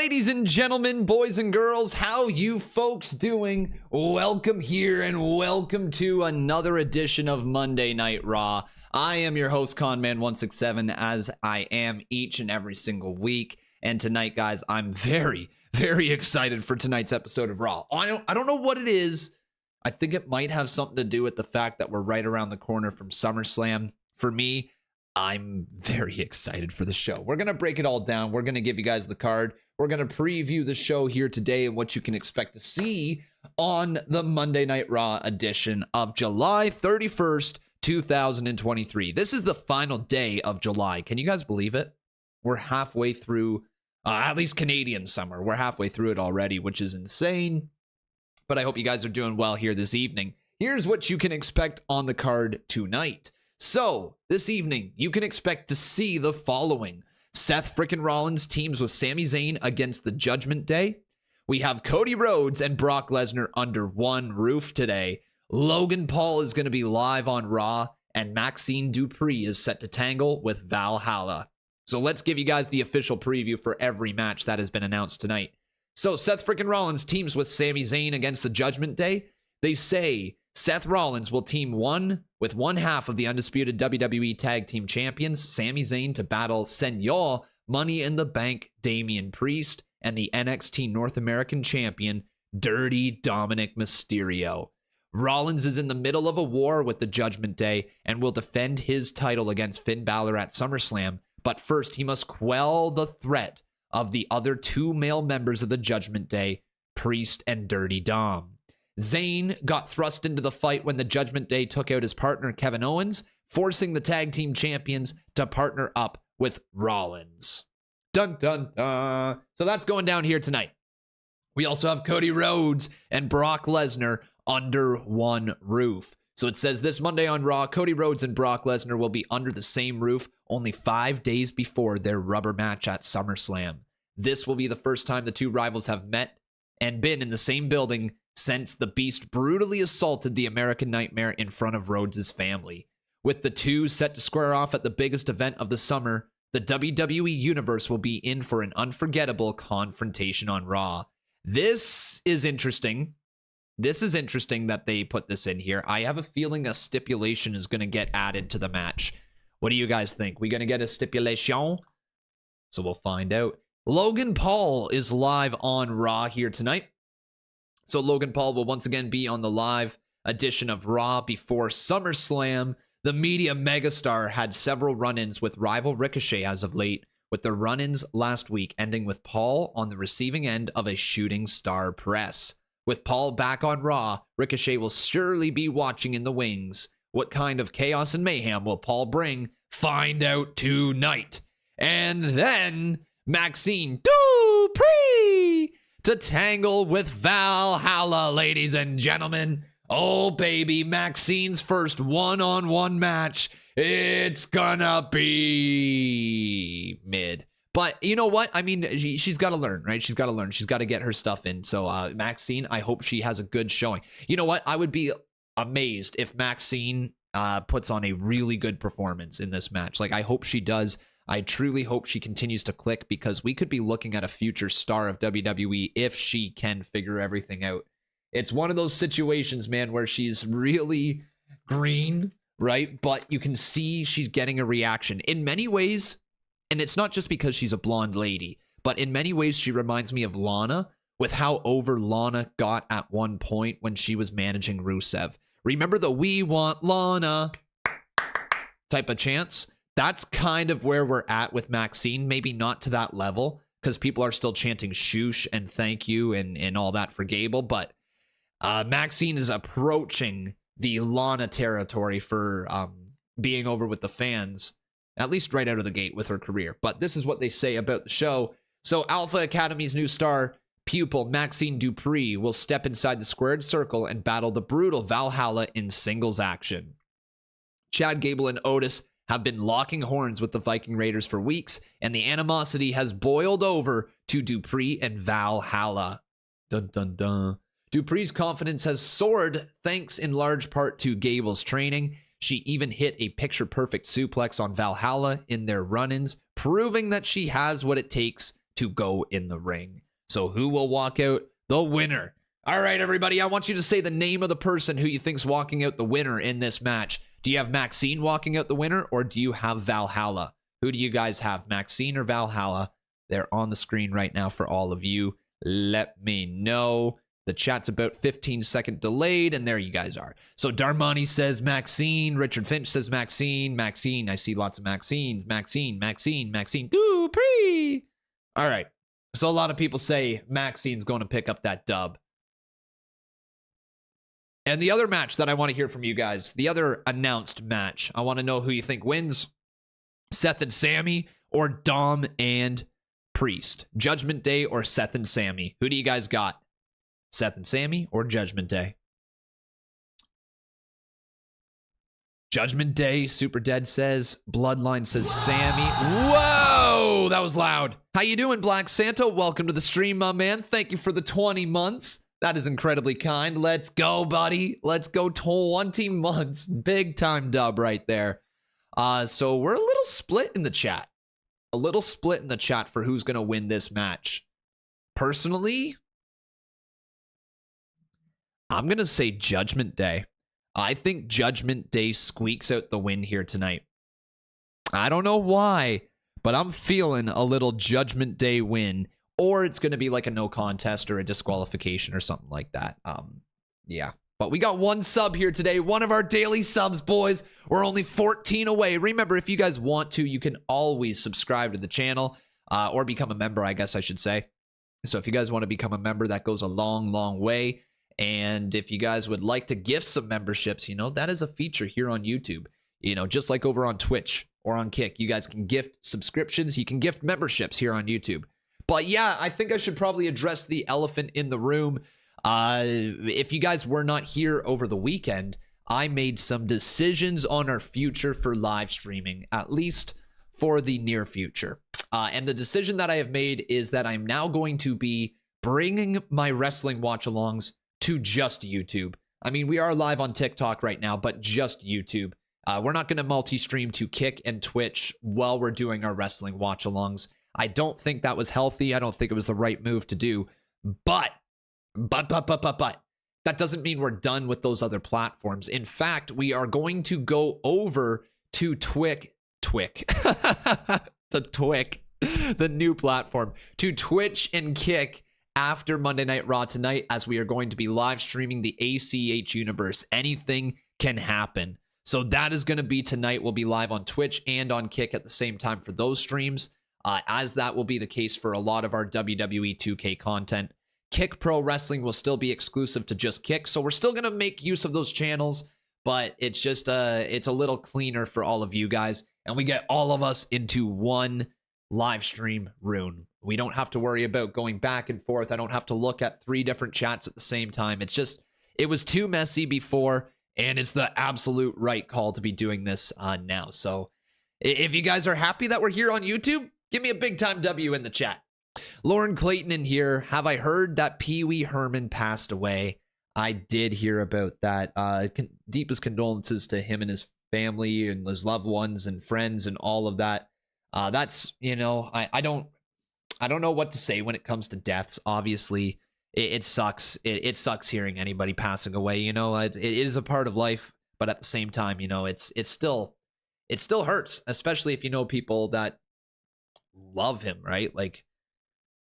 Ladies and gentlemen, boys and girls, how you folks doing? Welcome here and welcome to another edition of Monday Night Raw. I am your host, Conman167, as I am each and every single week. And tonight, guys, I'm very excited for tonight's episode of Raw. I don't know what it is. I think it might have something to do with the fact that we're right around the corner from SummerSlam. For me, I'm very excited for the show. We're going to break it all down. We're going to give you guys the card. We're going to preview the show here today and what you can expect to see on the Monday Night Raw edition of July 31st, 2023. This is the final day of July. Can you guys believe it? We're halfway through, at least Canadian summer. We're halfway through it already, which is insane. But I hope you guys are doing well here this evening. Here's what you can expect on the card tonight. So, this evening, you can expect to see the following. Seth Freakin Rollins teams with Sami Zayn against the Judgment Day. We have Cody Rhodes and Brock Lesnar under one roof today. Logan Paul is going to be live on Raw, and Maxxine Dupri is set to tangle with Valhalla. So let's give you guys the official preview for every match that has been announced tonight. So Seth Freakin Rollins teams with Sami Zayn against the Judgment Day. They say Seth Rollins will team with one half of the undisputed WWE Tag Team Champions, Sami Zayn, to battle Senor Money in the Bank Damian Priest and the NXT North American Champion, Dirty Dominic Mysterio. Rollins is in the middle of a war with the Judgment Day and will defend his title against Finn Bálor at SummerSlam, but first he must quell the threat of the other two male members of the Judgment Day, Priest and Dirty Dom. Zayn got thrust into the fight when the Judgment Day took out his partner Kevin Owens, forcing the tag team champions to partner up with Rollins. Dun dun dun. So that's going down here tonight. We also have Cody Rhodes and Brock Lesnar under one roof. So it says this Monday on Raw, Cody Rhodes and Brock Lesnar will be under the same roof only 5 days before their rubber match at SummerSlam. This will be the first time the two rivals have met and been in the same building since the Beast brutally assaulted the American Nightmare in front of Rhodes' family. With the two set to square off at the biggest event of the summer, the WWE Universe will be in for an unforgettable confrontation on Raw. This is interesting. This is interesting that they put this in here. I have a feeling a stipulation is going to get added to the match. What do you guys think? We going to get a stipulation? So we'll find out. Logan Paul is live on Raw here tonight. So Logan Paul will once again be on the live edition of Raw before SummerSlam. The media megastar had several run-ins with rival Ricochet as of late, with the run-ins last week ending with Paul on the receiving end of a shooting star press. With Paul back on Raw, Ricochet will surely be watching in the wings. What kind of chaos and mayhem will Paul bring? Find out tonight. And then Maxine Dupri to tangle with Valhalla, ladies and gentlemen. Oh, baby, Maxine's first one-on-one match. It's gonna be mid. But you know what? I mean, she's got to learn, right? She's got to learn. She's got to get her stuff in. So, Maxine, I hope she has a good showing. You know what? I would be amazed if Maxine puts on a really good performance in this match. Like, I hope she does. I truly hope she continues to click, because we could be looking at a future star of WWE if she can figure everything out. It's one of those situations, man, where she's really green, right? But you can see she's getting a reaction. In many ways, and it's not just because she's a blonde lady, but in many ways she reminds me of Lana, with how over Lana got at one point when she was managing Rusev. Remember the "We want Lana" type of chants? That's kind of where we're at with Maxine. Maybe not to that level, because people are still chanting "shoosh" and "thank you" and all that for Gable. But Maxine is approaching the Lana territory for being over with the fans, at least right out of the gate with her career. But this is what they say about the show. So Alpha Academy's new star pupil, Maxine Dupri, will step inside the squared circle and battle the brutal Valhalla in singles action. Chad Gable and Otis have been locking horns with the Viking Raiders for weeks, and the animosity has boiled over to Dupri and Valhalla. Dun dun dun. Dupri's confidence has soared thanks in large part to Gable's training. She even hit a picture-perfect suplex on Valhalla in their run-ins, proving that she has what it takes to go in the ring. So who will walk out the winner? All right, everybody, I want you to say the name of the person who you think's walking out the winner in this match. Do you have Maxine walking out the winner, or do you have Valhalla? Who do you guys have, Maxine or Valhalla? They're on the screen right now for all of you. Let me know. The chat's about 15-second delayed, and there you guys are. So Darmani says Maxine. Richard Finch says Maxine. Maxine. I see lots of Maxines. Maxine. Dupri. All right. So a lot of people say Maxine's going to pick up that dub. And the other match that I want to hear from you guys, the other announced match, I want to know who you think wins. Seth and Sami or Dom and Priest? Judgment Day or Seth and Sami? Who do you guys got? Seth and Sami or Judgment Day? Judgment Day, Super Dead says. Bloodline says Sami. Whoa, that was loud. How you doing, Black Santa? Welcome to the stream, my man. Thank you for the 20 months. That is incredibly kind. Let's go, buddy. Let's go 20 months. Big time dub right there. So we're a little split in the chat. A little split in the chat for who's going to win this match. Personally, I'm going to say Judgment Day. I think Judgment Day squeaks out the win here tonight. I don't know why, but I'm feeling a little Judgment Day win. Or it's going to be like a no contest or a disqualification or something like that. Yeah. But we got one sub here today. One of our daily subs, boys. We're only 14 away. Remember, if you guys want to, you can always subscribe to the channel or become a member, I guess I should say. So if you guys want to become a member, that goes a long, long way. And if you guys would like to gift some memberships, you know, that is a feature here on YouTube. You know, just like over on Twitch or on Kick, you guys can gift subscriptions. You can gift memberships here on YouTube. But yeah, I think I should probably address the elephant in the room. If you guys were not here over the weekend, I made some decisions on our future for live streaming, at least for the near future. And the decision that I have made is that I'm now going to be bringing my wrestling watch-alongs to just YouTube. I mean, we are live on TikTok right now, but just YouTube. We're not going to multi-stream to Kick and Twitch while we're doing our wrestling watch-alongs. I don't think that was healthy. I don't think it was the right move to do. But that doesn't mean we're done with those other platforms. In fact, we are going to go over to Twitch, the new platform, to Twitch and Kick after Monday Night Raw tonight, as we are going to be live streaming the ACH universe. Anything can happen. So that is going to be tonight. We'll be live on Twitch and on Kick at the same time for those streams. As that will be the case for a lot of our WWE 2K content. Kick Pro Wrestling will still be exclusive to just Kick, so we're still going to make use of those channels, but it's just it's a little cleaner for all of you guys, and we get all of us into one live stream room. We don't have to worry about going back and forth. I don't have to look at 3 different chats at the same time. It's just, it was too messy before, and it's the absolute right call to be doing this now. So if you guys are happy that we're here on YouTube, give me a big time W in the chat. Lauren Clayton in here. Have I heard that Pee Wee Herman passed away? I did hear about that. Deepest condolences to him and his family and his loved ones and friends and all of that. That's, you know, I don't know what to say when it comes to deaths. Obviously, it sucks. It sucks hearing anybody passing away. You know, it is a part of life, but at the same time, you know, it still hurts, especially if you know people that love him, right? Like,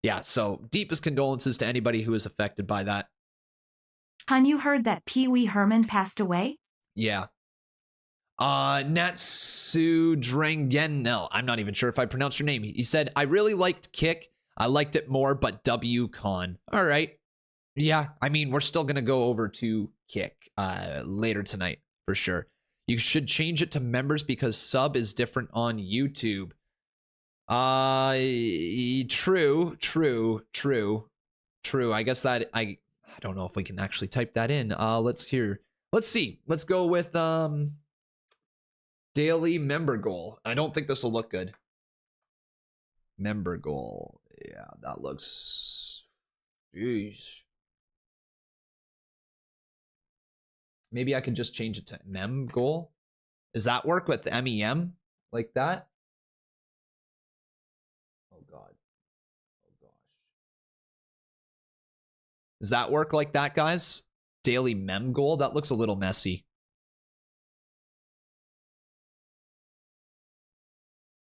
yeah, so deepest condolences to anybody who is affected by that. Hun, you heard that Pee Wee Herman passed away? Yeah. Natsu Drangen, no, I'm not even sure if I pronounced your name. He said, I really liked Kick. I liked it more, but WCon. All right. Yeah, I mean, we're still going to go over to Kick later tonight, for sure. You should change it to members because sub is different on YouTube. True. I guess that I don't know if we can actually type that in. Let's see. Let's go with daily member goal. I don't think this will look good. Member goal. Yeah, that looks. Jeez. Maybe I could just change it to mem goal. Does that work with MEM like that? Oh god. Does that work like that, guys? Daily mem goal? That looks a little messy.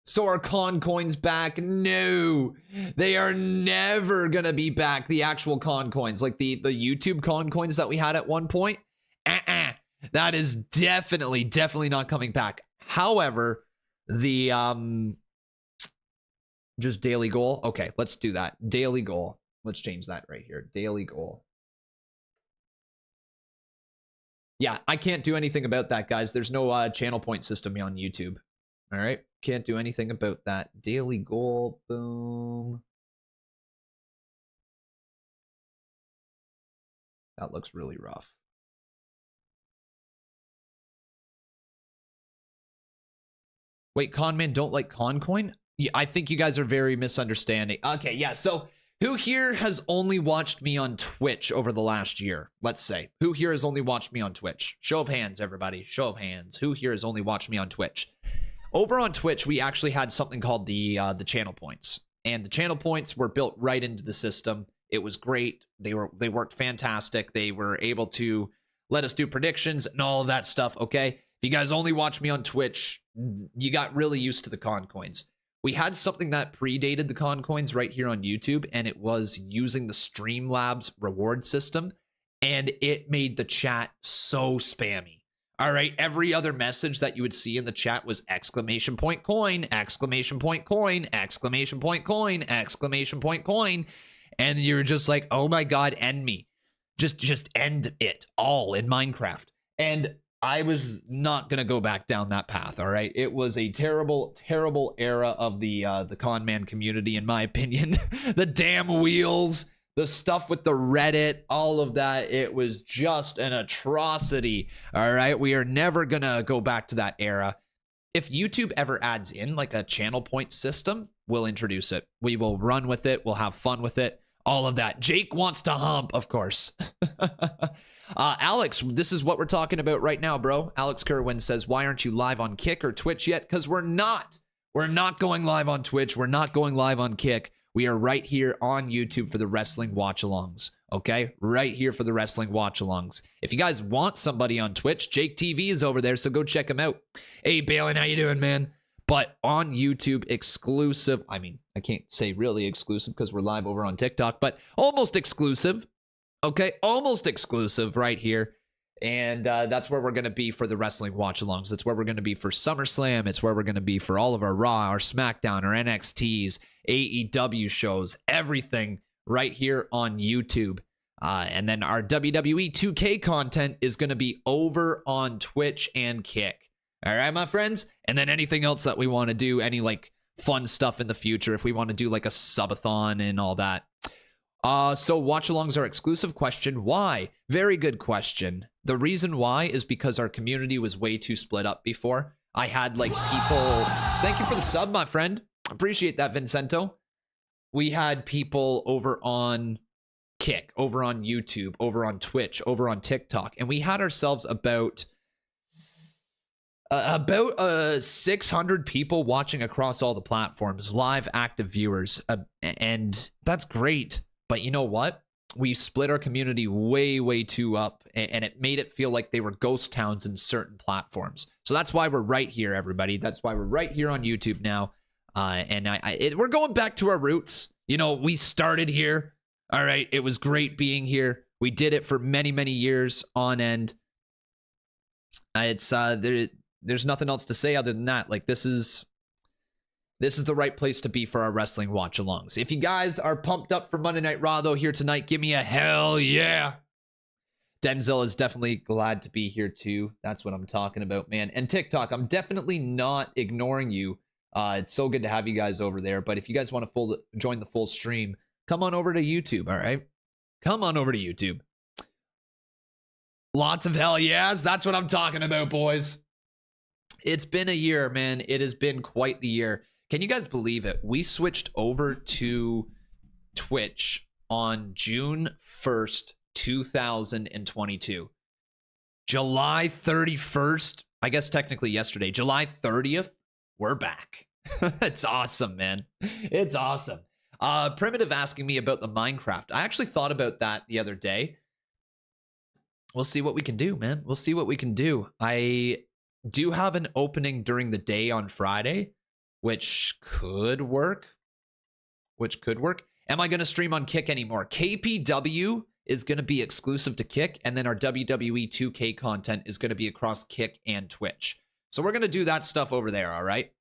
So are con coins back? No, they are never gonna be back. The actual con coins, like the YouTube con coins that we had at one point. That is definitely not coming back. However, the just daily goal. Okay, let's do that. Daily goal. Let's change that right here. Daily goal. Yeah, I can't do anything about that, guys. There's no channel point system on YouTube. All right, can't do anything about that. Daily goal, boom. That looks really rough. Wait, Conman don't like Concoin? Yeah, I think you guys are very misunderstanding. Okay, yeah, so who here has only watched me on Twitch over the last year? Let's say. Who here has only watched me on Twitch? Show of hands, everybody. Show of hands. Who here has only watched me on Twitch? Over on Twitch, we actually had something called the channel points. And the channel points were built right into the system. It was great. They worked fantastic. They were able to let us do predictions and all of that stuff, okay? If you guys only watch me on Twitch, you got really used to the con coins. We had something that predated the con coins right here on YouTube, and it was using the Streamlabs reward system, and it made the chat so spammy. All right, every other message that you would see in the chat was exclamation point coin, exclamation point coin, exclamation point coin, exclamation point coin, and you're just like, oh my god, end me. Just end it all in Minecraft. And I was not going to go back down that path, all right? It was a terrible, terrible era of the Conman community, in my opinion. The damn wheels, the stuff with the Reddit, all of that, it was just an atrocity, all right? We are never going to go back to that era. If YouTube ever adds in like a channel point system, we'll introduce it. We will run with it. We'll have fun with it. All of that. Jake wants to hump, of course. Alex, this is what we're talking about right now, bro. Alex Kerwin says, why aren't you live on Kick or Twitch yet? Because we're not. We're not going live on Twitch. We're not going live on Kick. We are right here on YouTube for the wrestling watch-alongs, okay? Right here for the wrestling watch-alongs. If you guys want somebody on Twitch, Jake TV is over there, so go check him out. Hey, Balin, how you doing, man? But on YouTube, exclusive. I mean, I can't say really exclusive because we're live over on TikTok, but almost exclusive. Okay, almost exclusive right here. And that's where we're going to be for the wrestling watch-alongs. That's where we're going to be for SummerSlam. It's where we're going to be for all of our Raw, our SmackDown, our NXTs, AEW shows, everything right here on YouTube. And then our WWE 2K content is going to be over on Twitch and Kick. All right, my friends? And then anything else that we want to do, any like fun stuff in the future, if we want to do like a subathon and all that. So watch-alongs are exclusive. Question, why? Very good question. The reason why is because our community was way too split up before. I had like people... Thank you for the sub, my friend. Appreciate that, Vincento. We had people over on Kick, over on YouTube, over on Twitch, over on TikTok, and we had ourselves about 600 people watching across all the platforms, live active viewers, and that's great. But you know what? We split our community way too up, and it made it feel like they were ghost towns in certain platforms. So that's why we're right here, everybody. That's why we're right here on YouTube now. And we're going back to our roots. You know, we started here. All right. It was great being here. We did it for many years on end. There's nothing else to say other than that. Like, this is the right place to be for our wrestling watch-alongs. If you guys are pumped up for Monday Night Raw, though, here tonight, give me a hell yeah. Denzel is definitely glad to be here, too. That's what I'm talking about, man. And TikTok, I'm definitely not ignoring you. It's so good to have you guys over there. But if you guys want to join the full stream, come on over to YouTube, all right? Come on over to YouTube. Lots of hell yeahs. That's what I'm talking about, boys. It's been a year, man. It has been quite the year. Can you guys believe it? We switched over to Twitch on June 1st, 2022. July 31st, I guess technically yesterday, July 30th, we're back. It's awesome, man. It's awesome. Primitive asking me about the Minecraft. I actually thought about that the other day. We'll see what we can do, man. We'll see what we can do. I do have an opening during the day on Friday, which could work. Am I going to stream on Kick anymore? KPW is going to be exclusive to Kick, and then our WWE 2K content is going to be across Kick and Twitch. So we're going to do that stuff over there, all right?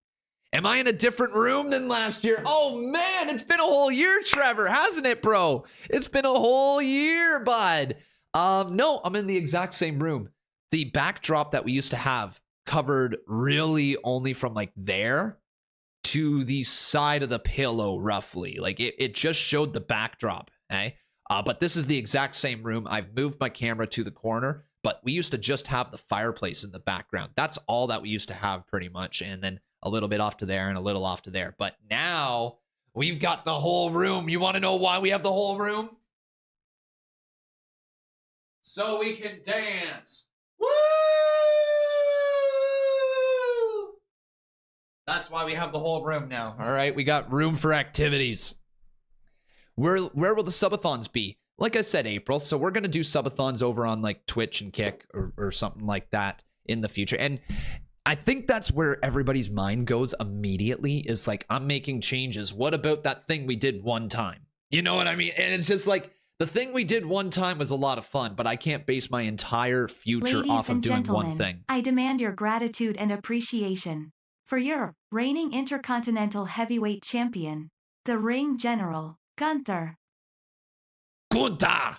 Am I in a different room than last year? Oh, man, it's been a whole year, Trevor, hasn't it, bro? It's been a whole year, bud. No, I'm in the exact same room. The backdrop that we used to have covered really only from like there to the side of the pillow, roughly. Like it just showed the backdrop, eh? But this is the exact same room. I've moved my camera to the corner, but we used to just have the fireplace in the background. That's all that we used to have pretty much. And then a little bit off to there and a little off to there. But now we've got the whole room. You want to know why we have the whole room? So we can dance. Woo! That's why we have the whole room now. All right, we got room for activities. Where will the subathons be? Like I said, April. So we're gonna do subathons over on like Twitch and Kick or something like that in the future. And I think that's where everybody's mind goes immediately. Is like, I'm making changes. What about that thing we did one time? You know what I mean? And it's just like, the thing we did one time was a lot of fun, but I can't base my entire future off of doing one thing. I demand your gratitude and appreciation for your reigning Intercontinental Heavyweight Champion, the Ring General, Gunther. Gunther!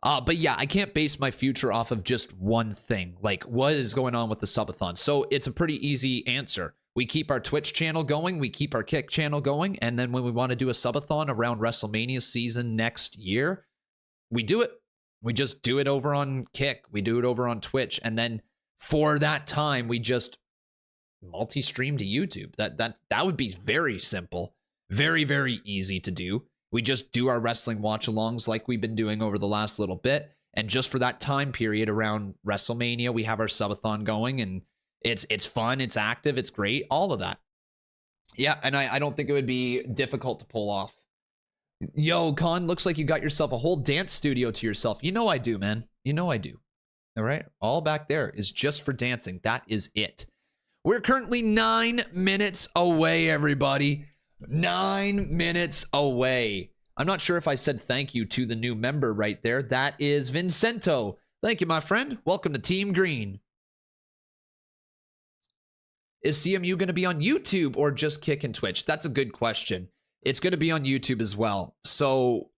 But yeah, I can't base my future off of just one thing. Like, what is going on with the subathon? So it's a pretty easy answer. We keep our Twitch channel going, we keep our Kick channel going, and then when we want to do a subathon around WrestleMania season next year, we do it. We just do it over on Kick. We do it over on Twitch. And then for that time, we just multi-stream to YouTube. That would be very simple. Very, very easy to do. We just do our wrestling watch-alongs like we've been doing over the last little bit. And just for that time period around WrestleMania, we have our subathon going. And it's fun. It's active. It's great. All of that. Yeah, and I don't think it would be difficult to pull off. Yo, Con, looks like you got yourself a whole dance studio to yourself. You know I do, man. You know I do. All right? All back there is just for dancing. That is it. We're currently 9 minutes away, everybody. 9 minutes away. I'm not sure if I said thank you to the new member right there. That is Vincento. Thank you, my friend. Welcome to Team Green. Is CMU going to be on YouTube or just Kick and Twitch? That's a good question. It's going to be on YouTube as well. So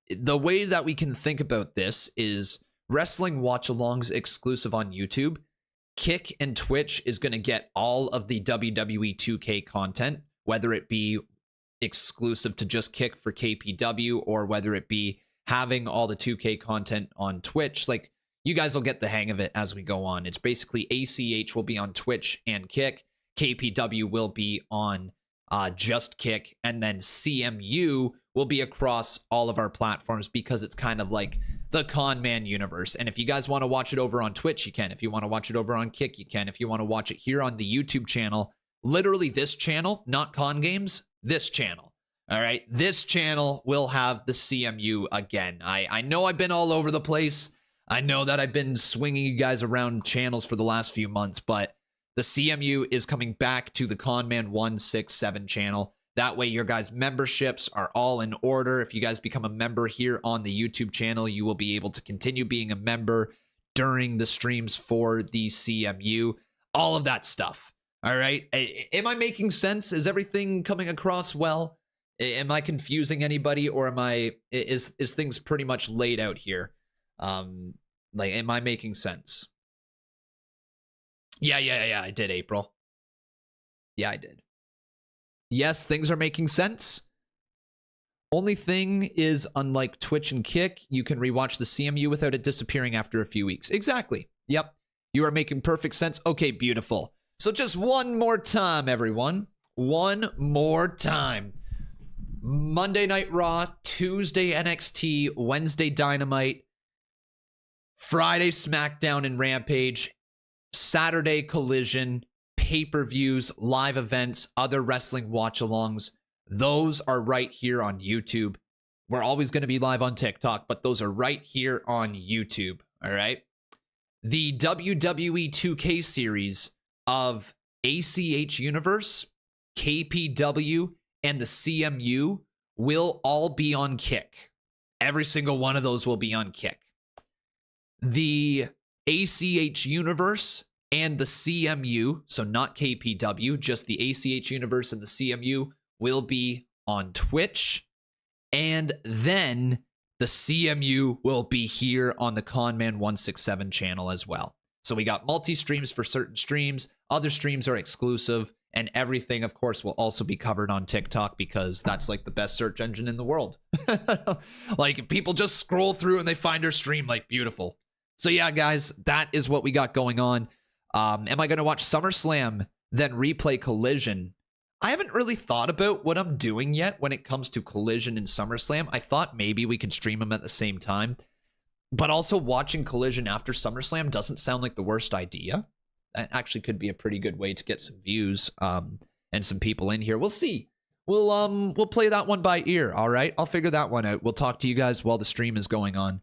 the way that we can think about this is wrestling watch-alongs exclusive on YouTube. Kick and Twitch is going to get all of the WWE 2K content, whether it be exclusive to just Kick for KPW or whether it be having all the 2K content on Twitch. Like, you guys will get the hang of it as we go on. It's basically ACH will be on Twitch and Kick. KPW will be on just Kick, and then CMU will be across all of our platforms because it's kind of like the Conman universe. And if you guys want to watch it over on Twitch, you can. If you want to watch it over on Kick, you can. If you want to watch it here on the YouTube channel, literally this channel, not Con Games, this channel. All right, this channel will have the CMU again. I know I've been all over the place. I know that I've been swinging you guys around channels for the last few months, but the CMU is coming back to the Conman 167 channel. That way your guys' memberships are all in order. If you guys become a member here on the YouTube channel, you will be able to continue being a member during the streams for the CMU. All of that stuff. All right. Am I making sense? Is everything coming across well? Am I confusing anybody, or is things pretty much laid out here? Like, am I making sense? Yeah, I did, April. Yeah, I did. Yes, things are making sense. Only thing is, unlike Twitch and Kick, you can rewatch the CMU without it disappearing after a few weeks. Exactly. Yep. You are making perfect sense. Okay, beautiful. So just one more time, everyone. One more time. Monday Night Raw, Tuesday NXT, Wednesday Dynamite, Friday SmackDown and Rampage, Saturday Collision, pay-per-views, live events, other wrestling watch-alongs. those are right here on YouTube. We're always going to be live on TikTok, but those are right here on YouTube, all right? The WWE 2K series of ACH Universe, KPW, and the CMU will all be on Kick. Every single one of those will be on Kick. The ACH Universe and the CMU, so not KPW, just the ACH Universe and the CMU will be on Twitch. And then the CMU will be here on the Conman 167 channel as well. So we got multi-streams for certain streams. Other streams are exclusive. And everything, of course, will also be covered on TikTok because that's like the best search engine in the world. Like, people just scroll through and they find our stream, like, beautiful. So yeah, guys, that is what we got going on. Am I going to watch SummerSlam, then replay Collision? I haven't really thought about what I'm doing yet when it comes to Collision and SummerSlam. I thought maybe we could stream them at the same time. But also watching Collision after SummerSlam doesn't sound like the worst idea. That actually could be a pretty good way to get some views and some people in here. We'll see. We'll play that one by ear, all right? I'll figure that one out. We'll talk to you guys while the stream is going on.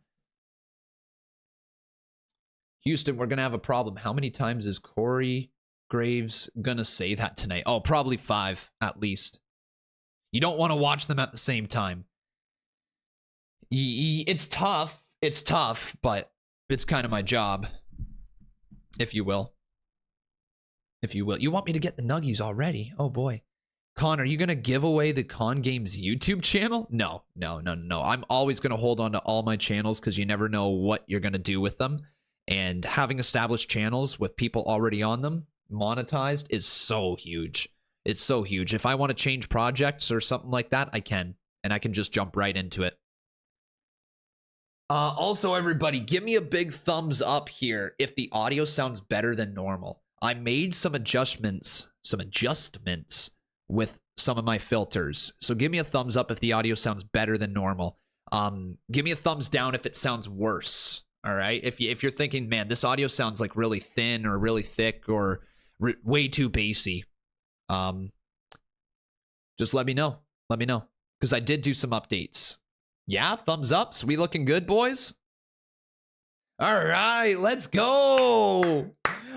Houston, we're going to have a problem. How many times is Corey Graves gonna say that tonight? Oh, probably 5 at least. You don't want to watch them at the same time. It's tough. It's tough, but it's kind of my job, if you will. If you will. You want me to get the nuggies already? Oh boy. Con, are you gonna give away the Con Games YouTube channel? No. I'm always gonna hold on to all my channels because you never know what you're gonna do with them. And having established channels with people already on them, monetized, is so huge. It's so huge. If I want to change projects or something like that, I can. And I can just jump right into it. Also, everybody, give me a big thumbs up here if the audio sounds better than normal. I made some adjustments with some of my filters. So give me a thumbs up if the audio sounds better than normal. Give me a thumbs down if it sounds worse. All right. If you're thinking, man, this audio sounds like really thin or really thick or way too bassy, just let me know. Let me know, because I did do some updates. Yeah, thumbs ups. We looking good, boys? All right, let's go.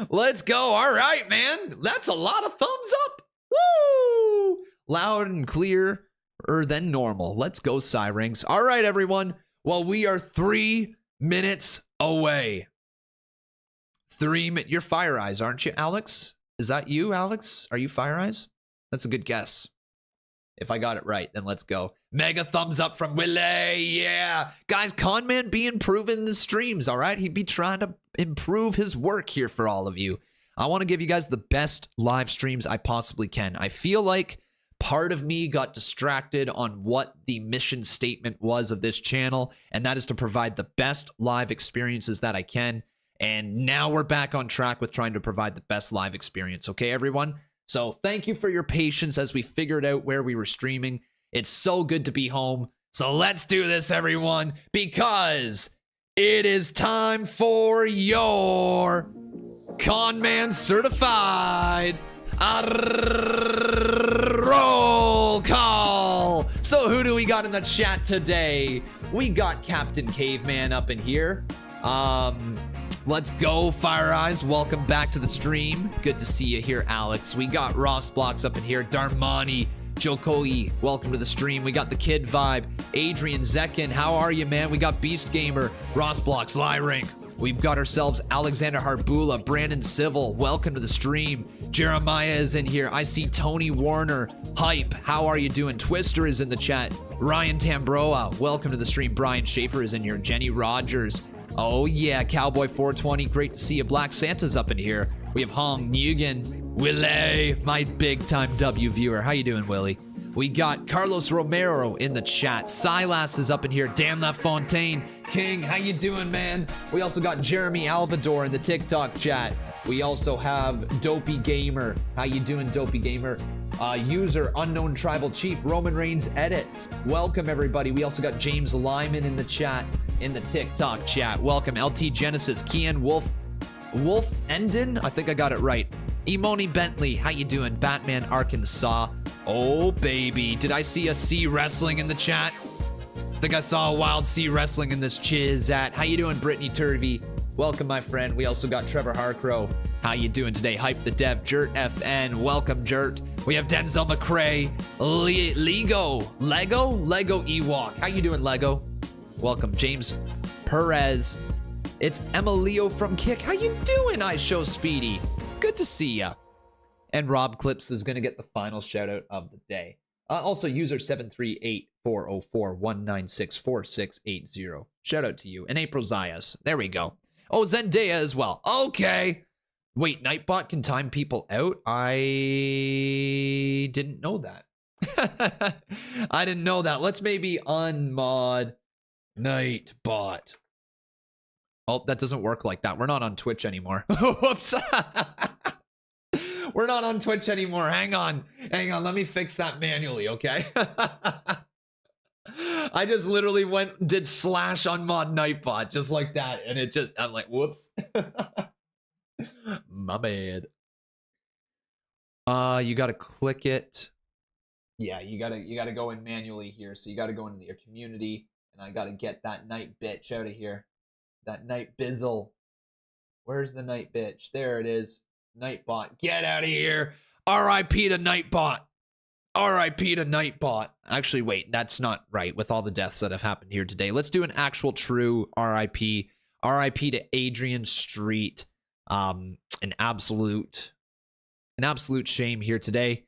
Let's go. All right, man. That's a lot of thumbs up. Woo! Loud and clearer than normal. Let's go, Cyrangs. All right, everyone. Well, we are 3 minutes away. You're Fire Eyes, aren't you, Alex? Is that you, Alex? Are you Fire Eyes? That's a good guess. If I got it right, then let's go. Mega thumbs up from Willie. Yeah. Guys, Conman be improving the streams, all right? He'd be trying to improve his work here for all of you. I want to give you guys the best live streams I possibly can. I feel like part of me got distracted on what the mission statement was of this channel, and that is to provide the best live experiences that I can. And now we're back on track with trying to provide the best live experience. Okay, everyone? So thank you for your patience as we figured out where we were streaming. It's so good to be home. So let's do this, everyone, because it is time for your Conman Certified Roll Call. So who do we got in the chat today? We got Captain Caveman up in here. Let's go, Fire Eyes. Welcome back to the stream. Good to see you here, Alex. We got Ross Blocks up in here. Darmani, Jokoi, welcome to the stream. We got the Kid Vibe. Adrian Zekin, how are you, man? We got Beast Gamer, Ross Blocks, Lyrink. We've got ourselves Alexander Harbula, Brandon Civil, welcome to the stream. Jeremiah is in here. I see Tony Warner, Hype, how are you doing? Twister is in the chat. Ryan Tambroa, welcome to the stream. Brian Schaefer is in here. Jenny Rogers. Oh yeah, Cowboy 420, great to see you. Black Santa's up in here. We have Hong Nguyen, Willie, my big time W viewer. How you doing, Willie? We got Carlos Romero in the chat. Silas is up in here. Damn that Fontaine. King, how you doing, man? We also got Jeremy Alvador in the TikTok chat. We also have Dopey Gamer. How you doing, Dopey Gamer? User Unknown Tribal Chief, Roman Reigns Edits. Welcome, everybody. We also got James Lyman in the chat, in the TikTok chat. Welcome, LT Genesis, Kian Wolf Enden. I think I got it right. Imoni Bentley, how you doing? Batman Arkansas. Oh, baby. Did I see a C wrestling in the chat? I think I saw a wild C wrestling in this chiz at. How you doing, Brittany Turvey? Welcome, my friend. We also got Trevor Harcrow. How you doing today? Hype the Dev, Jert FN. Welcome, Jert. We have Denzel McCrae. Lego Ewok. How you doing, Lego? Welcome, James Perez. It's Emilio from Kick. How you doing, I Show Speedy? Good to see ya. And Rob Clips is going to get the final shout out of the day. Also, user 738-404-196-4680. Shout out to you. And April Zayas. There we go. Oh, Zendaya as well. Okay. Wait, Nightbot can time people out? I didn't know that. I didn't know that. Let's maybe unmod Nightbot. Oh, that doesn't work like that. We're not on Twitch anymore. Whoops. We're not on Twitch anymore. Hang on. Let me fix that manually, okay? I just literally did / unmod Nightbot just like that. And it just, I'm like, whoops. My bad. You got to click it. Yeah, you gotta go in manually here. So you got to go into your community. And I got to get that night bitch out of here. That night bizzle. Where's the night bitch? There it is. Nightbot. Get out of here. R.I.P. to Nightbot. R.I.P. to Nightbot. Actually, wait. That's not right with all the deaths that have happened here today. Let's do an actual true R.I.P. R.I.P. to Adrian Street. An absolute shame here today.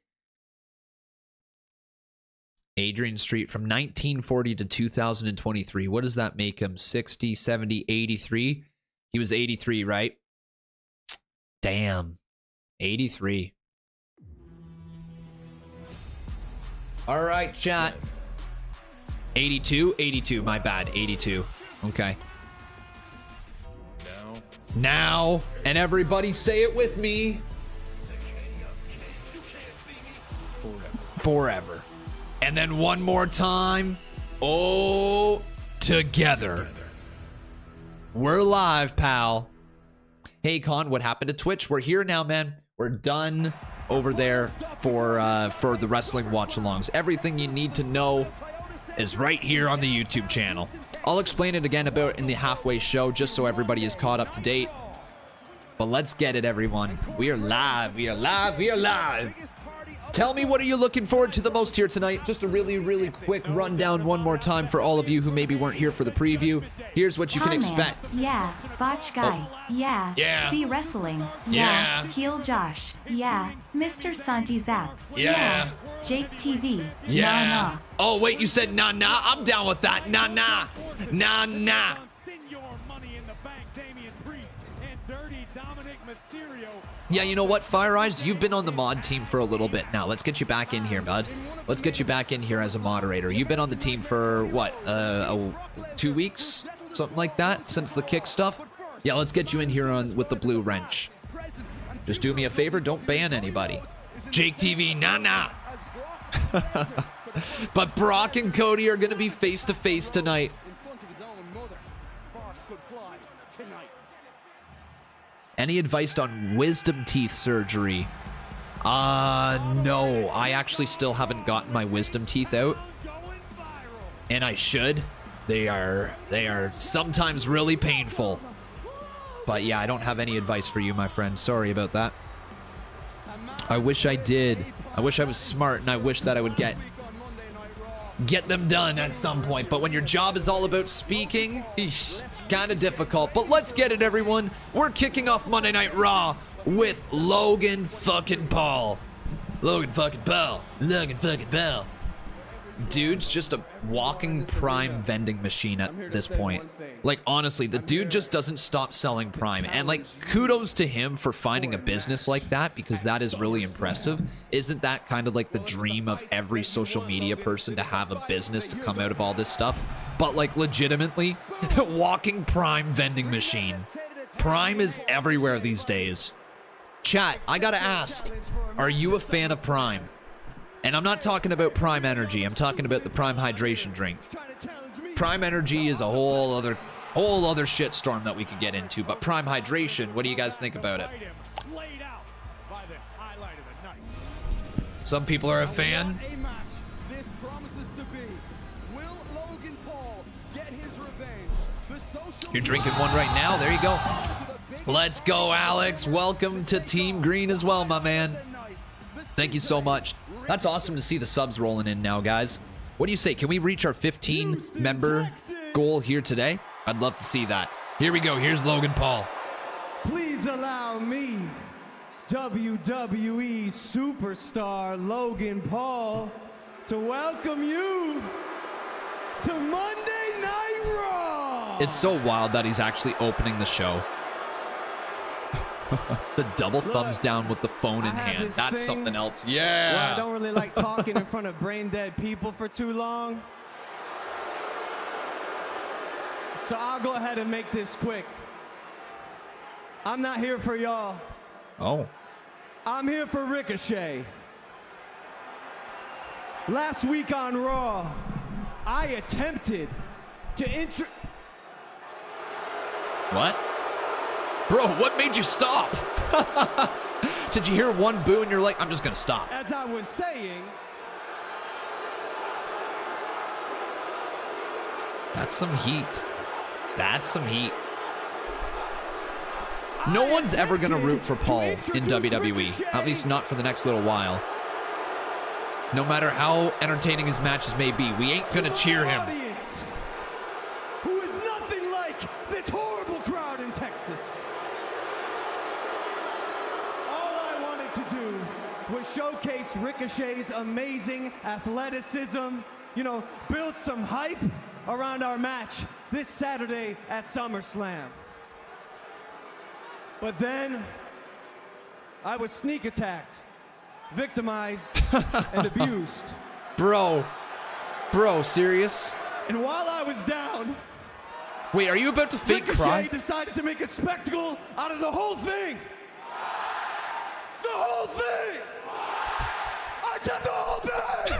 Adrian Street from 1940 to 2023. What does that make him? 60, 70, 83? He was 83, right? Damn. 83. All right, chat. 82? 82, my bad. 82. Okay. Now. And everybody say it with me. Forever. And then one more time. Oh, together. We're live, pal. Hey, Con, what happened to Twitch? We're here now, man. We're done over there for the wrestling watch-alongs. Everything you need to know is right here on the YouTube channel. I'll explain it again about in the halfway show, just so everybody is caught up to date. But let's get it, everyone. We are live. We are live. We are live. Tell me, what are you looking forward to the most here tonight? Just a really, really quick rundown one more time for all of you who maybe weren't here for the preview. Here's what you can expect. Yeah. Botch guy. Oh. Yeah. Yeah. See wrestling. Yeah. Heel Josh. Yeah. Mr. Santi Zap. Yeah. Jake TV. Yeah. Nah. Oh, wait, you said nah. I'm down with that. Nah. Yeah, you know what, Fire Eyes? You've been on the mod team for a little bit now. Let's get you back in here, bud. Let's get you back in here as a moderator. You've been on the team for, what, 2 weeks? Something like that, since the kick stuff? Yeah, let's get you in here with the blue wrench. Just do me a favor, don't ban anybody. Jake TV, nah. But Brock and Cody are going to be face-to-face tonight. Any advice on wisdom teeth surgery? No. I actually still haven't gotten my wisdom teeth out. And I should. They are sometimes really painful. But yeah, I don't have any advice for you, my friend. Sorry about that. I wish I did. I wish I was smart, and I wish that I would get them done at some point. But when your job is all about speaking, kind of difficult. But let's get it, everyone. We're kicking off Monday Night Raw with Logan fucking Paul. Logan fucking Paul. Dude's just a walking Prime vending machine at this point. Like, honestly, the dude just doesn't stop selling Prime. And, like, kudos to him for finding a business like that, because that is really impressive. Isn't that kind of like the dream of every social media person, to have a business to come out of all this stuff? But, like, legitimately, walking Prime vending machine. Prime is everywhere these days. Chat, I gotta ask, are you a fan of Prime? And I'm not talking about Prime Energy. I'm talking about the Prime Hydration drink. Prime Energy is a whole other shitstorm that we could get into. But Prime Hydration, what do you guys think about it? Some people are a fan. A match this promises to be. Will Logan Paul get his revenge? The social You're drinking one right now. There you go. Let's go, Alex. Welcome to Team Green as well, my man. Thank you so much. That's awesome to see the subs rolling in now, guys. What do you say? Can we reach our 15-member goal here today? I'd love to see that. Here we go. Here's Logan Paul. Please allow me, WWE superstar Logan Paul, to welcome you to Monday Night Raw. It's so wild that he's actually opening the show. The double thumbs down with the phone in hand. That's something else. Yeah. Well, I don't really like talking in front of brain dead people for too long. So I'll go ahead and make this quick. I'm not here for y'all. Oh. I'm here for Ricochet. Last week on Raw, I attempted to What? Bro, what made you stop? Did you hear one boo and you're like, I'm just gonna stop? As I was saying, That's some heat. That's some heat. No one's ever gonna root for Paul in WWE, at least not for the next little while. No matter how entertaining his matches may be, we ain't gonna cheer him. audience, who is nothing like this horrible crowd in Texas. All I wanted to do was showcase Ricochet's amazing athleticism, you know, build some hype around our match this Saturday at SummerSlam. But then I was sneak attacked, victimized, and abused. Bro, serious? And while I was down, Wait, are you about to fake Ricochet cry? decided to make a spectacle out of the whole thing. The whole thing! I said the whole thing!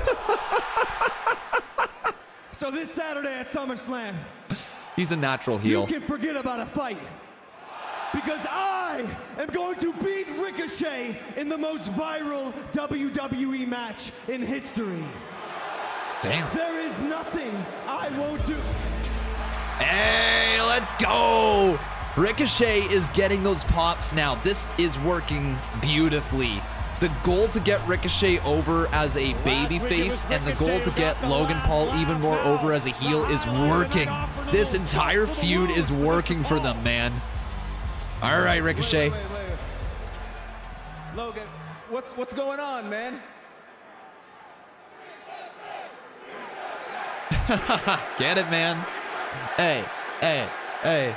So this Saturday at SummerSlam, He's a natural heel. you can forget about a fight. Because I am going to beat Ricochet in the most viral WWE match in history. Damn. There is nothing I won't do. Hey, let's go! Ricochet is getting those pops now. This is working beautifully. The goal to get Ricochet over as a babyface and the goal to get Logan Paul even more over as a heel is working. This entire feud is working for them, man. All right, Ricochet. Wait. Logan, what's going on, man? Get it, man. Hey. Wait.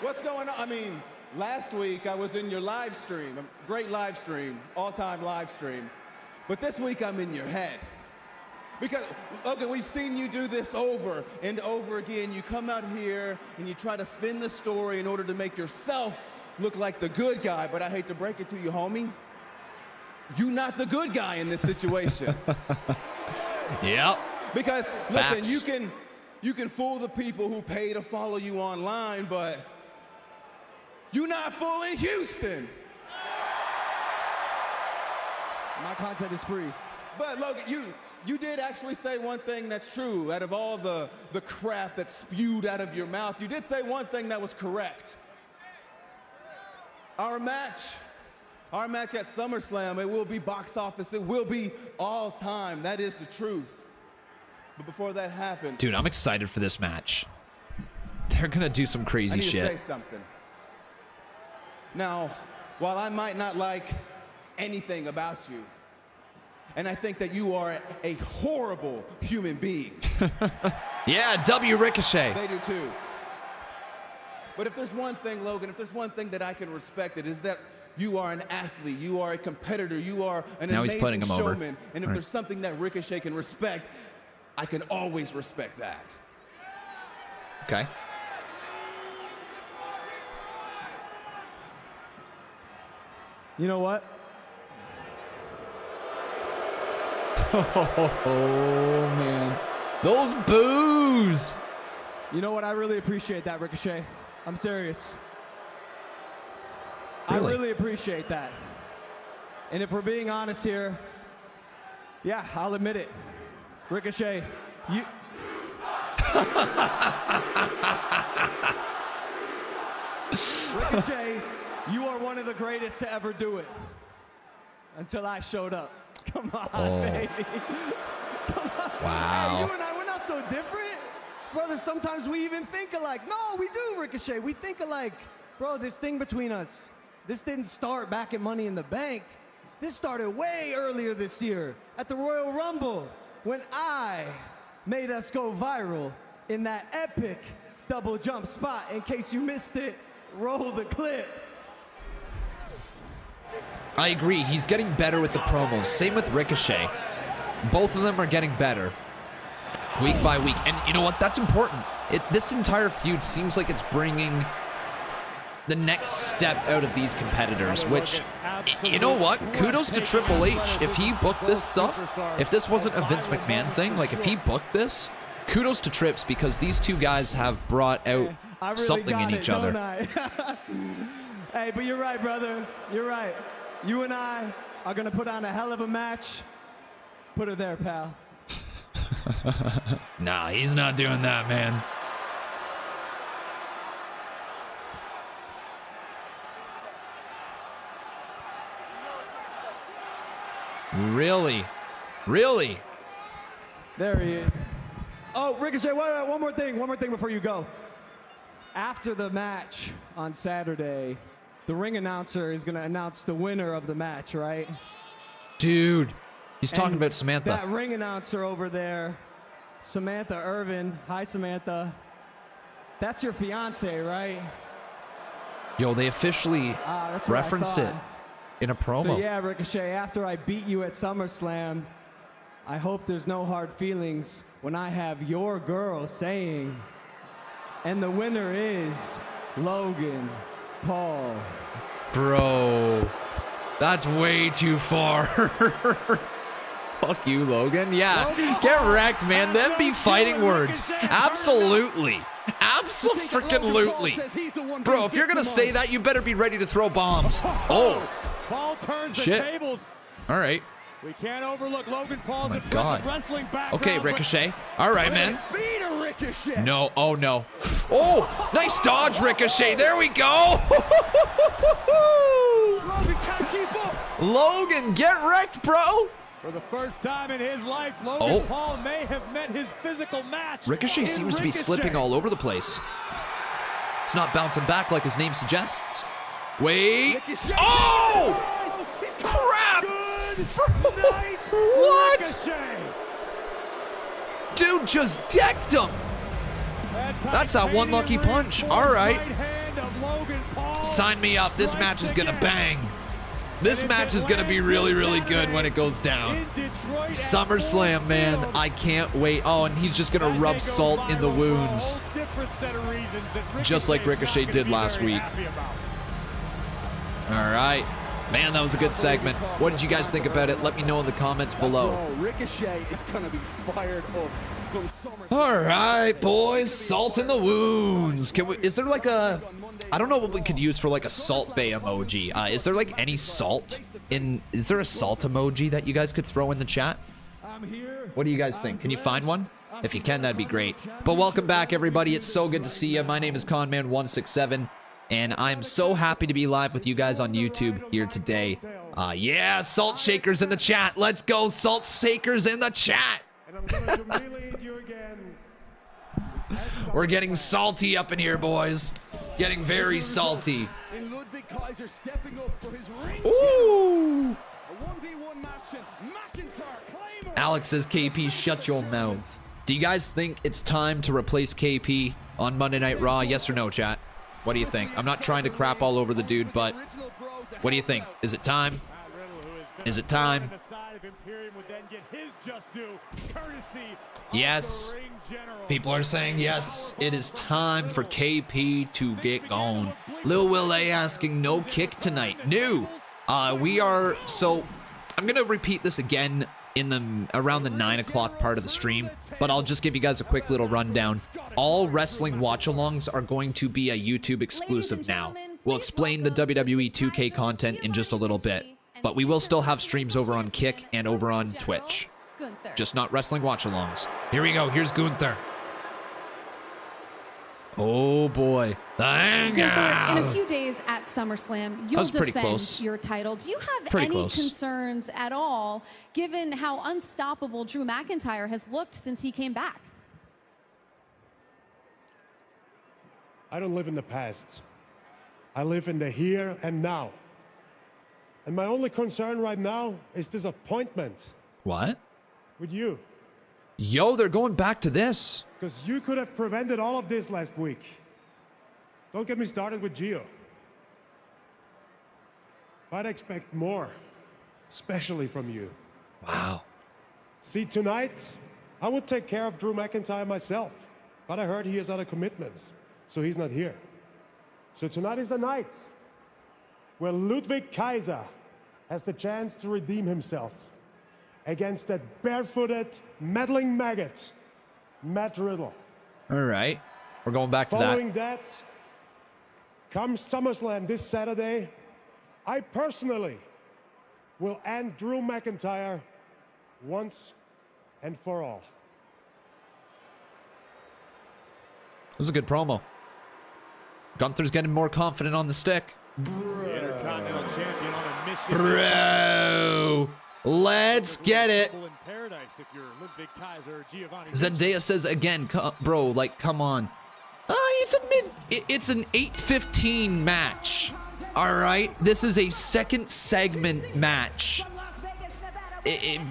What's going on? I mean, last week I was in your live stream, a great live stream, all-time live stream. But this week I'm in your head. Because, Logan, we've seen you do this over and over again. You come out here and you try to spin the story in order to make yourself look like the good guy. But I hate to break it to you, homie. You're not the good guy in this situation. Yep. Because, Facts. listen, you can fool the people who pay to follow you online, but you're not fooling Houston. My content is free. But Logan, you did actually say one thing that's true. Out of all the crap that spewed out of your mouth, you did say one thing that was correct. Our match at SummerSlam, it will be box office. It will be all time. That is the truth. But before that happens, Dude, I'm excited for this match. They're gonna do some I crazy need shit. to say something. Now, while I might not like anything about you, and I think that you are a horrible human being. Yeah, W Ricochet. They do too. But if there's one thing, Logan, if there's one thing that I can respect, it is that you are an athlete, you are a competitor, you are an Now he's amazing putting him over. showman. And if Right. there's something that Ricochet can respect, I can always respect that. Okay. You know what? Oh, man. Those boos. You know what? I really appreciate that, Ricochet. I'm serious. Really? I really appreciate that. And if we're being honest here, yeah, I'll admit it. Ricochet, you... Ricochet, you are one of the greatest to ever do it. Until I showed up. Come on, baby. Come on. Wow. Hey, you and I, we're not so different. Brother, sometimes we even think alike. No, we do, Ricochet. We think alike. Bro, this thing between us, this didn't start back at Money in the Bank. This started way earlier this year at the Royal Rumble when I made us go viral in that epic double jump spot. In case you missed it, roll the clip. I agree. He's getting better with the promos. Same with Ricochet. Both of them are getting better week by week. And you know what? That's important. This entire feud seems like it's bringing the next step out of these competitors, which, you know what? Kudos to Triple H. If he booked this stuff, if this wasn't a Vince McMahon thing, like if he booked this, kudos to Trips, because these two guys have brought out something in each other. Hey, but you're right, brother. You're right. You and I are going to put on a hell of a match. Put her there, pal. Nah, he's not doing that, man. Really? Really? There he is. Oh, Ricochet, wait, one more thing before you go. After the match on Saturday, the ring announcer is going to announce the winner of the match, right? Dude, he's talking about Samantha. That ring announcer over there, Samantha Irvin. Hi, Samantha. That's your fiance, right? Yo, they officially referenced it in a promo. So yeah, Ricochet, after I beat you at SummerSlam, I hope there's no hard feelings when I have your girl saying, and the winner is Logan Paul. Bro, that's way too far. Fuck you, Logan. Yeah, Logan get wrecked, man. Them be fighting words. Absolutely. Absolutely. Bro, if you're going to say that, you better be ready to throw bombs. Oh. Paul turns the Shit. tables. All right. We can't overlook Logan Paul's wrestling background. Okay, Ricochet. All right, man. Speed of Ricochet. No. Oh, no. Oh, nice dodge, Ricochet. There we go. Logan can't keep up. Logan, get wrecked, bro. For the first time in his life, Logan Paul may have met his physical match. Ricochet seems to be slipping all over the place. It's not bouncing back like his name suggests. Wait. Ricochet. Oh! Crap! What? Ricochet. Dude just decked him. That's that one lucky punch. All right. Sign me up. This match is going to bang. This match is going to be really, really good when it goes down. SummerSlam, man. I can't wait. Oh, and he's just going to rub salt in the wounds. Just like Ricochet did last week. All right. Man, that was a good segment. What did you guys think about it? Let me know in the comments below. Ricochet is going to be fired up. All right, boys. Salt in the wounds. Is there like a... I don't know what we could use for like a Salt Bay emoji. Is there like any salt in... Is there a salt emoji that you guys could throw in the chat? What do you guys think? Can you find one? If you can, that'd be great. But welcome back, everybody. It's so good to see you. My name is Conman167. And I'm so happy to be live with you guys on YouTube here today. Yeah, salt shakers in the chat. Let's go, salt shakers in the chat. We're getting salty up in here, boys. Getting very salty. Ludwig Kaiser stepping up for his ring. Ooh. A 1v1 match and McIntyre. Alex says, KP, shut your mouth. Do you guys think it's time to replace KP on Monday Night Raw? Yes or no, chat? What do you think? I'm not trying to crap all over the dude, but what do you think? Is it time? Is it time? Yes. People are saying yes. It is time for KP to get going. Lil Will A asking, no kick tonight. No. We are, so I'm going to repeat this again in around the 9 o'clock part of the stream, but I'll just give you guys a quick little rundown. All wrestling watch-alongs are going to be a YouTube exclusive now. We'll explain the WWE 2K content in just a little bit. But we will still have streams over on Kick and over on Twitch. Just not wrestling watch-alongs. Here we go. Here's Gunther. Oh boy. The Gunther, in a few days at SummerSlam, you'll defend your title. Do you have any concerns at all, given how unstoppable Drew McIntyre has looked since he came back? I don't live in the past. I live in the here and now. And my only concern right now is disappointment. What? With you. Yo, they're going back to this. Because you could have prevented all of this last week. Don't get me started with Gio. I'd expect more, especially from you. Wow. See, tonight, I would take care of Drew McIntyre myself. But I heard he has other commitments, so he's not here. So tonight is the night where Ludwig Kaiser has the chance to redeem himself against that barefooted, meddling maggot, Matt Riddle. All right. We're going back to that. Following that, comes SummerSlam this Saturday, I personally will end Drew McIntyre once and for all. It was a good promo. Gunther's getting more confident on the stick. Intercontinental champion on a mission. Bro. Let's get it. Zendaya says again, bro, like, come on. It's an 8:15 match. All right. This is a second segment match.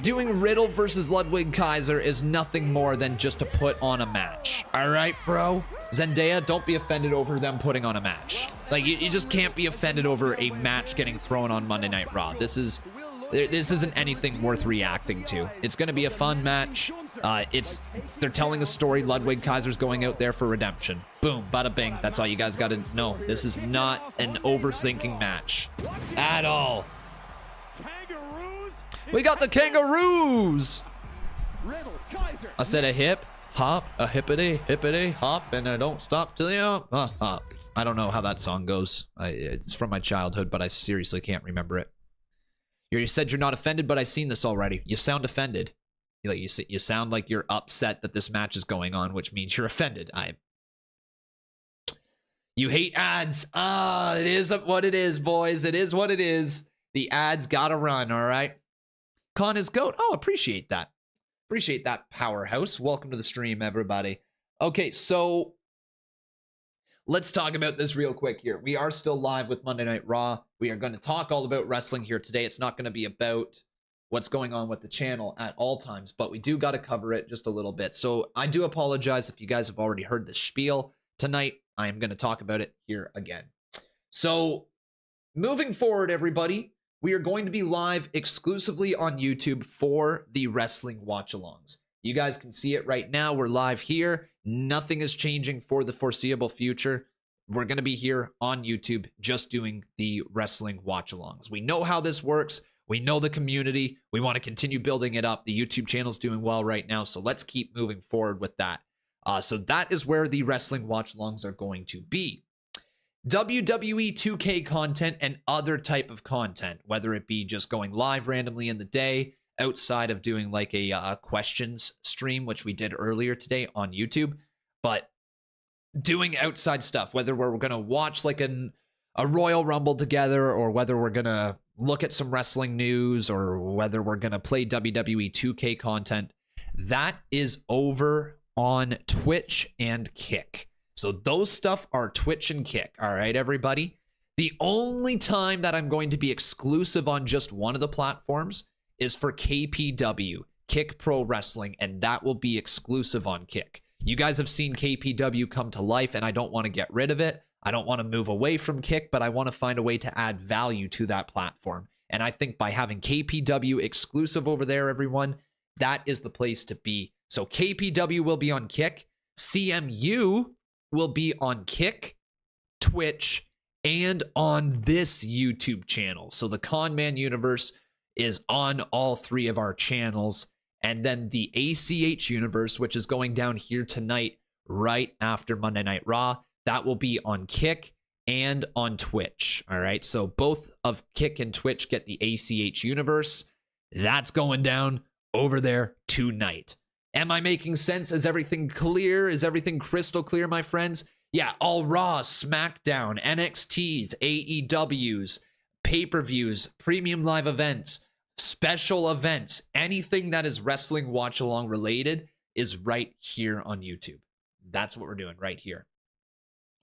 Doing Riddle versus Ludwig Kaiser is nothing more than just to put on a match. All right, bro. Zendaya, don't be offended over them putting on a match. Like, you just can't be offended over a match getting thrown on Monday Night Raw. This isn't anything worth reacting to. It's going to be a fun match. They're telling a story. Ludwig Kaiser's going out there for redemption. Boom, bada bing. That's all you guys got to know. This is not an overthinking match at all. We got the kangaroos. I said a hip, hop, a hippity, hippity, hop, and I don't stop till you hop. I don't know how that song goes. It's from my childhood, but I seriously can't remember it. You said you're not offended, but I've seen this already. You sound offended. You sound like you're upset that this match is going on, which means you're offended. You hate ads. It is what it is, boys. It is what it is. The ads gotta run, all right? Con is GOAT. Oh, appreciate that. Appreciate that, powerhouse. Welcome to the stream, everybody. Okay, so let's talk about this real quick here. We are still live with Monday Night Raw. We are going to talk all about wrestling here today. It's not going to be about what's going on with the channel at all times, but we do got to cover it just a little bit. So I do apologize if you guys have already heard the spiel tonight. I am going to talk about it here again. So moving forward, everybody, we are going to be live exclusively on YouTube for the wrestling watch-alongs. You guys can see it right now. We're live here. Nothing is changing for the foreseeable future. We're going to be here on YouTube just doing the wrestling watch-alongs. We know how this works. We know the community. We want to continue building it up. The YouTube channel's doing well right now, so let's keep moving forward with that. So that is where the wrestling watch-alongs are going to be. WWE 2K content and other type of content, whether it be just going live randomly in the day, outside of doing like a questions stream, which we did earlier today on YouTube, but doing outside stuff, whether we're going to watch like a Royal Rumble together, or whether we're going to look at some wrestling news, or whether we're going to play WWE 2K content, that is over on Twitch and Kick. So those stuff are Twitch and Kick. All right, everybody. The only time that I'm going to be exclusive on just one of the platforms is for KPW, Kick Pro Wrestling, and that will be exclusive on Kick. You guys have seen KPW come to life, and I don't want to get rid of it. I don't want to move away from Kick, but I want to find a way to add value to that platform. And I think by having KPW exclusive over there, everyone, that is the place to be. So KPW will be on Kick. CMU will be on Kick, Twitch, and on this YouTube channel. So the Conman universe is on all three of our channels. And then the ACH universe, which is going down here tonight, right after Monday Night Raw, that will be on Kick and on Twitch. All right. So both of Kick and Twitch get the ACH universe. That's going down over there tonight. Am I making sense? Is everything clear? Is everything crystal clear, my friends? Yeah, all Raw, SmackDown, NXTs, AEWs, pay-per-views, premium live events, special events, anything that is wrestling watch-along related is right here on YouTube. That's what we're doing right here.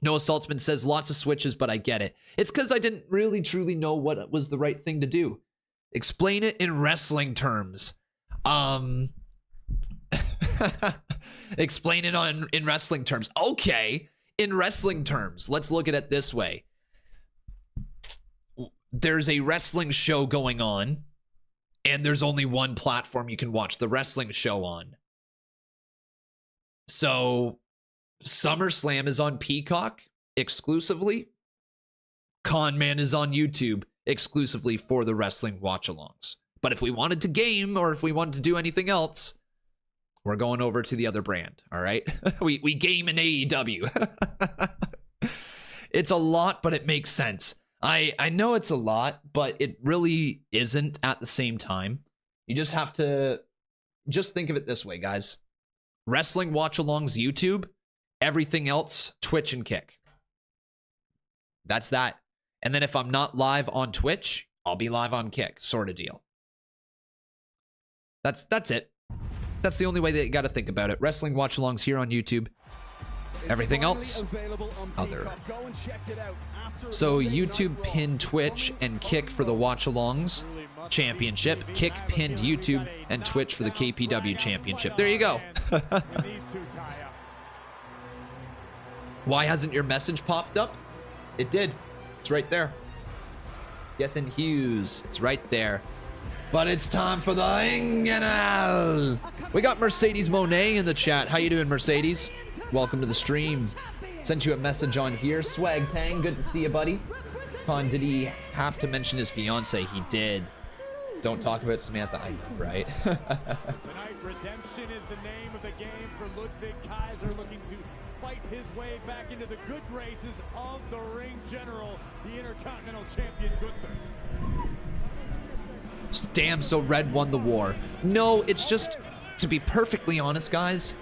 Noah Saltzman says lots of switches, but I get it. It's because I didn't really truly know what was the right thing to do. Explain it in wrestling terms. Explain it in wrestling terms. Okay, in wrestling terms, let's look at it this way. There's a wrestling show going on, and there's only one platform you can watch the wrestling show on. So SummerSlam is on Peacock exclusively. Conman is on YouTube exclusively for the wrestling watch-alongs. But if we wanted to game, or if we wanted to do anything else, we're going over to the other brand, all right? we game in AEW. It's a lot, but it makes sense. I know it's a lot, but it really isn't at the same time. You just have to just think of it this way, guys. Wrestling watch-alongs YouTube, everything else Twitch and Kick. That's that. And then if I'm not live on Twitch, I'll be live on Kick, sort of deal. That's it. That's the only way that you got to think about it. Wrestling watch-alongs here on YouTube. Everything else, other. So YouTube pinned Twitch and Kick for the watch-alongs championship. Kick pinned YouTube and Twitch for the KPW championship. There you go. Why hasn't your message popped up? It did. It's right there. Gethin Hughes. It's right there. But it's time for the Inganal. We got Mercedes Monet in the chat. How you doing, Mercedes? Welcome to the stream. Sent you a message on here. Swag Tang, good to see you, buddy. Con, did he have to mention his fiance? He did. Don't talk about Samantha. I know, right? Tonight, redemption is the name of the game for Ludwig Kaiser, looking to fight his way back into the good graces of the ring general, the Intercontinental Champion Gunther. Damn, so Red won the war. No, it's just, to be perfectly honest, guys,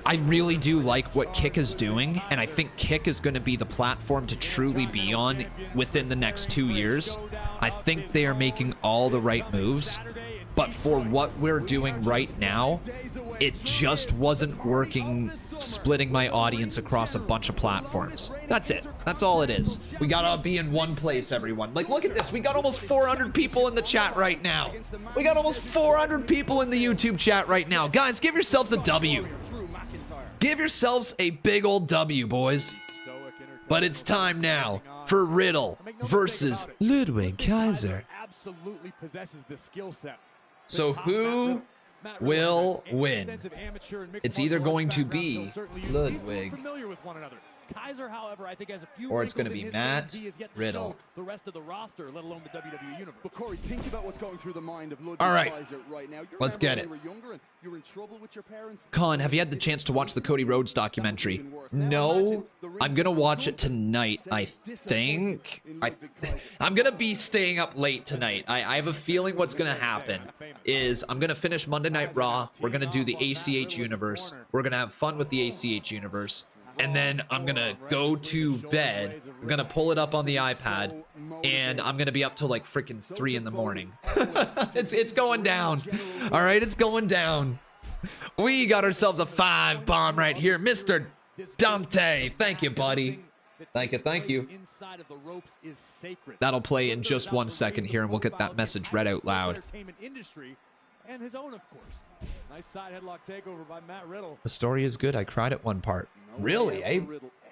I really do like what Kick is doing, and I think Kick is going to be the platform to truly be on within the next 2 years. I think they are making all the right moves, but for what we're doing right now, it just wasn't working, splitting my audience across a bunch of platforms. That's it. That's all it is. We gotta be in one place, everyone. Like, look at this. We got almost 400 people in the chat right now. We got almost 400 people in the YouTube chat right now. Guys, give yourselves a W. Give yourselves a big old W, boys. But it's time now for Riddle versus Ludwig Kaiser. So who will win? It's either going to be Ludwig, or it's going to be Matt Riddle. The rest of the roster, let alone the WWE universe. But Corey, think about what's going through the mind of Ludwig Kaiser right now. Let's get it. You're in trouble with your parents. Con, have you had the chance to watch the Cody Rhodes documentary? No, I'm going to watch it tonight, I think. I'm going to be staying up late tonight. I have a feeling what's going to happen is I'm going to finish Monday Night Raw. We're going to do the ACH universe. We're going to have fun with the ACH universe. And then I'm going to go to bed. I'm going to pull it up on the iPad. And I'm going to be up till like freaking 3 in the morning. It's going down. All right, it's going down. We got ourselves a 5 bomb right here. Mr. Dante. Thank you, buddy. Thank you. That'll play in just 1 second here, and we'll get that message read out loud. And his own, of course. Nice side headlock takeover by Matt Riddle. The story is good. I cried at one part. Really, eh?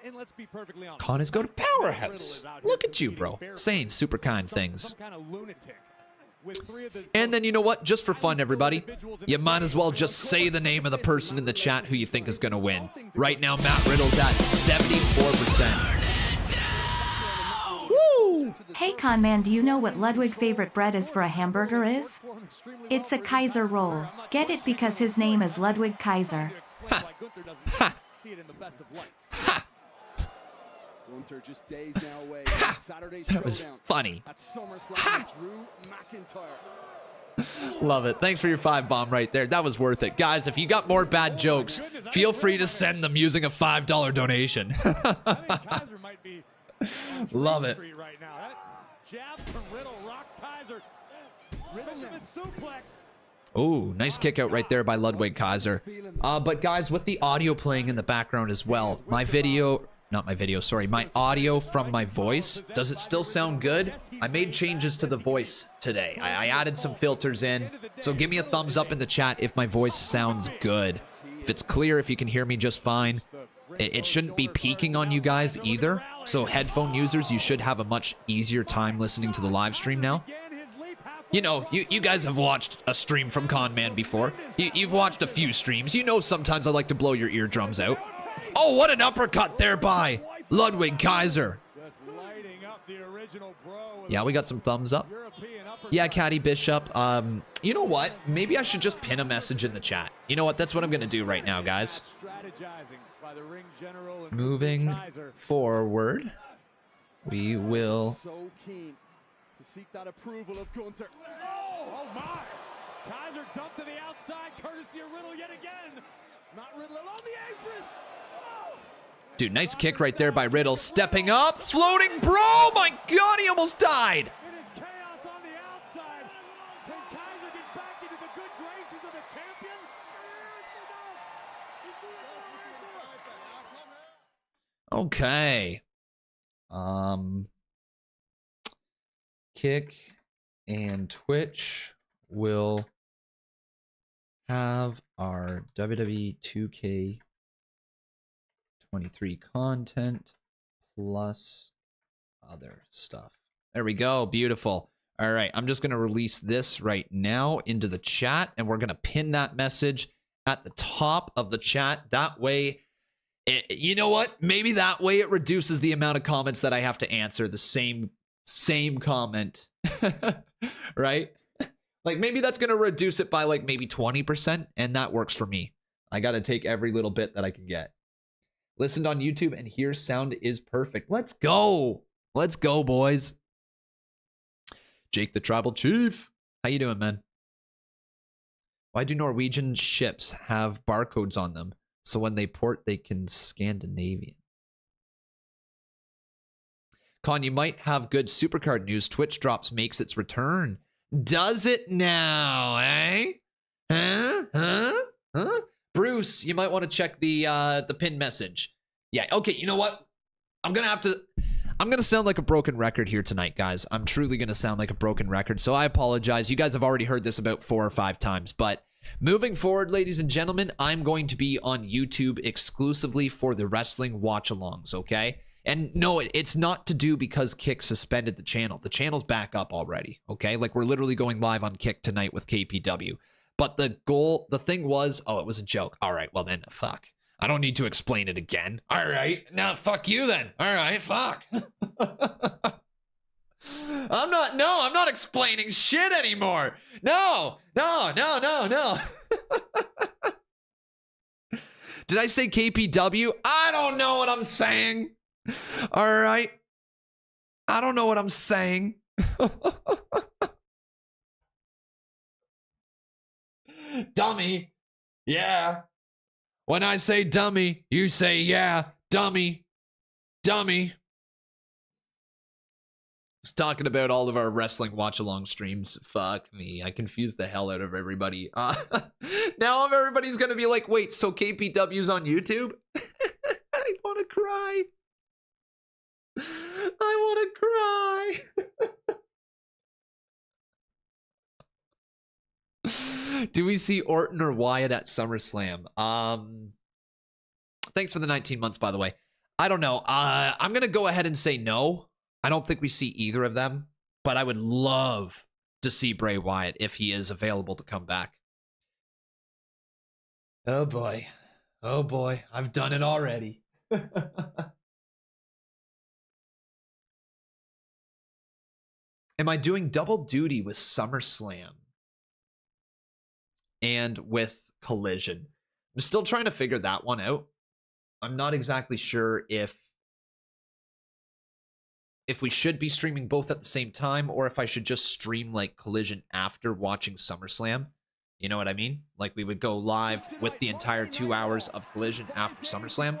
And let's be perfectly honest. Con is go to Powerhouse. Look at you, bro. Saying super kind things. And then you know what? Just for fun, everybody, you might as well just say the name of the person in the chat who you think is going to win. Right now, Matt Riddle's at 74%. Hey Conman, do you know what Ludwig's favorite bread is for a hamburger is? It's a Kaiser roll. Get it because his name is Ludwig Kaiser. Ha! Ha! Gunther just days now away. Saturday That was showdown funny. at SummerSlam. Drew McIntyre. Love it. Thanks for your 5-bomb right there. That was worth it. Guys, if you got more bad jokes, feel free to send them using a $5 donation. Love it. Right now. That jab from Riddle, rock Kaiser. Riddle suplex. Oh, nice kick out right there by Ludwig Kaiser. But guys, with the audio playing in the background as well, my audio from my voice, does it still sound good? I made changes to the voice today. I added some filters in, so give me a thumbs up in the chat if my voice sounds good. If it's clear, if you can hear me just fine. It shouldn't be peaking on you guys either, so headphone users, you should have a much easier time listening to the live stream now. You know, you guys have watched a stream from Conman before. You've watched a few streams. You know sometimes I like to blow your eardrums out. Oh, what an uppercut there by Ludwig Kaiser. Yeah, we got some thumbs up. Yeah, Caddy Bishop. You know what? Maybe I should just pin a message in the chat. You know what? That's what I'm going to do right now, guys. Moving forward, we will... So keen to seek that approval of Gunther. Oh my! Kaiser dumped to the outside, courtesy of Riddle yet again. Matt Riddle along the apron. Oh! Dude, nice kick right there by Riddle. Stepping up, floating bro. Oh my God, he almost died. It is chaos on the outside. Can Kaiser get back into the good graces of the champion? Okay. Kick and Twitch will have our WWE 2K23 content plus other stuff. There we go. Beautiful. All right. I'm just going to release this right now into the chat, and we're going to pin that message at the top of the chat. That way, you know what? Maybe that way it reduces the amount of comments that I have to answer the same comment. Right? Like maybe that's going to reduce it by like maybe 20%, and that works for me. I got to take every little bit that I can get. Listened on YouTube and here sound is perfect. Let's go. Let's go, boys. Jake the Tribal Chief. How you doing, man? Why do Norwegian ships have barcodes on them so when they port they can Scandinavian? Con, you might have good Supercard news. Twitch Drops makes its return. Does it now, eh? Huh? Bruce, you might want to check the pin message. Yeah, okay, you know what? I'm gonna sound like a broken record here tonight, guys. I'm truly gonna sound like a broken record, so I apologize. You guys have already heard this about 4 or 5 times, but moving forward, ladies and gentlemen, I'm going to be on YouTube exclusively for the wrestling watch-alongs, okay? And no, it's not to do because Kick suspended the channel. The channel's back up already, okay? Like, we're literally going live on Kick tonight with KPW. But the thing was, oh, it was a joke. All right, well then, fuck. I don't need to explain it again. All right, now fuck you then. All right, fuck. I'm not explaining shit anymore. No. Did I say KPW? I don't know what I'm saying. All right. I don't know what I'm saying. Dummy. Yeah. When I say dummy, you say yeah. Dummy. It's talking about all of our wrestling watch-along streams. Fuck me. I confused the hell out of everybody. Now everybody's going to be like, wait, so KPW's on YouTube? I want to cry. Do we see Orton or Wyatt at SummerSlam? Thanks for the 19 months, by the way. I don't know. I'm going to go ahead and say no. I don't think we see either of them, but I would love to see Bray Wyatt if he is available to come back. Oh boy. I've done it already. Am I doing double duty with SummerSlam and with Collision? I'm still trying to figure that one out. I'm not exactly sure if if we should be streaming both at the same time, or if I should just stream like Collision after watching SummerSlam. You know what I mean? Like we would go live with the entire 2 hours of Collision after SummerSlam.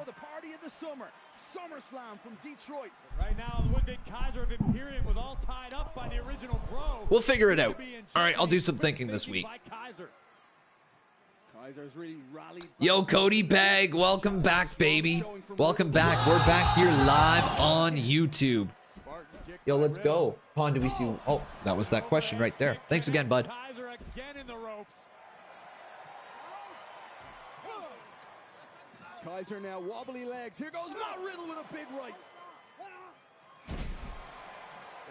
SummerSlam from Detroit. Right now, Ludwig Kaiser of Imperium was all tied up by the original bro. We'll figure it out. All right, I'll do some thinking this week. Yo, Cody Bag, welcome back, baby. Welcome back. We're back here live on YouTube. Yo, let's go. Pon, do we see? Oh, that was that question right there. Thanks again, bud. Kaiser now wobbly legs. Here goes Matt Riddle with a big right.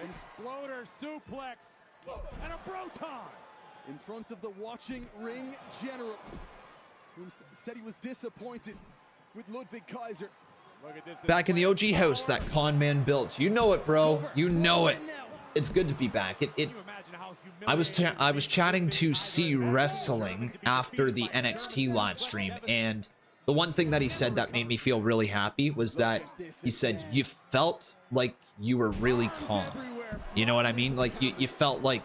Exploder suplex and a Broton in front of the watching ring general, who said he was disappointed with Ludwig Kaiser. Look at this. Back in the OG house that Conman built. You know it, bro. You know it. It's good to be back. I was chatting to C Wrestling after the NXT live stream, and the one thing that he said that made me feel really happy was that he said you felt like you were really calm. You know what I mean? Like you felt like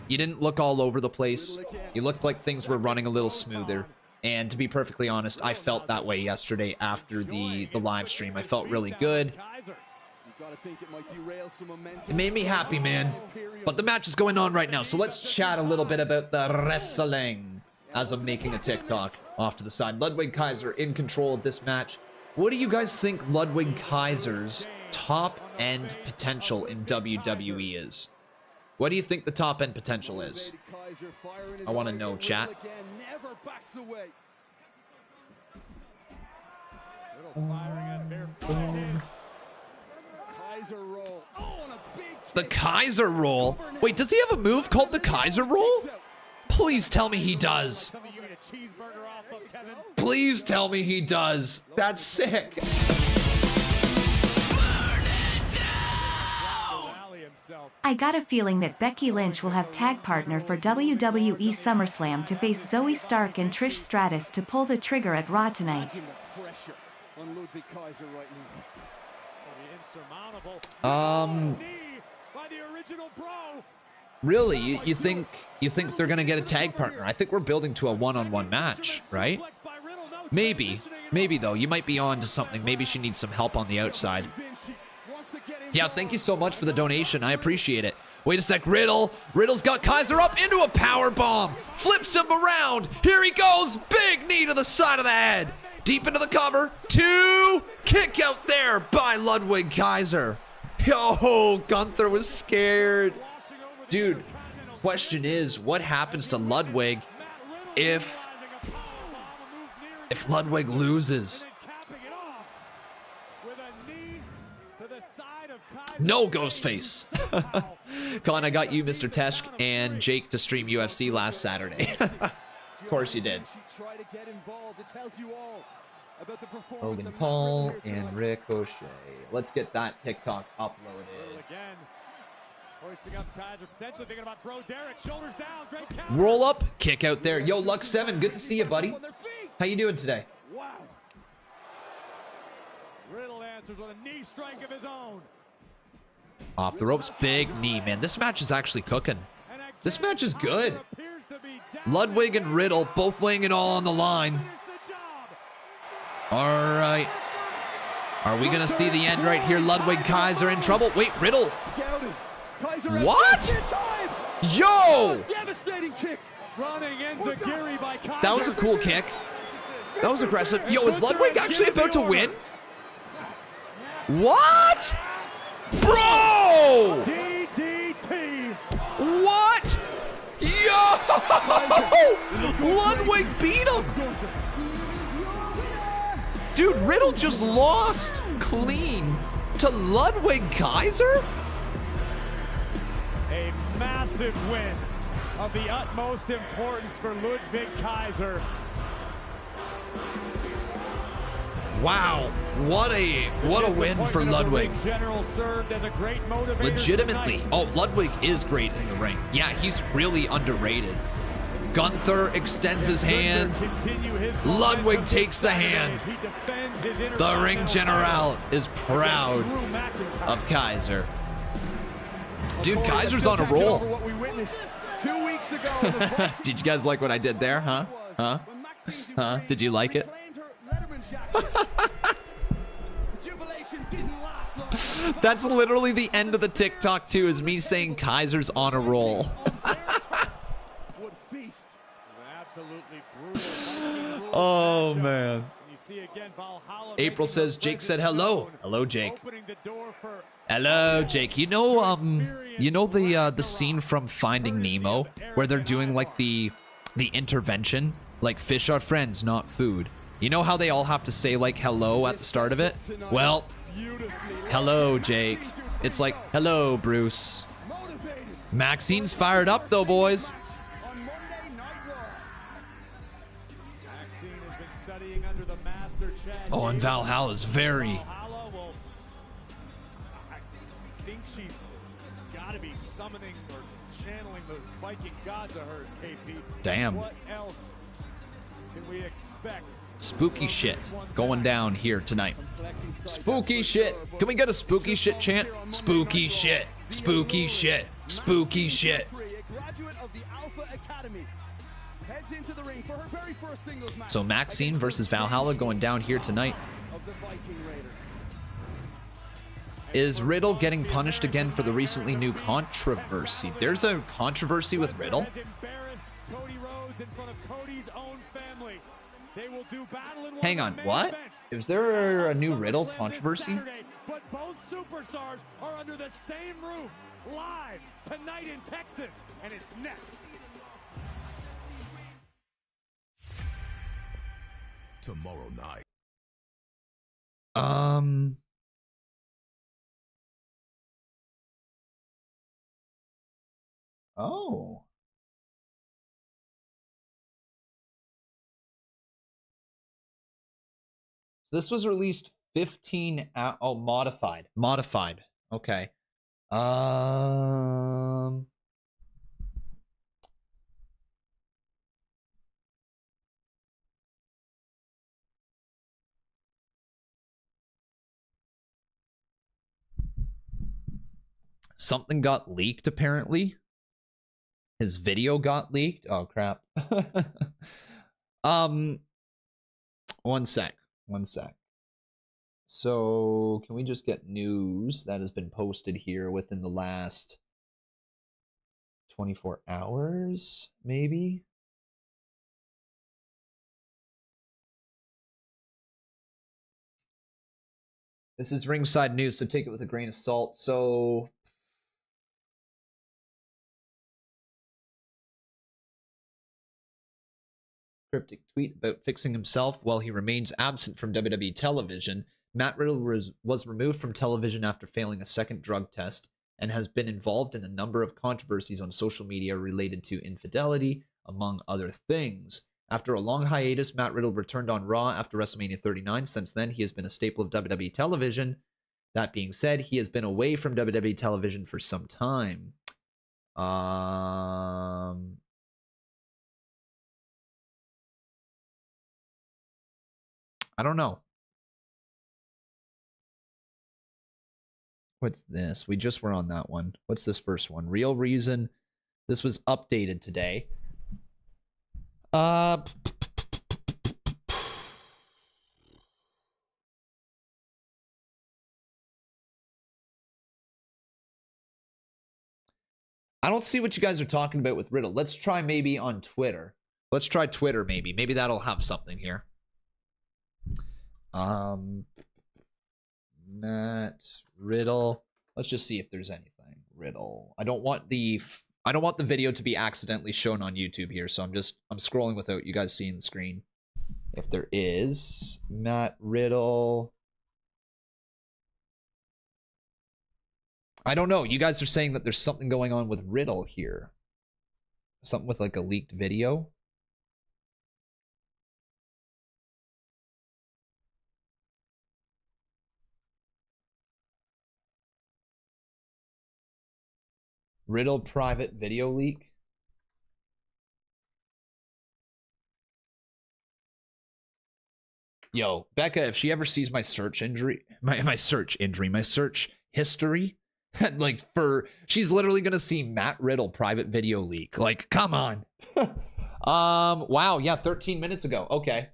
you didn't look all over the place. You looked like things were running a little smoother. And to be perfectly honest, I felt that way yesterday after the live stream. I felt really good. It made me happy, man. But the match is going on right now, so let's chat a little bit about the wrestling as I'm making a TikTok off to the side. Ludwig Kaiser in control of this match. What do you guys think Ludwig Kaiser's top end potential in WWE is? What do you think the top end potential is? I want to know, chat. The Kaiser roll? Wait, does he have a move called the Kaiser roll? Please tell me he does. Please tell me he does. That's sick. I got a feeling that Becky Lynch will have tag partner for WWE SummerSlam to face Zoe Stark and Trish Stratus to pull the trigger at Raw tonight. Really, you think they're gonna get a tag partner? I think we're building to a one-on-one match, right? Maybe though. You might be on to something. Maybe she needs some help on the outside. Yeah, thank you so much for the donation. I appreciate it. Wait a sec, Riddle's got Kaiser up into a power bomb. Flips him around. Here he goes. Big knee to the side of the head. Deep into the cover. 2. Kick out there by Ludwig Kaiser. Yo, Gunther was scared. Dude, question is, what happens to Ludwig if Ludwig loses? No, Ghostface. Con, I got you, Mr. Tesh, and Jake to stream UFC last Saturday. Of course you did. Logan Paul and Ricochet. Let's get that TikTok uploaded. Roll up, kick out there. Yo, Lux7, good to see you, buddy. How you doing today? Wow. Riddle answers with a knee strike of his own. Off the ropes, big knee, man. This match is actually cooking. This match is good. Ludwig and Riddle both laying it all on the line. All right. Are we going to see the end right here? Ludwig Kaiser in trouble. Wait, Riddle. What? Yo! That was a cool kick. That was aggressive. Yo, is Ludwig actually about to win? What? Bro! DDT. What? Yo! Ludwig beat him. Dude, Riddle just lost clean to Ludwig Kaiser? A massive win of the utmost importance for Ludwig Kaiser. Wow, what a win for Ludwig. Legitimately. Oh, Ludwig is great in the ring. Yeah, he's really underrated. Gunther extends his hand. Ludwig takes the hand. The ring general is proud of Kaiser. Dude, Kaiser's on a roll. Did you guys like what I did there, huh? Huh? Did you like it? That's literally the end of the TikTok too, is me saying Kaiser's on a roll. Oh man. April says Jake said hello. Hello, Jake. Hello, Jake. You know the scene from Finding Nemo where they're doing like the intervention, like fish are friends, not food. You know how they all have to say like hello at the start of it? Well, hello, Jake. It's like, hello, Bruce. Maxine's fired up though, boys. Oh, and Valhalla's very... I think she's got to be summoning or channeling those Viking gods of hers, KP. Damn. What else can we expect? Spooky shit going down here tonight. Spooky shit. Can we get a spooky shit chant? Spooky shit. Spooky shit. Spooky shit. So Maxine versus Valhalla going down here tonight. Is Riddle getting punished again for the recently new controversy? There's a controversy with Riddle? Hang on, what? Is there a new Riddle controversy? But both superstars are under the same roof, live tonight in Texas, and it's next. Tomorrow night. Oh. This was released 15 oh, modified. Modified. Okay. Something got leaked apparently. His video got leaked. Oh crap. One sec. So, can we just get news that has been posted here within the last 24 hours, maybe? This is ringside news, so take it with a grain of salt. So, cryptic tweet about fixing himself while he remains absent from WWE television. Matt Riddle was removed from television after failing a second drug test and has been involved in a number of controversies on social media related to infidelity, among other things. After a long hiatus, Matt Riddle returned on Raw after WrestleMania 39. Since then, he has been a staple of WWE television. That being said, he has been away from WWE television for some time. I don't know. What's this? We just were on that one. What's this first one? Real reason. This was updated today. I don't see what you guys are talking about with Riddle. Let's try maybe on Twitter. Let's try Twitter maybe. Maybe that'll have something here. Matt Riddle. Let's just see if there's anything. Riddle. I don't want the video to be accidentally shown on YouTube here, so I'm scrolling without you guys seeing the screen. If there is Matt Riddle. I don't know. You guys are saying that there's something going on with Riddle here. Something with like a leaked video. Riddle private video leak. Yo, Becca, if she ever sees my search history, like she's literally gonna see Matt Riddle private video leak. Like, come on. Wow, yeah, 13 minutes ago. Okay.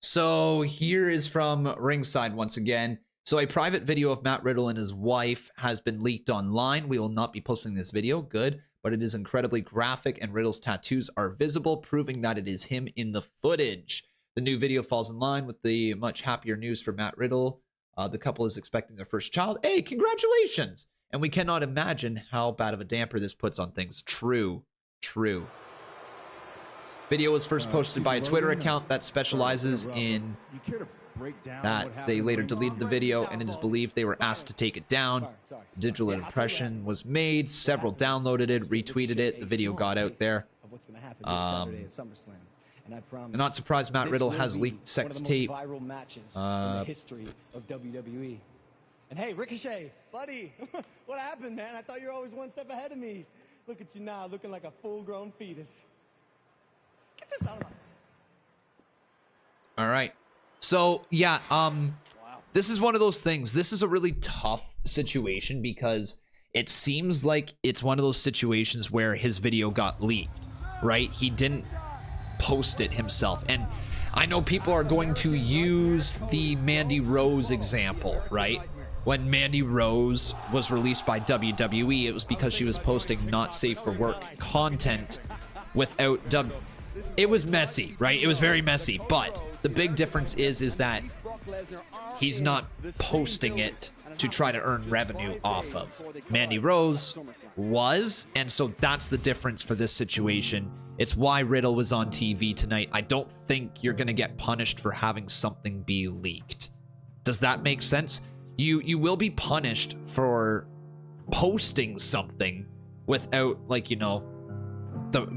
So here is from Ringside once again. So a private video of Matt Riddle and his wife has been leaked online. We will not be posting this video. Good. But it is incredibly graphic and Riddle's tattoos are visible, proving that it is him in the footage. The new video falls in line with the much happier news for Matt Riddle. The couple is expecting their first child. Hey, congratulations! And we cannot imagine how bad of a damper this puts on things. True. True. Video was first posted by a Twitter account that specializes in that. They later deleted the video, and it is believed they were asked to take it down. Digital impression was made. Several downloaded it, retweeted it. The video got out there. I'm not surprised Matt Riddle has leaked sex tape. Viral matches in the history of WWE. And hey, Ricochet, buddy, what happened, man? I thought you were always one step ahead of me. Look at you now, looking like a full-grown fetus. Get this out of my face. All right. So, yeah, this is one of those things. This is a really tough situation because it seems like it's one of those situations where his video got leaked, right? He didn't post it himself. And I know people are going to use the Mandy Rose example, right? When Mandy Rose was released by WWE, it was because she was posting not safe for work content without It was messy, right? It was very messy, but the big difference is that he's not posting it to try to earn revenue off of. Mandy Rose was, and so that's the difference for this situation. It's why Riddle was on TV tonight. I don't think you're going to get punished for having something be leaked. Does that make sense? You will be punished for posting something without, like, you know,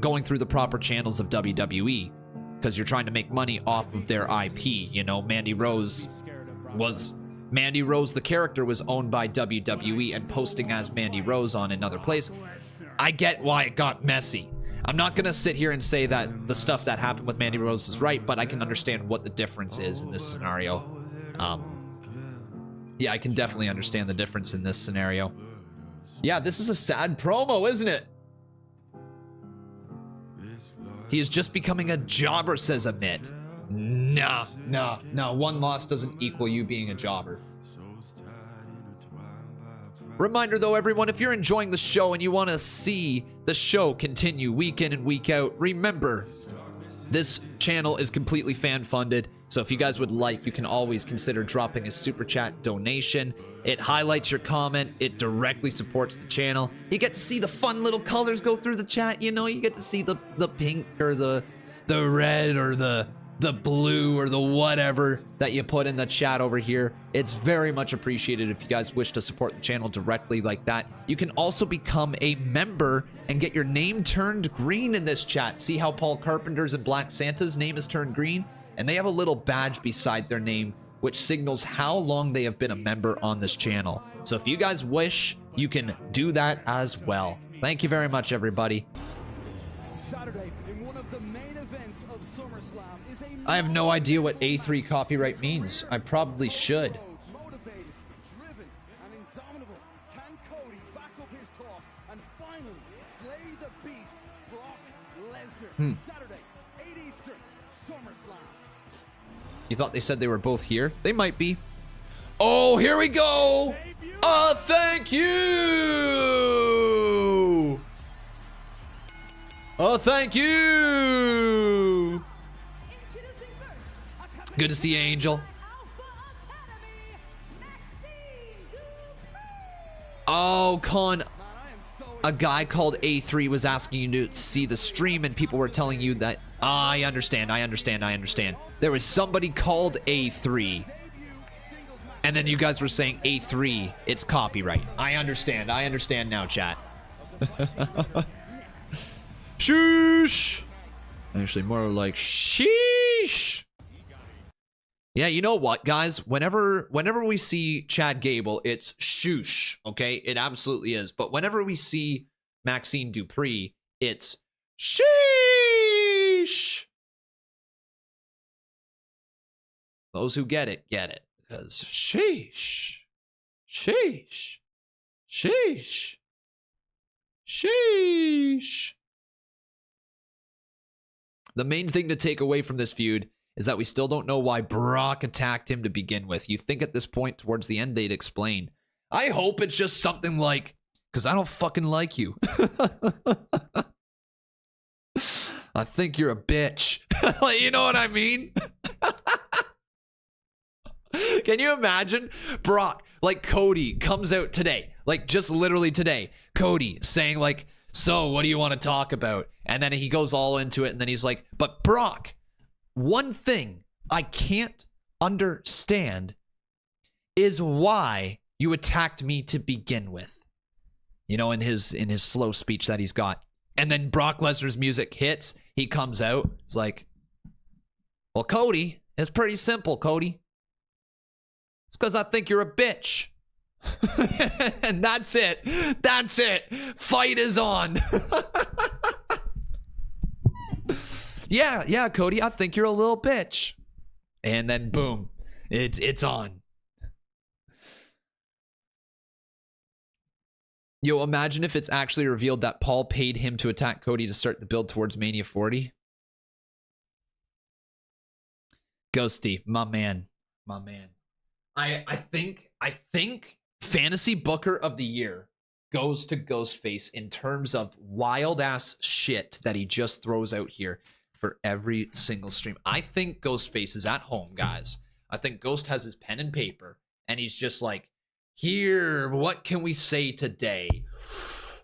going through the proper channels of WWE, because you're trying to make money off of their IP. You know, Mandy Rose, the character was owned by WWE and posting as Mandy Rose on another place. I get why it got messy. I'm not going to sit here and say that the stuff that happened with Mandy Rose was right, but I can understand what the difference is in this scenario. Yeah, I can definitely understand the difference in this scenario. Yeah, this is a sad promo, isn't it? He is just becoming a jobber, says Amit. Nah. One loss doesn't equal you being a jobber. Reminder, though, everyone, if you're enjoying the show and you want to see the show continue week in and week out, remember, this channel is completely fan-funded. So if you guys would like, you can always consider dropping a super chat donation. It highlights your comment. It directly supports the channel. You get to see the fun little colors go through the chat. You know, you get to see the pink or the red or the blue or the whatever that you put in the chat over here. It's very much appreciated if you guys wish to support the channel directly like that. You can also become a member and get your name turned green in this chat. See how Paul Carpenter's and Black Santa's name is turned green? And they have a little badge beside their name, which signals how long they have been a member on this channel. So if you guys wish, you can do that as well. Thank you very much, everybody. Saturday, in one of the main events of SummerSlam, is I have no idea what A3 copyright means. I probably should. Motivated, driven, and indomitable. Can Cody back up his talk and finally slay the beast, Brock Lesnar? Saturday, 8 Eastern, SummerSlam. You thought they said they were both here? They might be. Oh, here we go! Thank you! Oh, thank you! Good to see you, Angel. Oh, Con, a guy called A3 was asking you to see the stream, and people were telling you that. I understand. There was somebody called A3, and then you guys were saying A3, it's copyright. I understand now, chat. Shoosh! Actually, more like sheesh. Yeah, you know what, guys? Whenever we see Chad Gable, it's shoosh, okay? It absolutely is. But whenever we see Maxxine Dupri, it's sheesh. Sheesh. Those who get it, because sheesh. Sheesh. Sheesh. Sheesh. The main thing to take away from this feud is that we still don't know why Brock attacked him to begin with. You think at this point, towards the end, they'd explain. I hope it's just something like, because I don't fucking like you. I think you're a bitch. Like, you know what I mean? Can you imagine Brock, like Cody comes out today, like just literally today, Cody saying like, so what do you want to talk about? And then he goes all into it. And then he's like, but Brock, one thing I can't understand is why you attacked me to begin with. You know, in his slow speech that he's got. And then Brock Lesnar's music hits. He comes out. It's like, well, Cody, it's pretty simple, Cody. It's because I think you're a bitch. And that's it. That's it. Fight is on. Yeah, Cody, I think you're a little bitch. And then boom, it's on. Yo, imagine if it's actually revealed that Paul paid him to attack Cody to start the build towards Mania 40. Ghosty, my man. I think Fantasy Booker of the Year goes to Ghostface in terms of wild ass shit that he just throws out here for every single stream. I think Ghostface is at home, guys. I think Ghost has his pen and paper and he's just like, here, what can we say today?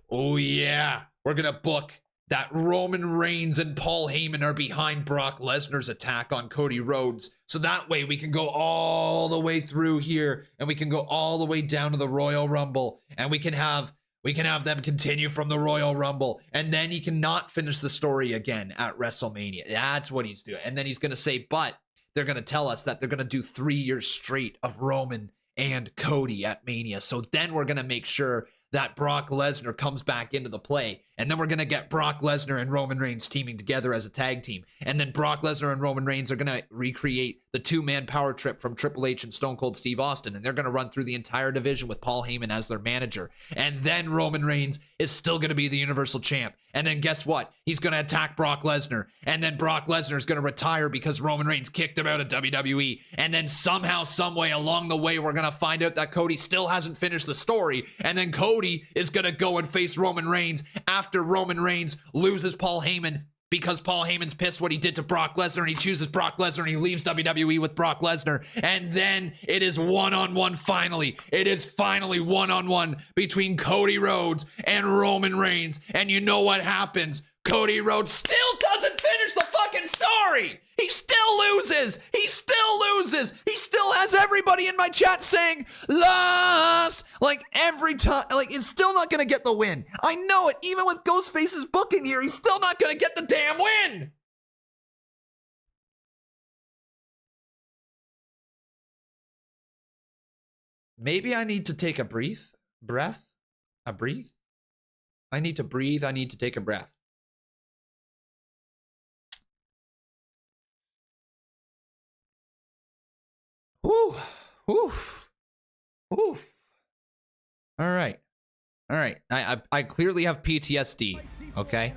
Oh yeah, we're gonna book that Roman Reigns and Paul Heyman are behind Brock Lesnar's attack on Cody Rhodes. So that way we can go all the way through here and we can go all the way down to the Royal Rumble and we can have them continue from the Royal Rumble and then he cannot finish the story again at WrestleMania. That's what he's doing. And then he's going to say, but they're going to tell us that they're going to do 3 years straight of Roman and Cody at Mania. So then we're going to make sure that Brock Lesnar comes back into the play. And then we're going to get Brock Lesnar and Roman Reigns teaming together as a tag team. And then Brock Lesnar and Roman Reigns are going to recreate the two-man power trip from Triple H and Stone Cold Steve Austin. And they're going to run through the entire division with Paul Heyman as their manager. And then Roman Reigns is still going to be the Universal Champ. And then guess what? He's going to attack Brock Lesnar. And then Brock Lesnar is going to retire because Roman Reigns kicked him out of WWE. And then somehow, some way along the way, we're going to find out that Cody still hasn't finished the story. And then Cody is going to go and face Roman Reigns after Roman Reigns loses Paul Heyman because Paul Heyman's pissed what he did to Brock Lesnar and he chooses Brock Lesnar and he leaves WWE with Brock Lesnar. And then it is one-on-one finally. It is finally one-on-one between Cody Rhodes and Roman Reigns. And you know what happens? Cody Rhodes still doesn't finish the fucking story. He still loses. He still has everybody in my chat saying lost. Like every time, like it's still not going to get the win. I know it. Even with Ghostface's booking here, he's still not going to get the damn win. Maybe I need to take a breath. I need to breathe. I need to take a breath. Woo, woof, woof. All right. I clearly have PTSD, okay?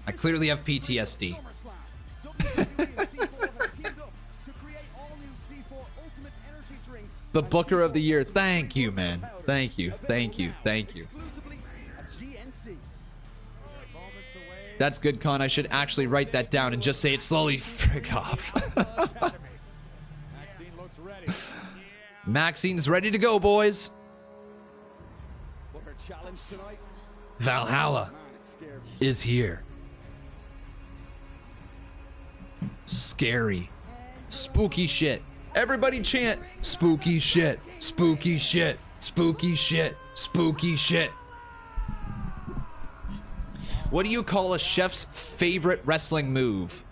I clearly have PTSD. The Booker of the Year. Thank you, man. Thank you. That's good, Con. I should actually write that down and just say it slowly. Frick off. Maxine's ready to go, boys. Valhalla is here. Scary. Spooky shit. Everybody chant. Spooky shit. Spooky shit. Spooky shit. Spooky shit. What do you call a chef's favorite wrestling move?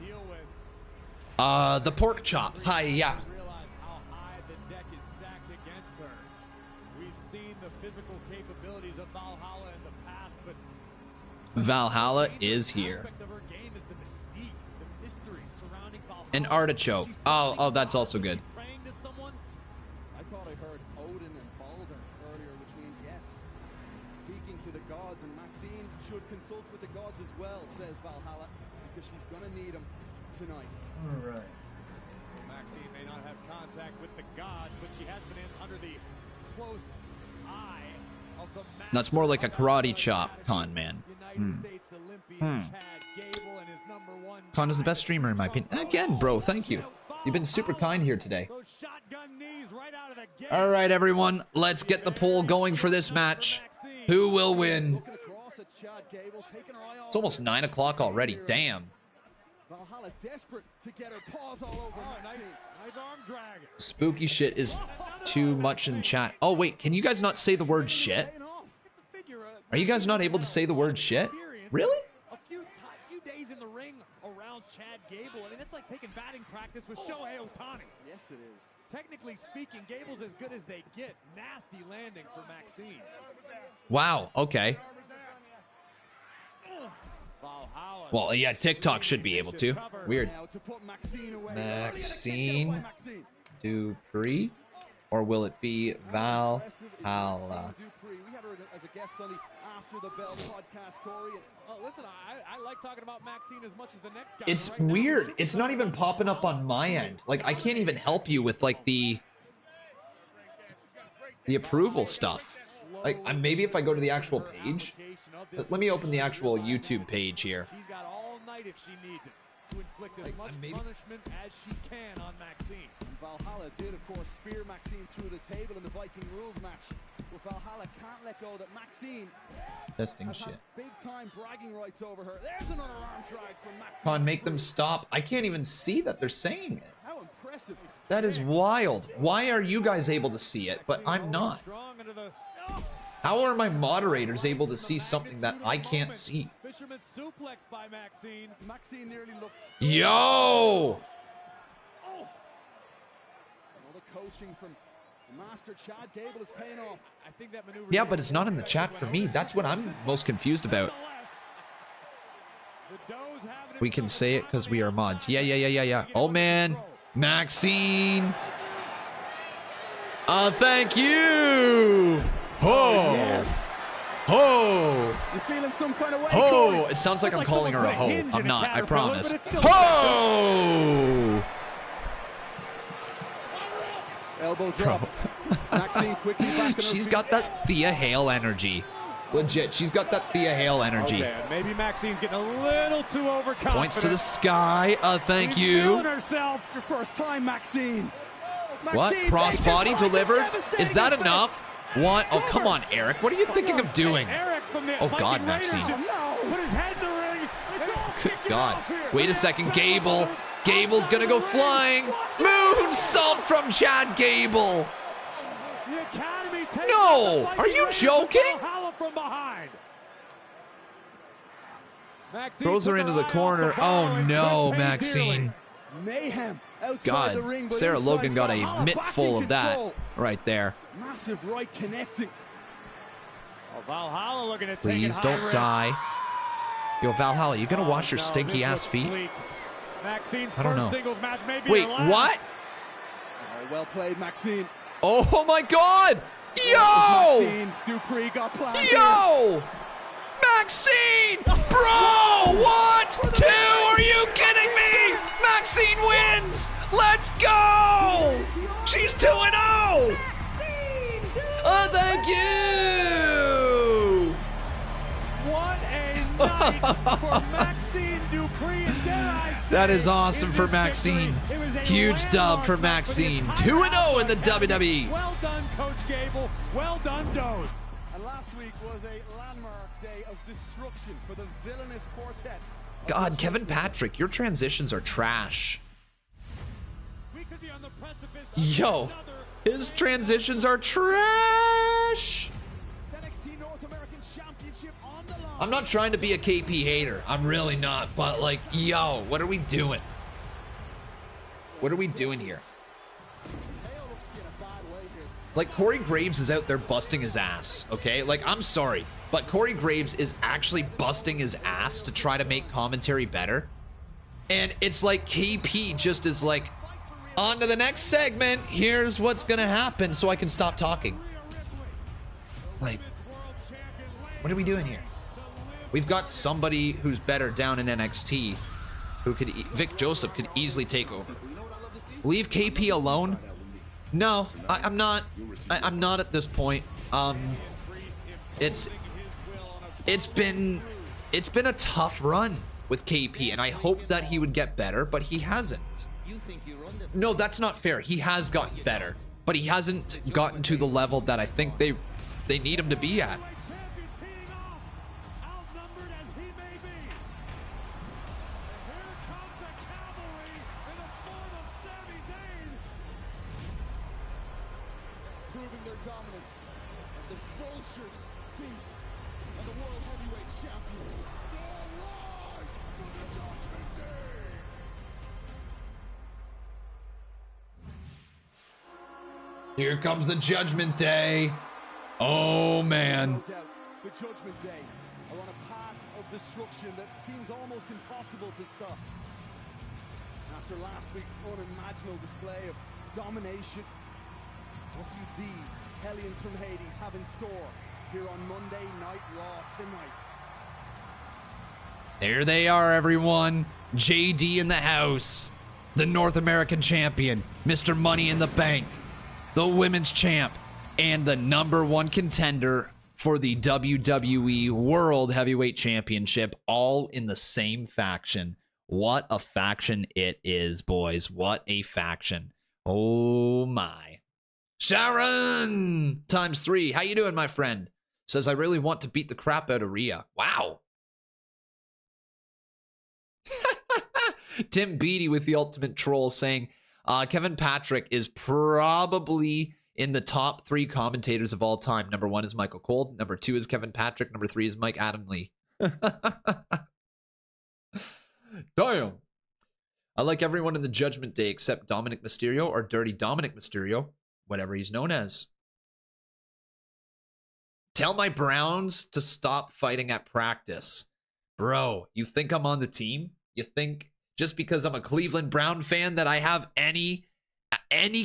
The pork chop. Hi-ya. Valhalla is here. An artichoke. Oh, that's also good. Praying to someone? I thought I heard Odin and Balder earlier, which means yes. Speaking to the gods, and Maxine should consult with the gods as well, says Valhalla, because she's gonna need them tonight. All right. Maxine may not have contact with the gods, but she has been in under the close eye of the That's more like a karate chop, Conman. Con is the best streamer in my opinion. Again, bro, thank you. You've been super kind here today. All right, everyone, let's get the poll going for this match. Who will win? It's almost 9 o'clock already. Damn. Valhalla desperate to get her paws all over. Nice arm drag. Spooky shit is too much in chat. Oh, wait, can you guys not say the word shit? Are you guys not able to say the word shit? Really? A few days in the ring around Chad Gable. I mean, that's like taking batting practice with Shohei Ohtani. Yes, it is. Technically speaking, Gable's as good as they get. Nasty landing for Maxine. Wow, okay. Valhalla. Well, yeah, TikTok should be able to. Weird. Maxxine Dupri? Or will it be Valhalla? We had her as a guest on the After the Bell podcast, Corey. Listen, I like talking about Maxine as much as the next guy. It's weird. It's not even popping up on my end. Like, I can't even help you with, like, the approval stuff. Like, maybe if I go to the actual page. Let me open the actual YouTube page here. She's got all night if she needs it to inflict as much punishment as she can on Maxine. And Valhalla did, of course, spear Maxine through the table in the Viking rules match. But Valhalla can't let go that Maxine Testing shit. Big time bragging rights over her. There's another arm drag from Maxine. Con, make them stop. I can't even see that they're saying it. How impressive. That is wild. Why are you guys able to see it, but I'm not? How are my moderators able to see something that I can't see? Fisherman suplex by Maxine. Maxine nearly looks. Yo! Another coaching from Master Chad Gable is paying off. I think that maneuver. Yeah, but it's not in the chat for me. That's what I'm most confused about. We can say it because we are mods. Yeah. Oh, man. Maxine. Thank you. Oh. Yes. Oh. You're feeling some kind of way. Oh. It sounds like I'm calling her a hoe. I'm not. I promise. Oh. Elbow drop. Maxine quickly back. She's got that Thea Hale energy. Legit, she's got that Thea Hale energy. Okay, maybe Maxine's getting a little too overconfident. Points to the sky. Thank you. Feeling herself. Your first time, Maxine. What? Crossbody delivered? Is that enough? What? Oh, come on, Eric. What are you thinking of doing? Oh, God, Maxine. Put his head in the ring. Good God. Wait a second, Gable. Gable's gonna go flying. Moonsault from Chad Gable. No, are you joking? Throws her into the corner. Oh no, Maxine. Mayhem. God, Sarah Logan got a mitt full of that right there. Massive right connecting. Valhalla looking at Please don't die. Yo, Valhalla, you gonna wash your stinky ass feet? Maxine's I don't know. first singles match may be Wait, what? Well played, Maxine. Oh my God! Yo! Maxine Dupri got planned. Yo! Maxine! Bro! What? 2? Are you kidding me? Maxine wins! Let's go! She's 2-0! Thank you! What a night for Maxine Dupri, and dare I say, that is awesome for Maxine. Huge dub for Maxine. 2-0 in the WWE. Well done, Coach Gable. Well done, Doze. And last week was a landmark day of destruction for the villainous quartet. God, Kevin Patrick, your transitions are trash. We could be on the precipice of Yo, his transitions are trash. NXT North American Championship on the line. I'm not trying to be a KP hater. I'm really not. But, like, yo, what are we doing? What are we doing here? Like, Corey Graves is out there busting his ass, okay? Like, I'm sorry, but Corey Graves is actually busting his ass to try to make commentary better. And it's like KP just is like, on to the next segment. Here's what's going to happen so I can stop talking. Like, what are we doing here? We've got somebody who's better down in NXT who could, Vic Joseph could easily take over. Leave KP alone? No, I'm not. I'm not at this point. It's been a tough run with KP, and I hope that he would get better, but he hasn't. No, that's not fair. He has gotten better, but he hasn't gotten to the level that I think they need him to be at. Proving their dominance as the vultures feast on the World Heavyweight Champion. The rise for the Judgment Day. Here comes the Judgment Day. Oh, man. No doubt, the Judgment Day are on a path of destruction that seems almost impossible to stop. After last week's unimaginable display of domination, what do these hellions from Hades have in store here on Monday Night Raw tonight? There they are, everyone. JD in the house. The North American champion. Mr. Money in the Bank. The women's champ. And the #1 contender for the WWE World Heavyweight Championship. All in the same faction. What a faction it is, boys. What a faction. Oh, my. Sharon ×3. How you doing, my friend? Says, I really want to beat the crap out of Rhea. Wow. Tim Beatty with the ultimate troll saying, Kevin Patrick is probably in the top 3 commentators of all time. #1 is Michael Cole. #2 is Kevin Patrick. #3 is Mike Adamle. Damn. I like everyone in the Judgment Day except Dominic Mysterio or Dirty Dominic Mysterio. Whatever he's known as. Tell my Browns to stop fighting at practice. Bro, you think I'm on the team? You think just because I'm a Cleveland Brown fan that I have any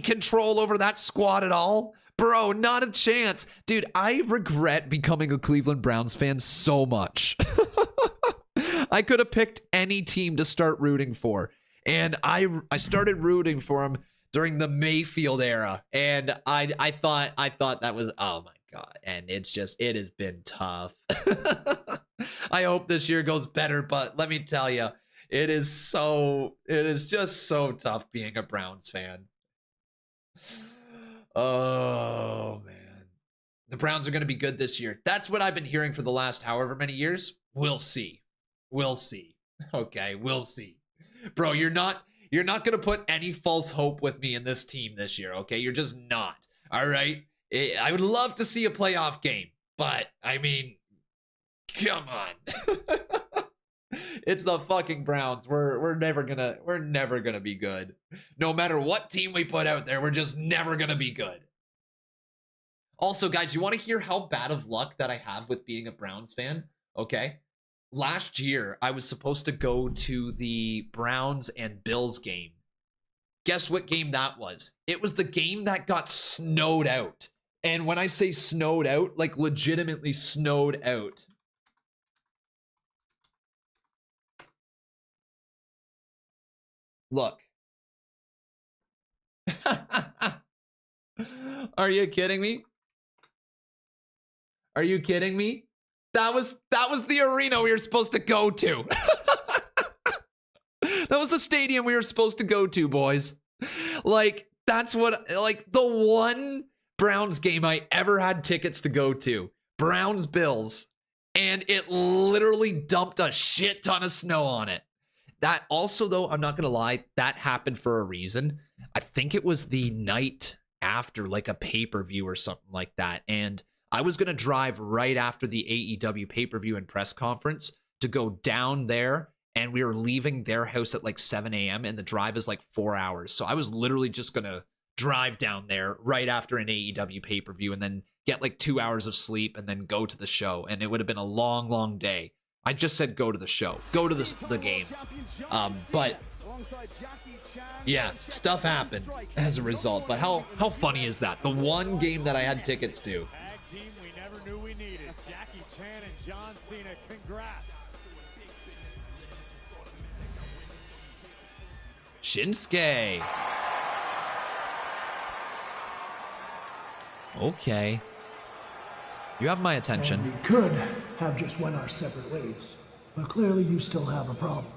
control over that squad at all? Bro, not a chance. Dude, I regret becoming a Cleveland Browns fan so much. I could have picked any team to start rooting for. And I started rooting for him during the Mayfield era, and I thought that was, oh my god, and it has been tough. I hope this year goes better, but let me tell you, it is just so tough being a Browns fan. Oh man, the Browns are going to be good this year. That's what I've been hearing for the last however many years. We'll see. Okay, we'll see. Bro, you're not going to put any false hope with me in this team this year, okay? You're just not, all right? I would love to see a playoff game, but, I mean, come on. It's the fucking Browns. We're never gonna be good. No matter what team we put out there, we're just never gonna be good. Also, guys, you want to hear how bad of luck that I have with being a Browns fan? Okay? Last year, I was supposed to go to the Browns and Bills game. Guess what game that was? It was the game that got snowed out. And when I say snowed out, like legitimately snowed out. Look. Are you kidding me? Are you kidding me? That was the arena we were supposed to go to. That was the stadium we were supposed to go to, boys. Like, that's what, like, the one Browns game I ever had tickets to go to. Browns Bills. And it literally dumped a shit ton of snow on it. That also, though, I'm not going to lie, that happened for a reason. I think it was the night after, like, a pay-per-view or something like that. And I was going to drive right after the AEW pay-per-view and press conference to go down there, and we were leaving their house at like 7 a.m. and the drive is like 4 hours. So I was literally just going to drive down there right after an AEW pay-per-view and then get like 2 hours of sleep and then go to the show. And it would have been a long, long day. I just said go to the show. Go to the game. But yeah, stuff happened as a result. But how funny is that? The one game that I had tickets to. Tag team we never knew we needed. Jackie Chan and John Cena. Congrats. Shinsuke. Okay. You have my attention. And we could have just went our separate ways, but clearly you still have a problem.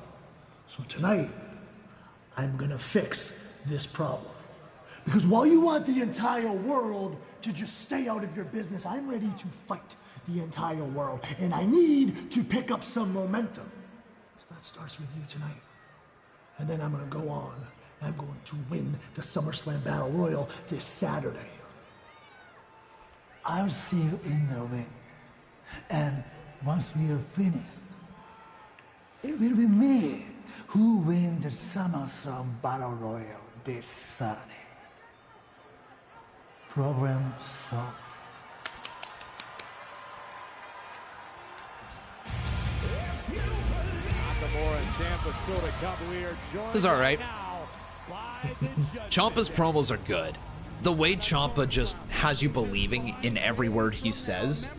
So tonight, I'm gonna fix this problem. Because while you want the entire world to just stay out of your business, I'm ready to fight the entire world, and I need to pick up some momentum. So that starts with you tonight. And then I'm gonna go on, and I'm going to win the SummerSlam Battle Royal this Saturday. I'll see you in the ring. And once we are finished, it will be me who wins the SummerSlam Battle Royal this Saturday. Program solved. It's all right. Ciampa's promos are good. The way Ciampa just has you believing in every word he says.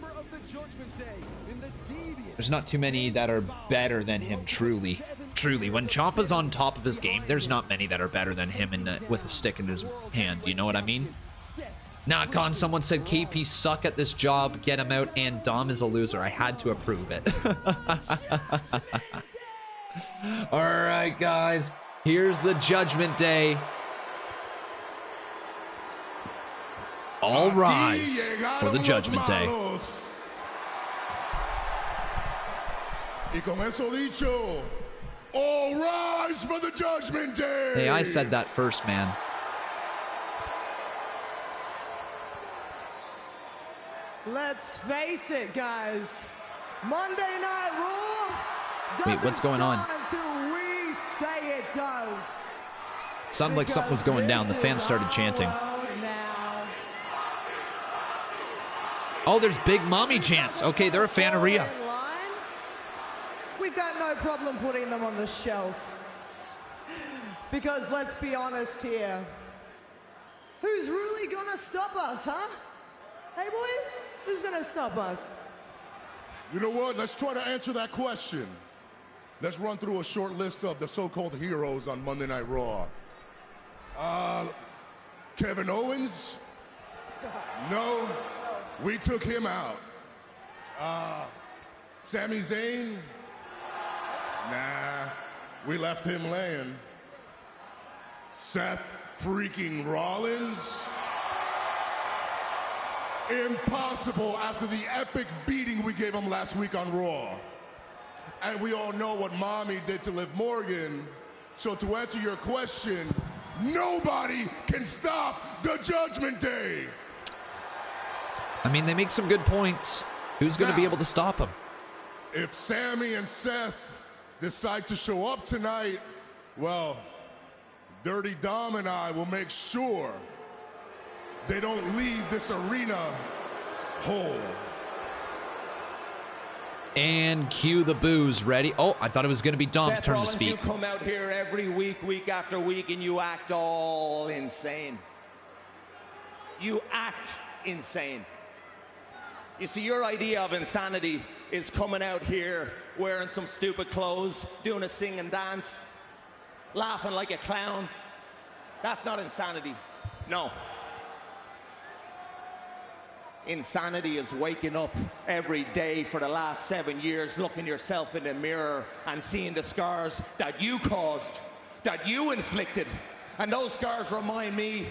There's not too many that are better than him, truly. Truly, when Ciampa's on top of his game, there's not many that are better than him with a stick in his hand. You know what I mean? Nah, Con, someone said KP suck at this job, get him out, and Dom is a loser. I had to approve it. All right, guys. Here's the Judgment Day. All rise for the Judgment Day. Y con eso dicho, all rise for the Judgment Day. Hey, I said that first, man. Let's face it, guys. Monday Night Raw. Wait, what's going on? Until we say it does. Sounded like something was going down. The fans started chanting. Oh, there's Big Mommy chants. Okay, they're a fan of Rhea. We've got no problem putting them on the shelf. Because let's be honest here. Who's really gonna stop us, huh? Hey, boys? Who's gonna stop us? You know what? Let's try to answer that question. Let's run through a short list of the so-called heroes on Monday Night Raw. Kevin Owens? No, we took him out. Sami Zayn? Nah, we left him laying. Seth Freakin Rollins? Impossible after the epic beating we gave him last week on Raw. And we all know what Mommy did to Liv Morgan. So to answer your question, nobody can stop the Judgment Day. I mean, they make some good points. Who's going to be able to stop them? If Sami and Seth decide to show up tonight, well, Dirty Dom and I will make sure they don't leave this arena whole. And cue the boos. Ready? Oh, I thought it was going to be Dom's Seth turn Rollins, to speak. You come out here every week, week after week, and you act all insane. You act insane. You see, your idea of insanity is coming out here wearing some stupid clothes, doing a sing and dance, laughing like a clown. That's not insanity. No. Insanity is waking up every day for the last 7 years, looking yourself in the mirror and seeing the scars that you caused, that you inflicted. And those scars remind me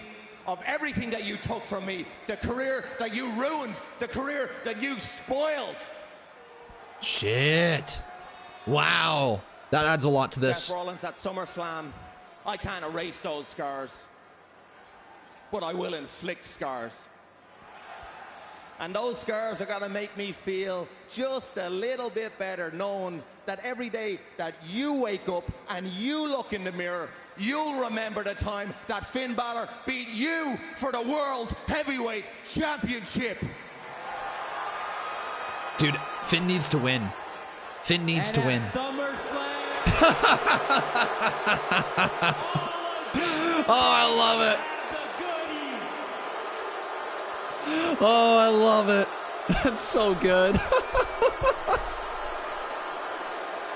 of everything that you took from me, the career that you ruined, the career that you spoiled. Shit. Wow. That adds a lot to this. Seth Rollins at SummerSlam, I can't erase those scars, but I will inflict scars. And those scars are gonna make me feel just a little bit better, knowing that every day that you wake up and you look in the mirror, you'll remember the time that Finn Balor beat you for the World Heavyweight Championship. Dude, Finn needs to win. Finn needs to win. Oh, I love it. Oh, I love it. That's so good. Take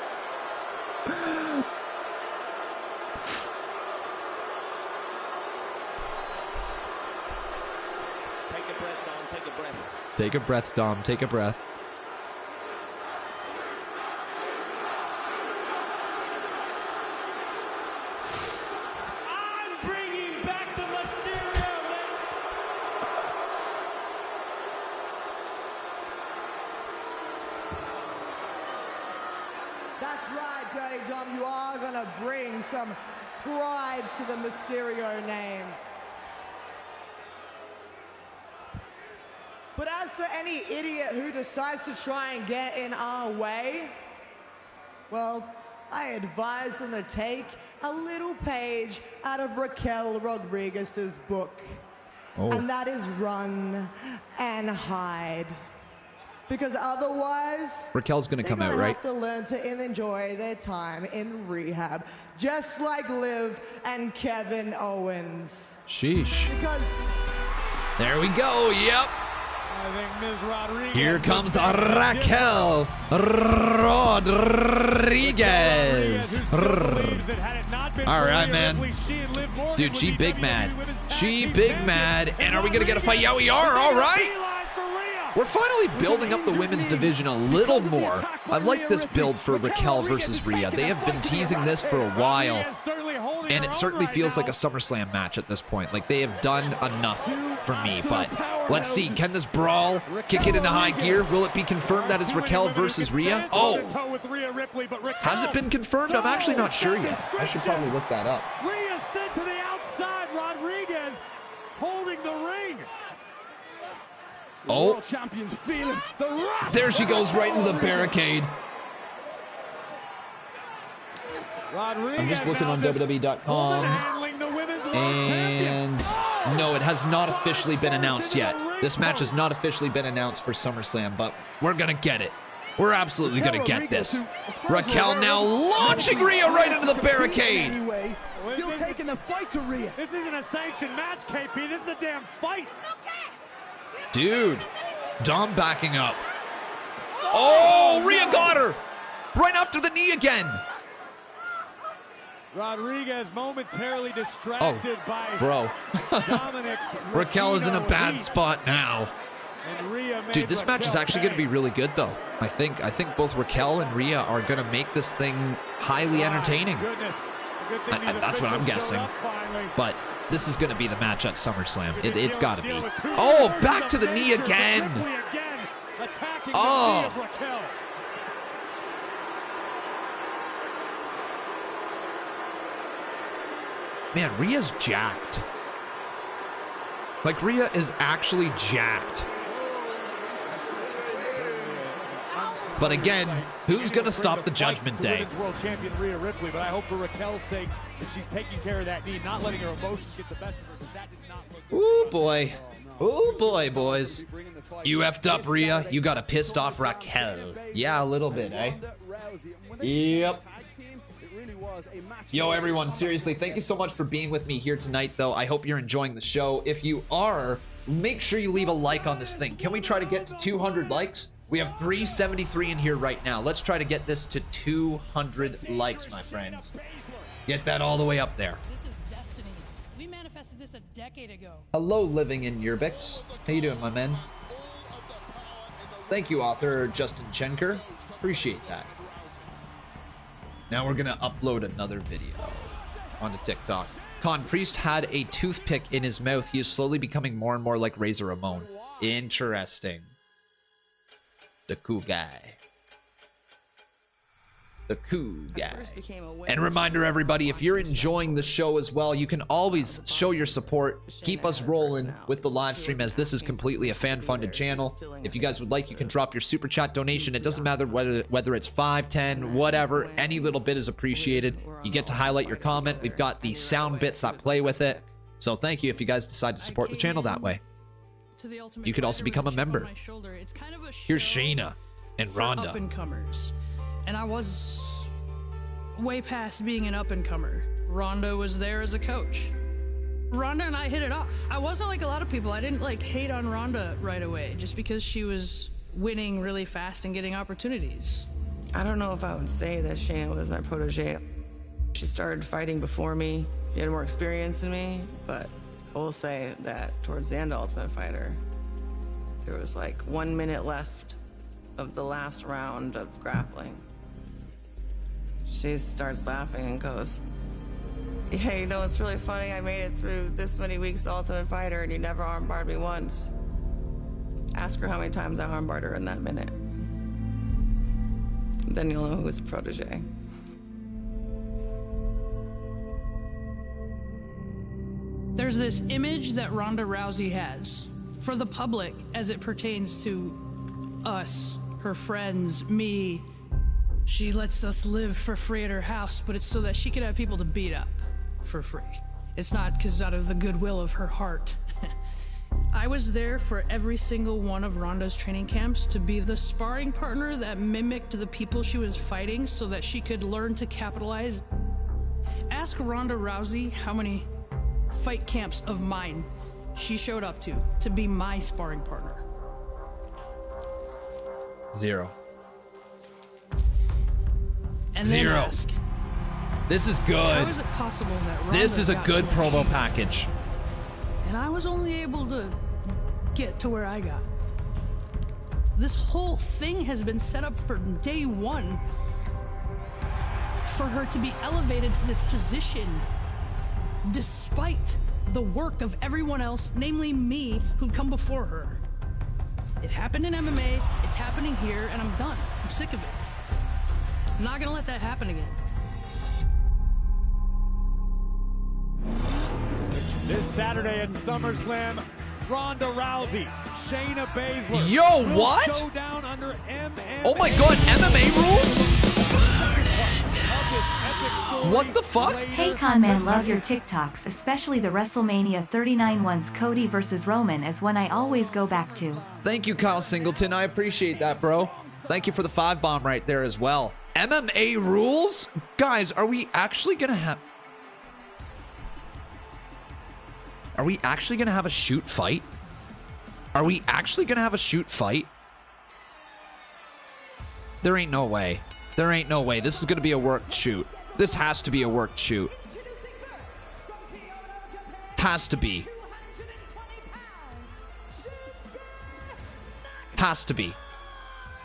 a breath, Dom. Take a breath. Take a breath, Dom. Take a breath. You are going to bring some pride to the Mysterio name. But as for any idiot who decides to try and get in our way, well, I advise them to take a little page out of Raquel Rodriguez's book. Oh. And that is run and hide. Because otherwise, Raquel's going to come out, right? Have to learn to enjoy their time in rehab, just like Liv and Kevin Owens. Sheesh. Because there we go. Yep. I think Ms. Rodriguez. Here comes Raquel Rodriguez. All right, man. Dude, she big mad. She big mad. And are we going to get a fight? Yeah, we are. All right. We're finally building up the women's division a little more. I like this build for Raquel versus Rhea. They have been teasing this for a while, and it certainly feels like a SummerSlam match at this point. Like, they have done enough for me, but let's see. Can this brawl kick it into high gear? Will it be confirmed that it's Raquel versus Rhea? Oh! Has it been confirmed? I'm actually not sure yet. I should probably look that up. Rhea sent to the outside. Rodriguez holding the ring. Oh, champions feeling the wrath. There she goes right into the barricade. I'm just looking on WWE.com, and no, it has not officially been announced yet. This match has not officially been announced for SummerSlam, but we're gonna get it. We're absolutely gonna get this. Raquel now launching Rhea right into the barricade. Still taking the fight to Rhea. This isn't a sanctioned match, KP. This is a damn fight. Dude, Dom backing up. Oh, Rhea got her right after the knee again. Rodriguez momentarily distracted by Dominic's Raquel is in a bad spot now. Dude, this match is actually going to be really good, though. I think both Raquel and Rhea are going to make this thing highly entertaining. That's what I'm guessing. But this is going to be the match at SummerSlam. It's got to be. Oh, back to the knee again. Oh. Man, Rhea's jacked. Like, Rhea is actually jacked. But again, who's going to stop the Judgment Day? World champion Rhea Ripley, but I hope for Raquel's sake that she's taking care of that knee, not letting her emotions get the best of her, because that did not look good. Ooh, boy. Ooh, boy, boys. You effed up, Rhea. You got a pissed off Raquel. Yeah, a little bit, eh? Yep. Yo, everyone, seriously, thank you so much for being with me here tonight, though. I hope you're enjoying the show. If you are, make sure you leave a like on this thing. Can we try to get to 200 likes? We have 373 in here right now. Let's try to get this to 200 likes, my friends. Get that all the way up there. This is destiny. We manifested this a decade ago. Hello, Living in Yerbix. How you doing, my man? Thank you, author Justin Chenker. Appreciate that. Now we're gonna upload another video onto TikTok. Con Priest had a toothpick in his mouth. He is slowly becoming more and more like Razor Ramon. Interesting. The cool guy. The cool guy. And a reminder, everybody, if you're enjoying the show as well, you can always show your support. Keep us rolling with the live stream, as this is completely a fan-funded channel. If you guys would like, you can drop your super chat donation. It doesn't matter whether it's 5, 10, whatever. Any little bit is appreciated. You get to highlight your comment. We've got the sound bits that play with it. So thank you if you guys decide to support the channel that way. You could also become a member. Here's Shayna and Ronda. And I was way past being an up-and-comer. Ronda was there as a coach. Ronda and I hit it off. I wasn't like a lot of people. I didn't like hate on Ronda right away just because she was winning really fast and getting opportunities. I don't know if I would say that Shayna was my protege. She started fighting before me. She had more experience than me, but I will say that towards the end of Ultimate Fighter, there was like 1 minute left of the last round of grappling. She starts laughing and goes, "Yeah, you know, it's really funny. I made it through this many weeks of Ultimate Fighter and you never armbarred me once." Ask her how many times I armbarred her in that minute. Then you'll know who's a protege. There's this image that Ronda Rousey has for the public as it pertains to us, her friends, me. She lets us live for free at her house, but it's so that she could have people to beat up for free. It's not because out of the goodwill of her heart. I was there for every single one of Ronda's training camps to be the sparring partner that mimicked the people she was fighting so that she could learn to capitalize. Ask Ronda Rousey how many fight camps of mine she showed up to be my sparring partner. 0. And 0. then ask, this is good. how is it possible that Ronda This is a got good to where promo she got? package. And I was only able to get to where I got. This whole thing has been set up from day one for her to be elevated to this position despite the work of everyone else, namely me, who'd come before her. It happened in MMA, it's happening here, and I'm done. I'm sick of it. I'm not gonna let that happen again. This Saturday at SummerSlam, Ronda Rousey, Shayna Baszler. Yo, will what? Go down under MMA. Oh my god, MMA rules? What the fuck? Hey Conman, love your TikToks, especially the WrestleMania 39 ones. Cody versus Roman is one I always go back to. Thank you, Kyle Singleton. I appreciate that, bro. Thank you for the 5-bomb right there as well. MMA rules? Guys, are we actually gonna have... Are we actually gonna have a shoot fight? Are we actually gonna have a shoot fight? There ain't no way. There ain't no way. This is gonna be a worked shoot. This has to be a worked shoot. Has to be. Has to be.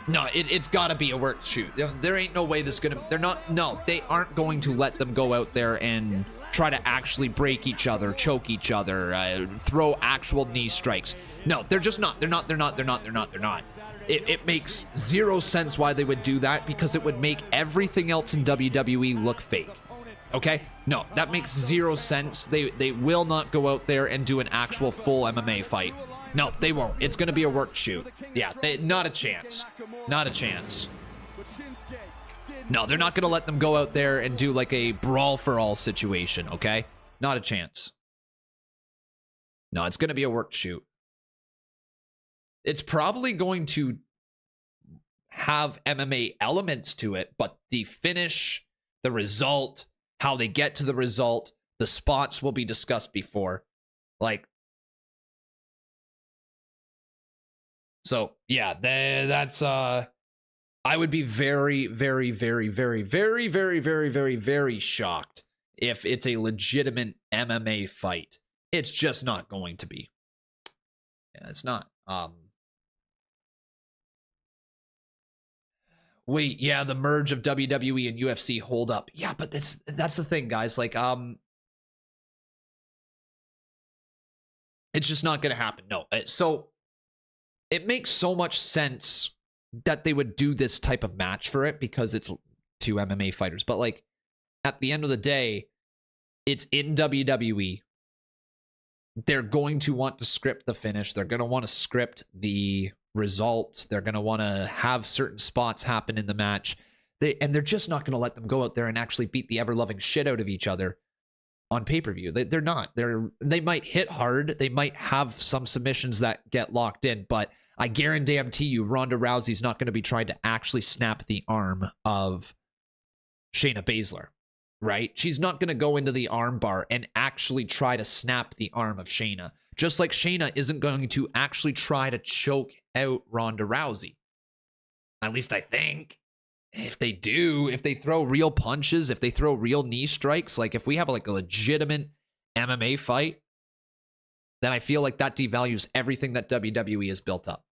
No, it's gotta be a worked shoot. There ain't no way this is gonna... They're not... No, they aren't going to let them go out there and try to actually break each other, choke each other, throw actual knee strikes. No, they're just not. They're not. It makes zero sense why they would do that, because it would make everything else in WWE look fake. Okay? No, that makes zero sense. They will not go out there and do an actual full MMA fight. No, they won't. It's going to be a worked shoot. Yeah, not a chance. Not a chance. No, they're not going to let them go out there and do like a brawl for all situation, okay? Not a chance. No, it's going to be a worked shoot. It's probably going to have MMA elements to it, but the finish, the result, how they get to the result, the spots will be discussed before. Like, so yeah, that's I would be very, very, very, very, very, very, very, very, very shocked if it's a legitimate MMA fight. It's just not going to be. Yeah, it's not. Wait, yeah, the merge of WWE and UFC hold up. Yeah, but that's the thing, guys. Like, it's just not going to happen. No. So it makes so much sense that they would do this type of match for it because it's two MMA fighters. But like, at the end of the day, it's in WWE. They're going to want to script the finish. They're going to want to script the result. They're going to want to have certain spots happen in the match. They're just not going to let them go out there and actually beat the ever-loving shit out of each other on pay-per-view. They're not. They might hit hard. They might have some submissions that get locked in, but I guarantee you Ronda Rousey's not going to be trying to actually snap the arm of Shayna Baszler, right? She's not going to go into the arm bar and actually try to snap the arm of Shayna. Just like Shayna isn't going to actually try to choke out Ronda Rousey. At least I think. If they do, if they throw real punches, if they throw real knee strikes, like if we have like a legitimate MMA fight, then I feel like that devalues everything that WWE has built up.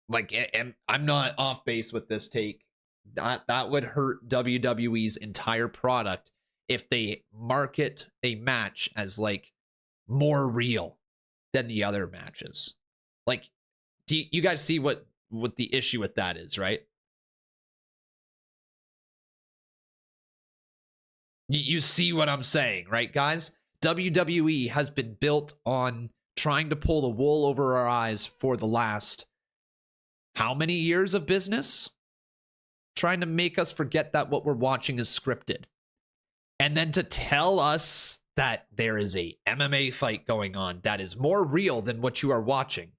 Like, and I'm not off base with this take. That would hurt WWE's entire product if they market a match as like more real than the other matches. Like, do you guys see what the issue with that is, right? You see what I'm saying, right, guys? WWE has been built on trying to pull the wool over our eyes for the last how many years of business? Trying to make us forget that what we're watching is scripted. And then to tell us that there is a MMA fight going on that is more real than what you are watching.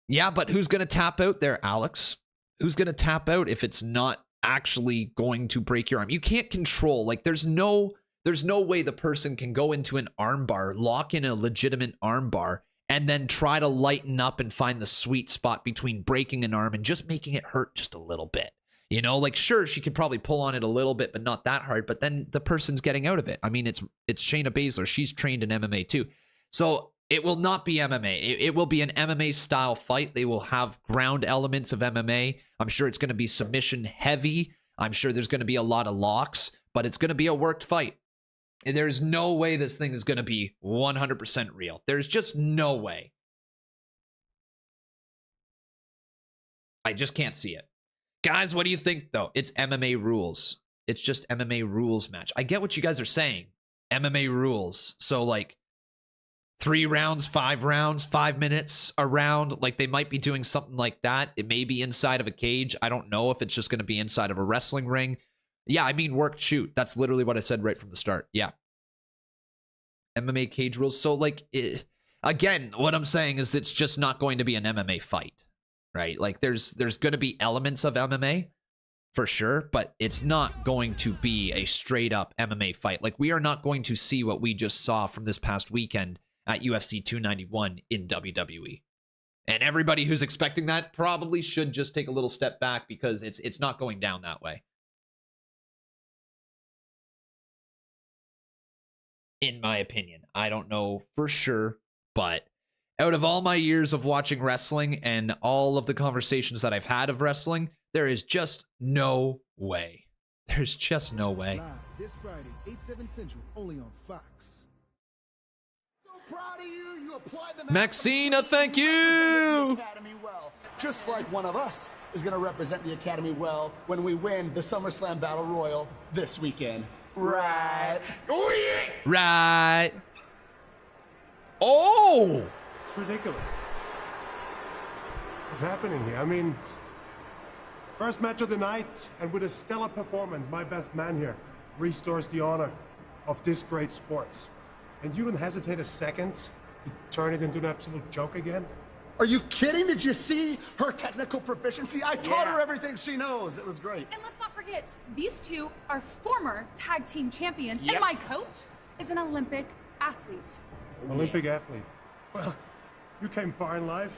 Yeah, but who's going to tap out there, Alex? Who's going to tap out if it's not actually going to break your arm? You can't control. Like, there's no way the person can go into an arm bar, lock in a legitimate arm bar, and then try to lighten up and find the sweet spot between breaking an arm and just making it hurt just a little bit. You know, like, sure, she could probably pull on it a little bit, but not that hard. But then the person's getting out of it. I mean, it's Shayna Baszler. She's trained in MMA too. So it will not be MMA. It will be an MMA style fight. They will have ground elements of MMA. I'm sure it's going to be submission heavy. I'm sure there's going to be a lot of locks, but it's going to be a worked fight. And there's no way this thing is going to be 100% real. There's just no way. I just can't see it. Guys, what do you think, though? It's MMA rules. It's just MMA rules match. I get what you guys are saying. MMA rules. So, like, 3 rounds, 5 rounds, 5 minutes a round. Like, they might be doing something like that. It may be inside of a cage. I don't know if it's just going to be inside of a wrestling ring. Yeah, I mean, work, shoot. That's literally what I said right from the start. Yeah. MMA cage rules. So, like, again, what I'm saying is it's just not going to be an MMA fight, right? Like, there's going to be elements of MMA for sure, but it's not going to be a straight up MMA fight. Like, we are not going to see what we just saw from this past weekend at UFC 291 in WWE. And everybody who's expecting that probably should just take a little step back because it's not going down that way. In my opinion. I don't know for sure, but out of all my years of watching wrestling and all of the conversations that I've had of wrestling, there is just no way. There's just no way. Live this Friday, 8/7 Central, only on Fox. So proud of you. You applied the Maxine, thank you. Academy well. Just like one of us is going to represent the Academy well when we win the SummerSlam Battle Royal this weekend. Right. Oh, yeah. Right. Oh! It's ridiculous. What's happening here? I mean, first match of the night, and with a stellar performance, my best man here restores the honor of this great sport. And you don't hesitate a second to turn it into an absolute joke again? Are you kidding? Did you see her technical proficiency? I taught her everything she knows. It was great. And let's not forget, these two are former tag team champions, and my coach is an Olympic athlete. Olympic athlete. Well, you came far in life.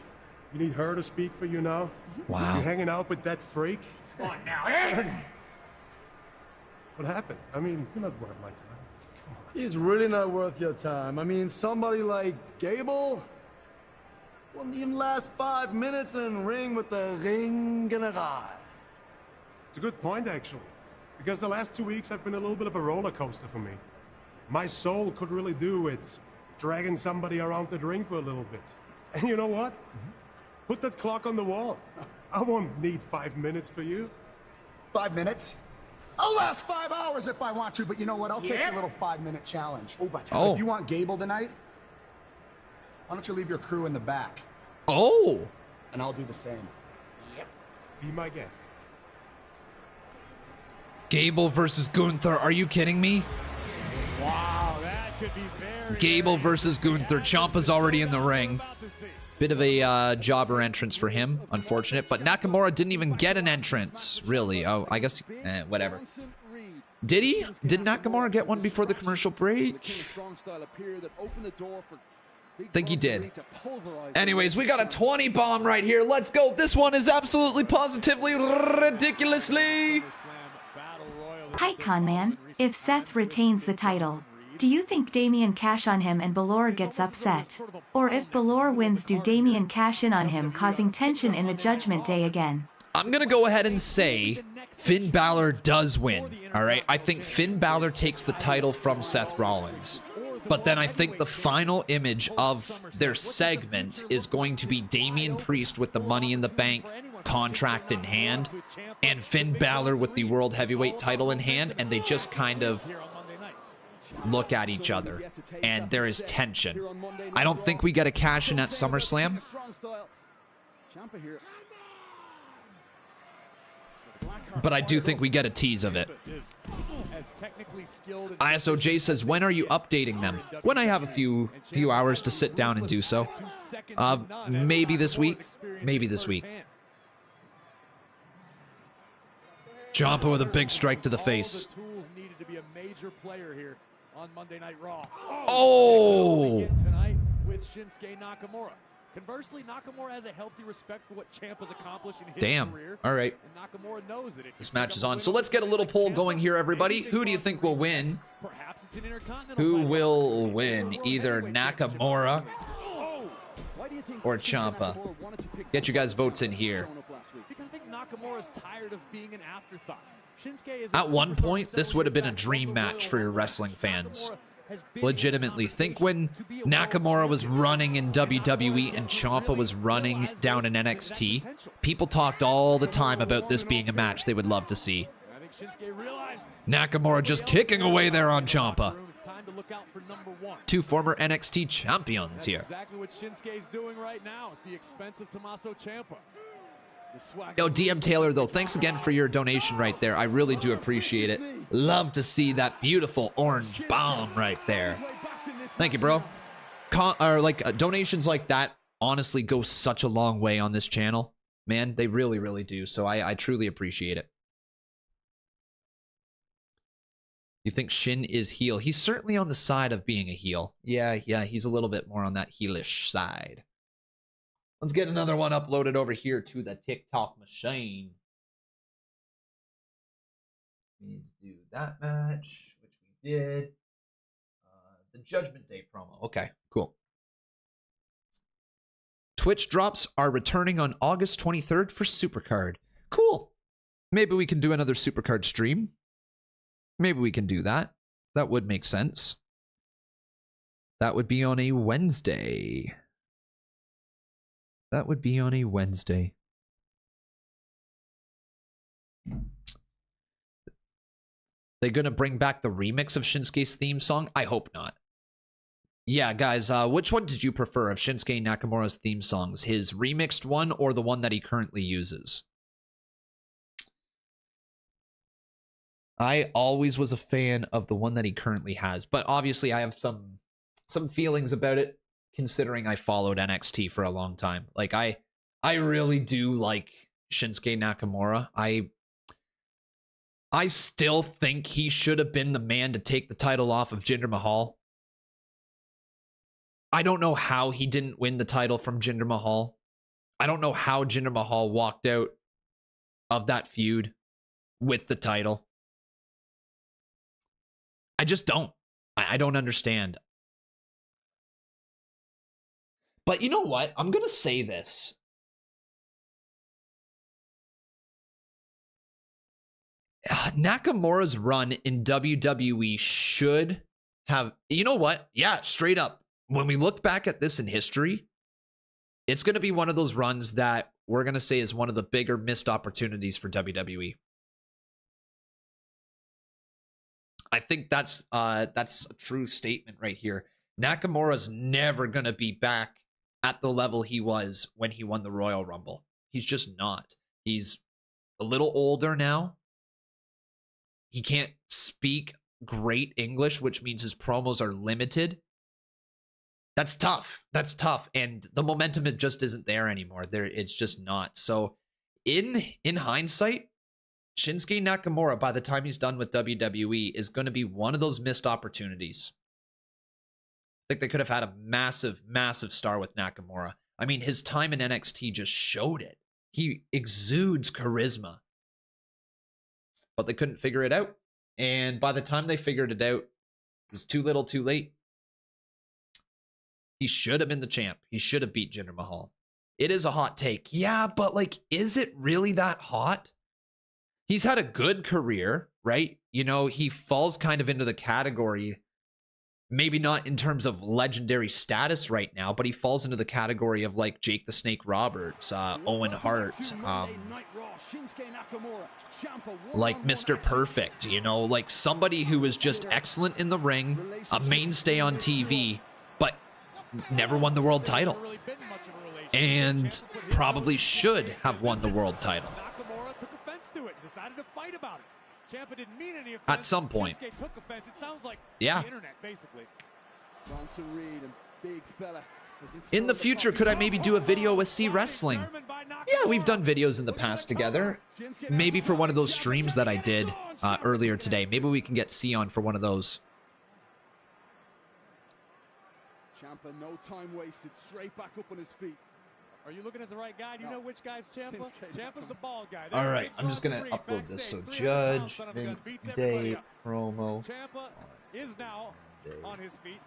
You need her to speak for you now? Wow. You're hanging out with that freak? Come on now, eh? What happened? I mean, you're not worth my time. He's really not worth your time. I mean, somebody like Gable wouldn't even last 5 minutes in ring with the ring general. It's a good point, actually. Because the last 2 weeks have been a little bit of a roller coaster for me. My soul could really do with dragging somebody around the ring for a little bit. And you know what? Put that clock on the wall. I won't need 5 minutes for you. 5 minutes? I'll last 5 hours if I want to, but you know what? I'll take a little 5-minute challenge. Oh. If you want Gable tonight, why don't you leave your crew in the back? Oh. And I'll do the same. Yep. Be my guest. Gable versus Gunther. Are you kidding me? Wow, that could be very... Gable versus Gunther. Ciampa's already in the ring. Bit of a jobber entrance for him. Unfortunate. But Nakamura didn't even get an entrance. Really. Oh, I guess... whatever. Did he? Did Nakamura get one before the commercial break? I think he did. Anyways, we got a 20 bomb right here. Let's go. This one is absolutely, positively, ridiculously... Hi, Conman. If Seth retains the title, do you think Damian cash on him and Baszler gets upset? Or if Baszler wins, do Damian cash in on him, causing tension in the Judgment Day again? I'm going to go ahead and say Finn Balor does win, all right? I think Finn Balor takes the title from Seth Rollins. But then I think the final image of their segment is going to be Damian Priest with the Money in the Bank contract in hand and Finn Balor with the World Heavyweight title in hand, and they just kind of look at each other and there is tension. I don't think we get a cash in at SummerSlam. But I do think we get a tease of it. ISOJ says, when are you updating them? When I have a few hours to sit down and do so. Maybe this week. Maybe this week. Ciampa with a big strike to the face. Oh! Conversely, Nakamura has a healthy respect for what Ciampa's accomplished in his career. All right. And Nakamura knows that this match is on. So let's get a little poll going here, everybody. Who do you think will win? Who will win? Either Nakamura or Ciampa. Get you guys' votes in here. Because I think Nakamura's tired of being an afterthought. At one point, this would have been a dream match for your wrestling fans. Legitimately. Think when Nakamura was running in WWE and Ciampa was running down in NXT, people talked all the time about this being a match they would love to see. Nakamura just kicking away there on Ciampa. Two former NXT champions here. Exactly what Shinsuke's doing right now at the expense of Tommaso Ciampa. Yo, DM Taylor, though, thanks again for your donation right there. I really do appreciate it. Love to see that beautiful orange bomb right there. Thank you, bro. Donations like that honestly go such a long way on this channel. Man, they really, really do. So I truly appreciate it. You think Shin is heel? He's certainly on the side of being a heel. Yeah, he's a little bit more on that heelish side. Let's get another one uploaded over here to the TikTok machine. We need to do that match, which we did. The Judgment Day promo. Okay, cool. Twitch drops are returning on August 23rd for Supercard. Cool. Maybe we can do another Supercard stream. Maybe we can do that. That would make sense. That would be on a Wednesday. That would be on a Wednesday. They're going to bring back the remix of Shinsuke's theme song? I hope not. Yeah, guys, which one did you prefer of Shinsuke Nakamura's theme songs? His remixed one or the one that he currently uses? I always was a fan of the one that he currently has, but obviously I have some feelings about it, considering I followed NXT for a long time. Like, I really do like Shinsuke Nakamura. I still think he should have been the man to take the title off of Jinder Mahal. I don't know how he didn't win the title from Jinder Mahal. I don't know how Jinder Mahal walked out of that feud with the title. I just don't. I don't understand. But you know what? I'm going to say this. Nakamura's run in WWE should have... You know what? Yeah, straight up. When we look back at this in history, it's going to be one of those runs that we're going to say is one of the bigger missed opportunities for WWE. I think that's a true statement right here. Nakamura's never going to be back at the level he was when he won the Royal Rumble. He's just not. He's a little older now. He can't speak great English, which means his promos are limited. That's tough. That's tough. And the momentum, it just isn't there anymore. It's just not. So in hindsight, Shinsuke Nakamura, by the time he's done with WWE, is going to be one of those missed opportunities. I think they could have had a massive, massive star with Nakamura. I mean, his time in NXT just showed it. He exudes charisma. But they couldn't figure it out. And by the time they figured it out, it was too little, too late. He should have been the champ. He should have beat Jinder Mahal. It is a hot take. Yeah, but like, is it really that hot? He's had a good career, right? You know, he falls kind of into the category, maybe not in terms of legendary status right now, but he falls into the category of like Jake the Snake Roberts, Owen Hart, like Mr. Perfect, you know, like somebody who is just excellent in the ring, a mainstay on TV, but never won the world title. And probably should have won the world title. At some point. Yeah. In the future, could I maybe do a video with C Wrestling? Yeah, we've done videos in the past together. Maybe for one of those streams that I did earlier today. Maybe we can get C on for one of those. Ciampa, no time wasted, straight back up on his feet. Are you looking at the right guy? Do you know which guy's Ciampa? Ciampa's the bald guy. All right, I'm just going to upload this. So, Judge, Day, promo. Ciampa is now on his feet.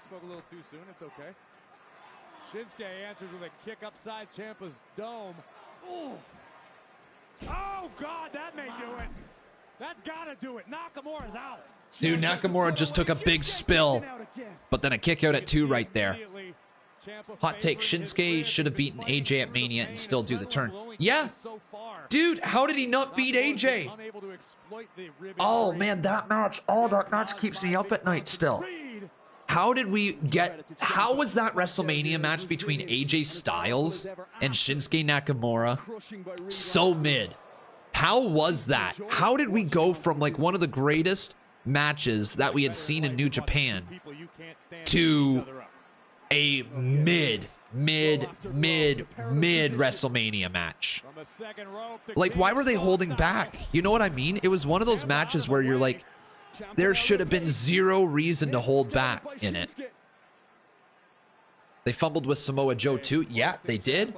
Spoke a little too soon. It's okay. Shinsuke answers with a kick upside Ciampa's dome. Ooh. Oh, God, that may do it. That's got to do it. Nakamura's out. Dude, Nakamura just took a big spill, but then a kick out at 2 right there. Hot take, Shinsuke should have beaten AJ at Mania and still do the turn. Yeah. Dude, how did he not beat AJ? Oh, man, that match keeps me up at night still. How did we get... How was that WrestleMania match between AJ Styles and Shinsuke Nakamura so mid? How was that? How did we go from, like, one of the greatest matches that we had seen in New Japan to a mid WrestleMania match? Like, why were they holding back? You know what I mean? It was one of those matches where you're like, there should have been zero reason to hold back in it. They fumbled with Samoa Joe too. Yeah, they did.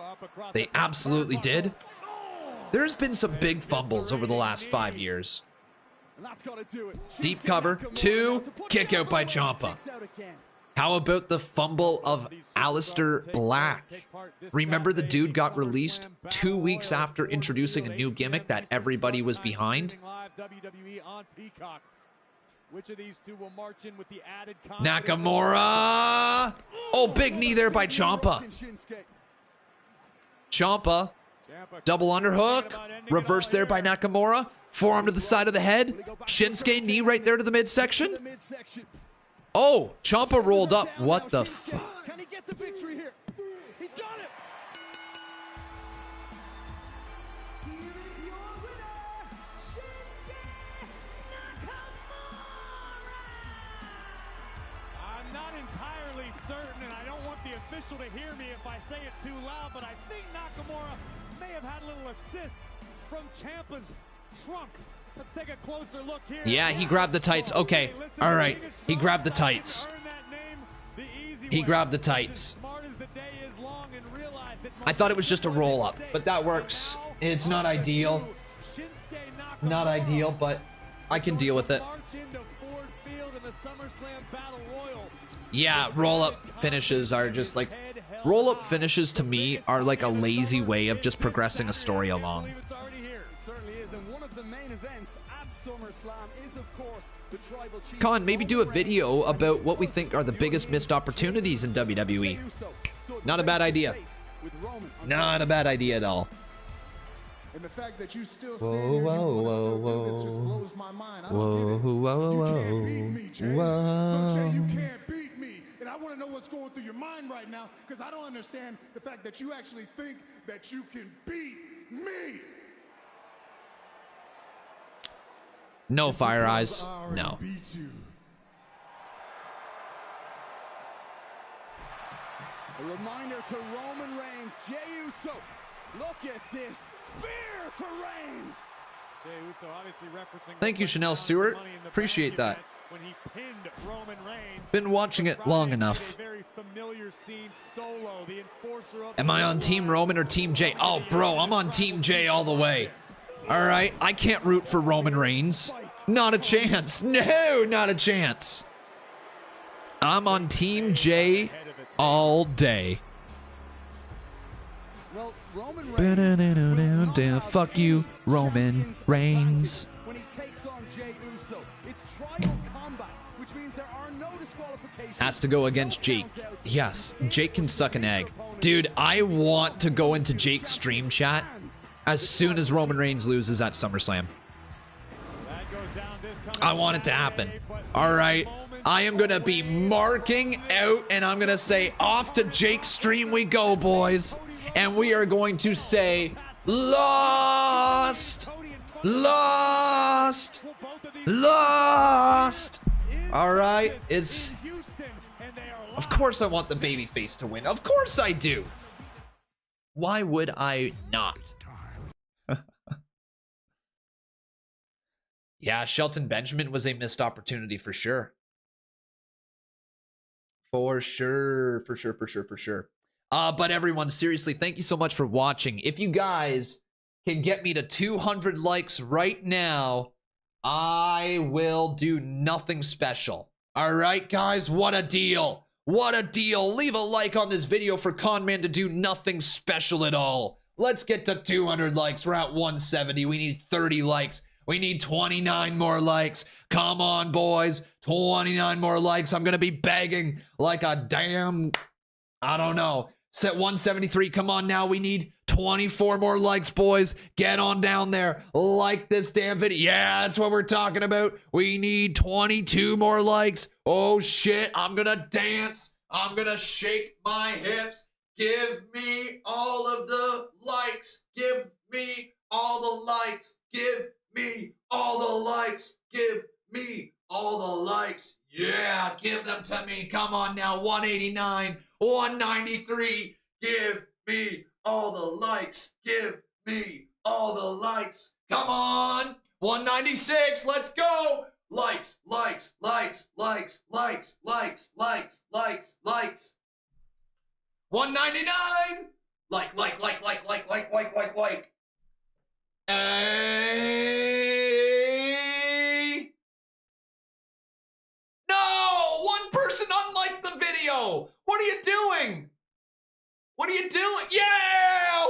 They absolutely did. There's been some big fumbles over the last 5 years. Deep cover, 2, kick out by Ciampa. How about the fumble of Aleister Black? Remember the dude got released 2 weeks after introducing a new gimmick that everybody was behind? Nakamura! Oh, big knee there by Ciampa. Ciampa, double underhook, reverse there by Nakamura. Forearm to the side of the head. Shinsuke knee right there to the midsection. Oh, Ciampa rolled up. What the fuck? Can he get the victory here? He's got it. I'm not entirely certain, and I don't want the official to hear me if I say it too loud, but I think Nakamura may have had a little assist from Ciampa's trunks. Let's take a closer look here. Yeah, he grabbed the tights. Okay. All right. He grabbed the tights. He grabbed the tights. I thought it was just a roll up, but that works. It's not ideal. Not ideal, but I can deal with it. Yeah, roll up finishes are just like... Roll up finishes to me are like a lazy way of just progressing a story along. Con, maybe do a video about what we think are the biggest missed opportunities in WWE. Not a bad idea. Not a bad idea at all. And the fact that you still whoa, whoa, whoa, whoa. just blows my mind. Whoa, whoa, whoa, you can't beat me, Jay. whoa. Look, Jay, you can't beat me. And I want to know what's going through your mind right right now because I don't understand the fact that you actually think that you can beat me. No, Fire Eyes. No. A reminder to Roman Reigns, Jey Uso. Look at this spear to Reigns. Jey Uso obviously referencing. Thank you, Chanel Stewart. Appreciate that. When he pinned Roman Reigns. Been watching it long enough. Am I on Team Roman or Team Jey? Oh, bro, I'm on Team Jey all the way. All right, I can't root for Roman Reigns. Not a chance. No, not a chance. I'm on Team Jey all day. Well, Roman Reigns. Fuck you, Roman Reigns. When he takes on Jey Uso, it's tribal combat, which means there are no disqualifications. Has to go against Jake. Yes, Jake can suck an egg. Dude, I want to go into Jake's stream chat as soon as Roman Reigns loses at SummerSlam. I want it to happen. All right. I am going to be marking out, and I'm going to say, off to Jake's stream we go, boys. And we are going to say, lost, lost, lost. All right. It's, of course I want the babyface to win. Of course I do. Why would I not? Yeah, Shelton Benjamin was a missed opportunity for sure. For sure. But everyone, seriously, thank you so much for watching. If you guys can get me to 200 likes right now, I will do nothing special. All right, guys, what a deal. What a deal. Leave a like on this video for Conman to do nothing special at all. Let's get to 200 likes. We're at 170. We need 30 likes. We need 29 more likes. Come on, boys. 29 more likes. I'm going to be begging like a damn, I don't know. Set 173. Come on now. We need 24 more likes, boys. Get on down there. Like this damn video. Yeah, that's what we're talking about. We need 22 more likes. Oh, shit. I'm going to dance. I'm going to shake my hips. Give me all of the likes. Give me all the likes. Give me all the likes. Give me all the likes. Yeah, give them to me. Come on now. 189, 193. Give me all the likes. Give me all the likes. Come on. 196. Let's go. Likes, likes, likes, likes, likes, likes, likes, likes, likes. 199. Like. Hey. No! One person unliked the video! What are you doing? What are you doing? Yeah!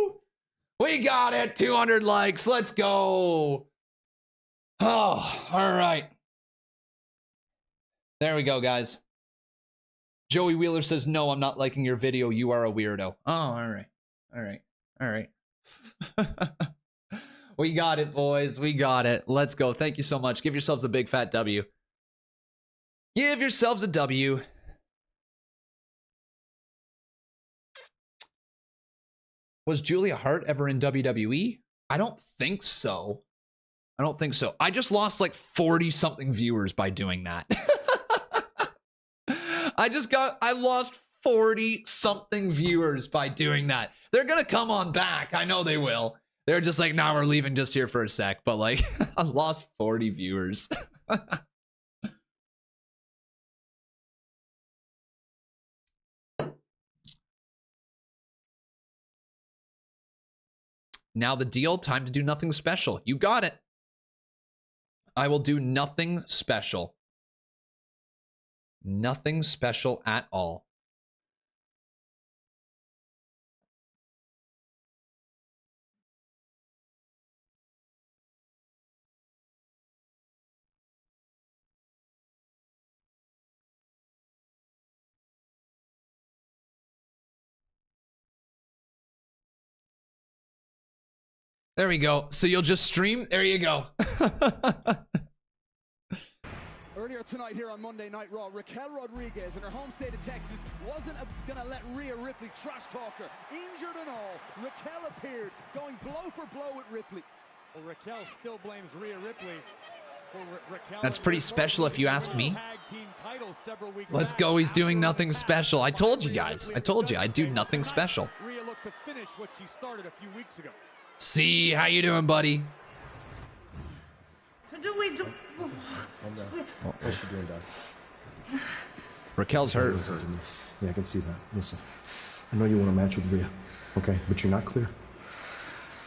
Woo! We got it. 200 likes. Let's go. Oh, all right. There we go, guys. Joey Wheeler says, no, I'm not liking your video. You are a weirdo. Oh, all right. All right. All right. We got it, boys. We got it. Let's go. Thank you so much. Give yourselves a big fat W. Give yourselves a W. Was Julia Hart ever in WWE? I don't think so. I don't think so. I just lost like 40 something viewers by doing that. I lost 40 something viewers by doing that. They're gonna come on back. I know they will. They're just like, nah, we're leaving just here for a sec. But like, I lost 40 viewers. Now the deal, time to do nothing special. You got it. I will do nothing special. Nothing special at all. There we go. So you'll just stream? There you go. A Earlier tonight here on Monday Night Raw, Raquel Rodriguez in her home state of Texas wasn't going to let Rhea Ripley trash talk her. Injured and all, Raquel appeared, going blow for blow with Ripley. Well, Raquel still blames Rhea Ripley. That's pretty special if you ask me. Let's go, he's doing nothing special. I told you guys. I told you, I do nothing special. Rhea looked to finish what she started a few weeks ago. See, how you doing, buddy? What's she doing, Dad? Raquel's hurt. Yeah, I can see that. Listen, I know you want a match with Rhea, okay? But you're not clear.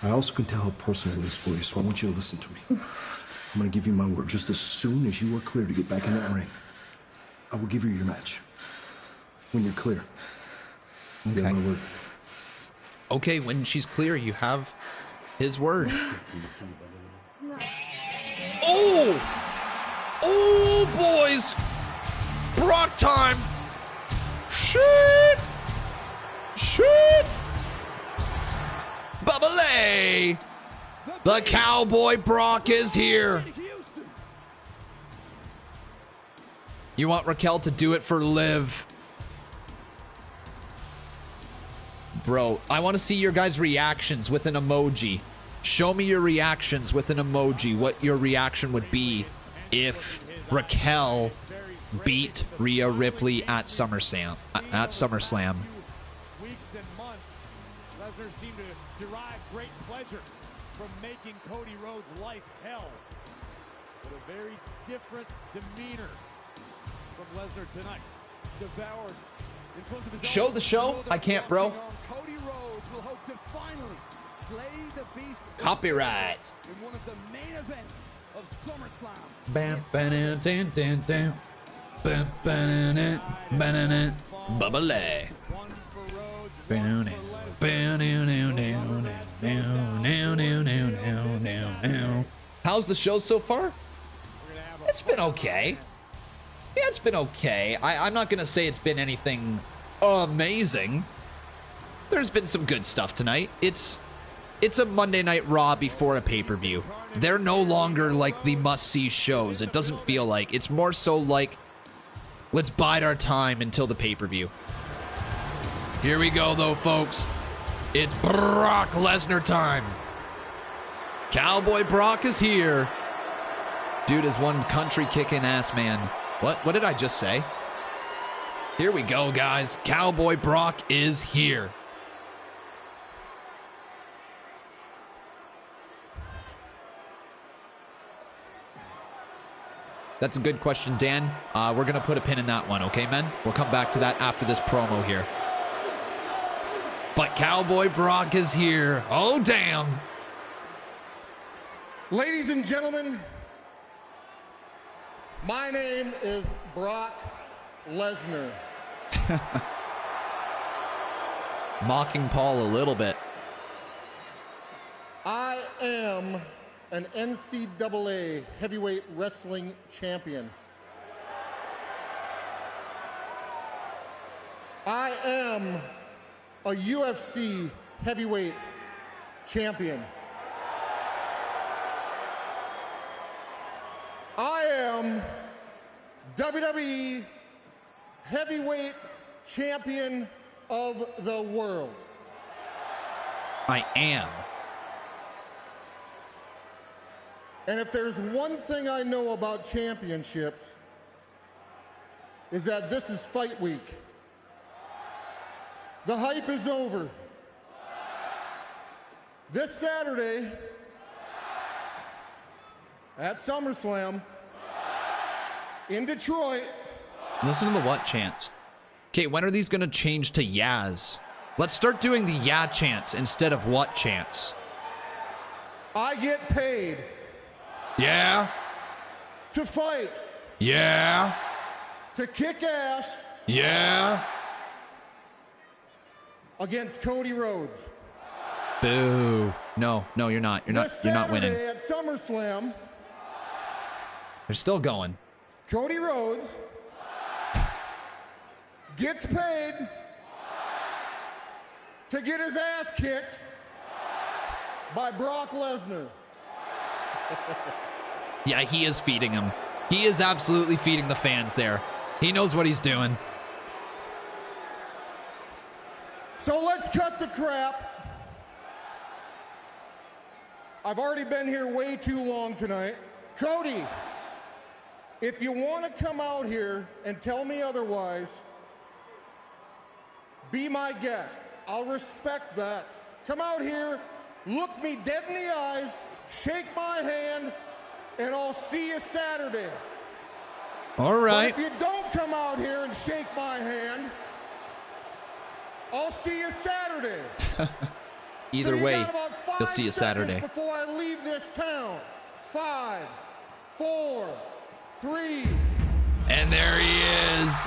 I also can tell how personal it is for you, so I want you to listen to me. I'm gonna give you my word. Just as soon as you are clear to get back in that ring, I will give you your match. When you're clear. You got my word. Okay, when she's clear, you have his word. Oh! Oh, boys! Brock time! Shit! Shit! Bubbly! The Cowboy Brock is here. You want Raquel to do it for Liv. Bro, I want to see your guys' reactions with an emoji. Show me your reactions with an emoji. What your reaction would be if Raquel beat Rhea Ripley at SummerSlam. Weeks and months, Lesnar seemed to derive great pleasure from making Cody Rhodes' life hell. With a very different demeanor from Lesnar tonight. Devoured. Show the show. I can't, bro. Cody Rhodes will hope to finally slay the beast. Copyright. In one of the main events of SummerSlam. Bam, bam, dun, dun, dun. Bam, bam, bam, bubbly. How's the show so far? It's been okay. Yeah, it's been okay. I'm not gonna say it's been anything amazing. There's been some good stuff tonight. It's a Monday Night Raw before a pay-per-view. They're no longer like the must-see shows. It doesn't feel like. It's more so like, let's bide our time until the pay-per-view. Here we go, though, folks. It's Brock Lesnar time. Cowboy Brock is here. Dude is one country kicking ass man. What did I just say? Here we go, guys. Cowboy Brock is here. That's a good question, Dan. We're going to put a pin in that one, okay, men? We'll come back to that after this promo here. But Cowboy Brock is here. Oh, damn. Ladies and gentlemen, my name is Brock Lesnar. Mocking Paul a little bit. I am an NCAA heavyweight wrestling champion. I am a UFC heavyweight champion. I am WWE heavyweight champion of the world. I am. And if there's one thing I know about championships, is that this is fight week. The hype is over. This Saturday at SummerSlam in Detroit. Listen to the what chants. Okay, when are these going to change to Yaz? Let's start doing the yeah chants instead of what chants. I get paid. Yeah. To fight. Yeah. To kick ass. Yeah. Against Cody Rhodes. Boo. No, you're not. You're not winning. At SummerSlam. They're still going. Cody Rhodes gets paid to get his ass kicked by Brock Lesnar. Yeah, he is feeding him. He is absolutely feeding the fans there. He knows what he's doing. So let's cut the crap. I've already been here way too long tonight. Cody, if you want to come out here and tell me otherwise, be my guest. I'll respect that. Come out here, look me dead in the eyes, shake my hand, and I'll see you Saturday. All right. But if you don't come out here and shake my hand, I'll see you Saturday. Either way, you'll see you Saturday. Before I leave this town. 5, 4, 3. And there he is.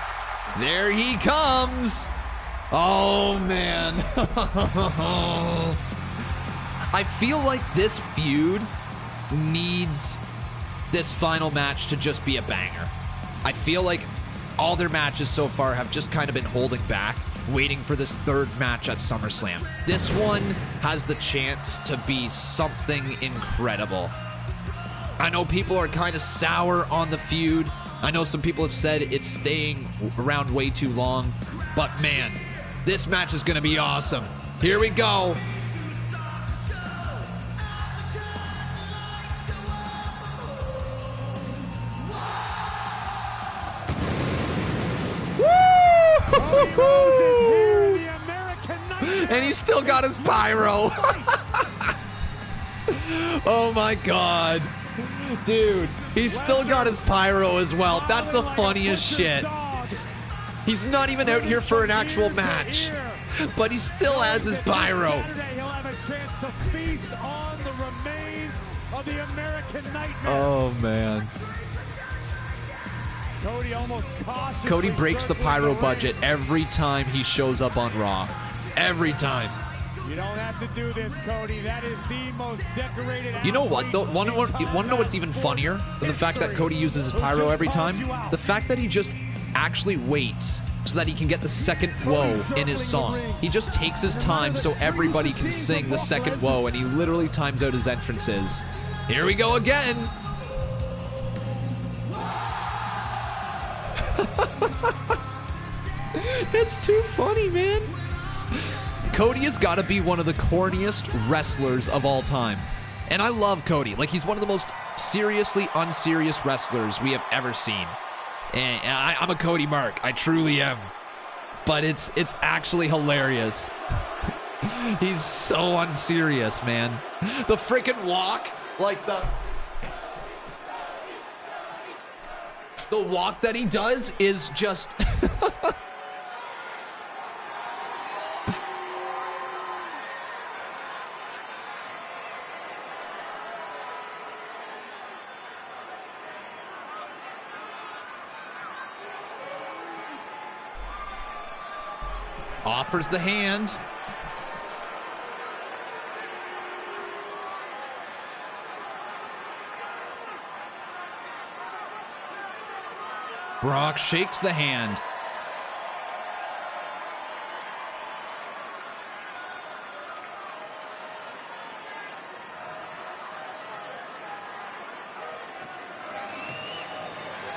There he comes. Oh, man. I feel like this feud needs this final match to just be a banger. I feel like all their matches so far have just kind of been holding back, waiting for this third match at SummerSlam. This one has the chance to be something incredible. I know people are kind of sour on the feud. I know some people have said it's staying around way too long, but man, this match is going to be awesome. Here we go. And he's still got his pyro. Oh my God. Dude, he's still got his pyro as well. That's the funniest shit. He's not even out here for an actual match, but he still has his pyro. He'll have a chance to feast on the remains of the American Nightmare. Oh man. Cody breaks the pyro budget every time he shows up on Raw. Every time. You don't have to do this, Cody. That is the most decorated. You know what, though? Want to know what's even funnier than the fact that Cody uses his pyro every time? The fact that he just actually waits so that he can get the second whoa in his song. He just takes his time so everybody can sing the second whoa, and he literally times out his entrances. Here we go again. It's too funny, man. Cody has got to be one of the corniest wrestlers of all time. And I love Cody. Like, he's one of the most seriously unserious wrestlers we have ever seen. And I'm a Cody mark. I truly am. But it's actually hilarious. He's so unserious, man. The freaking walk, like the walk that he does is just offers the hand. Brock shakes the hand.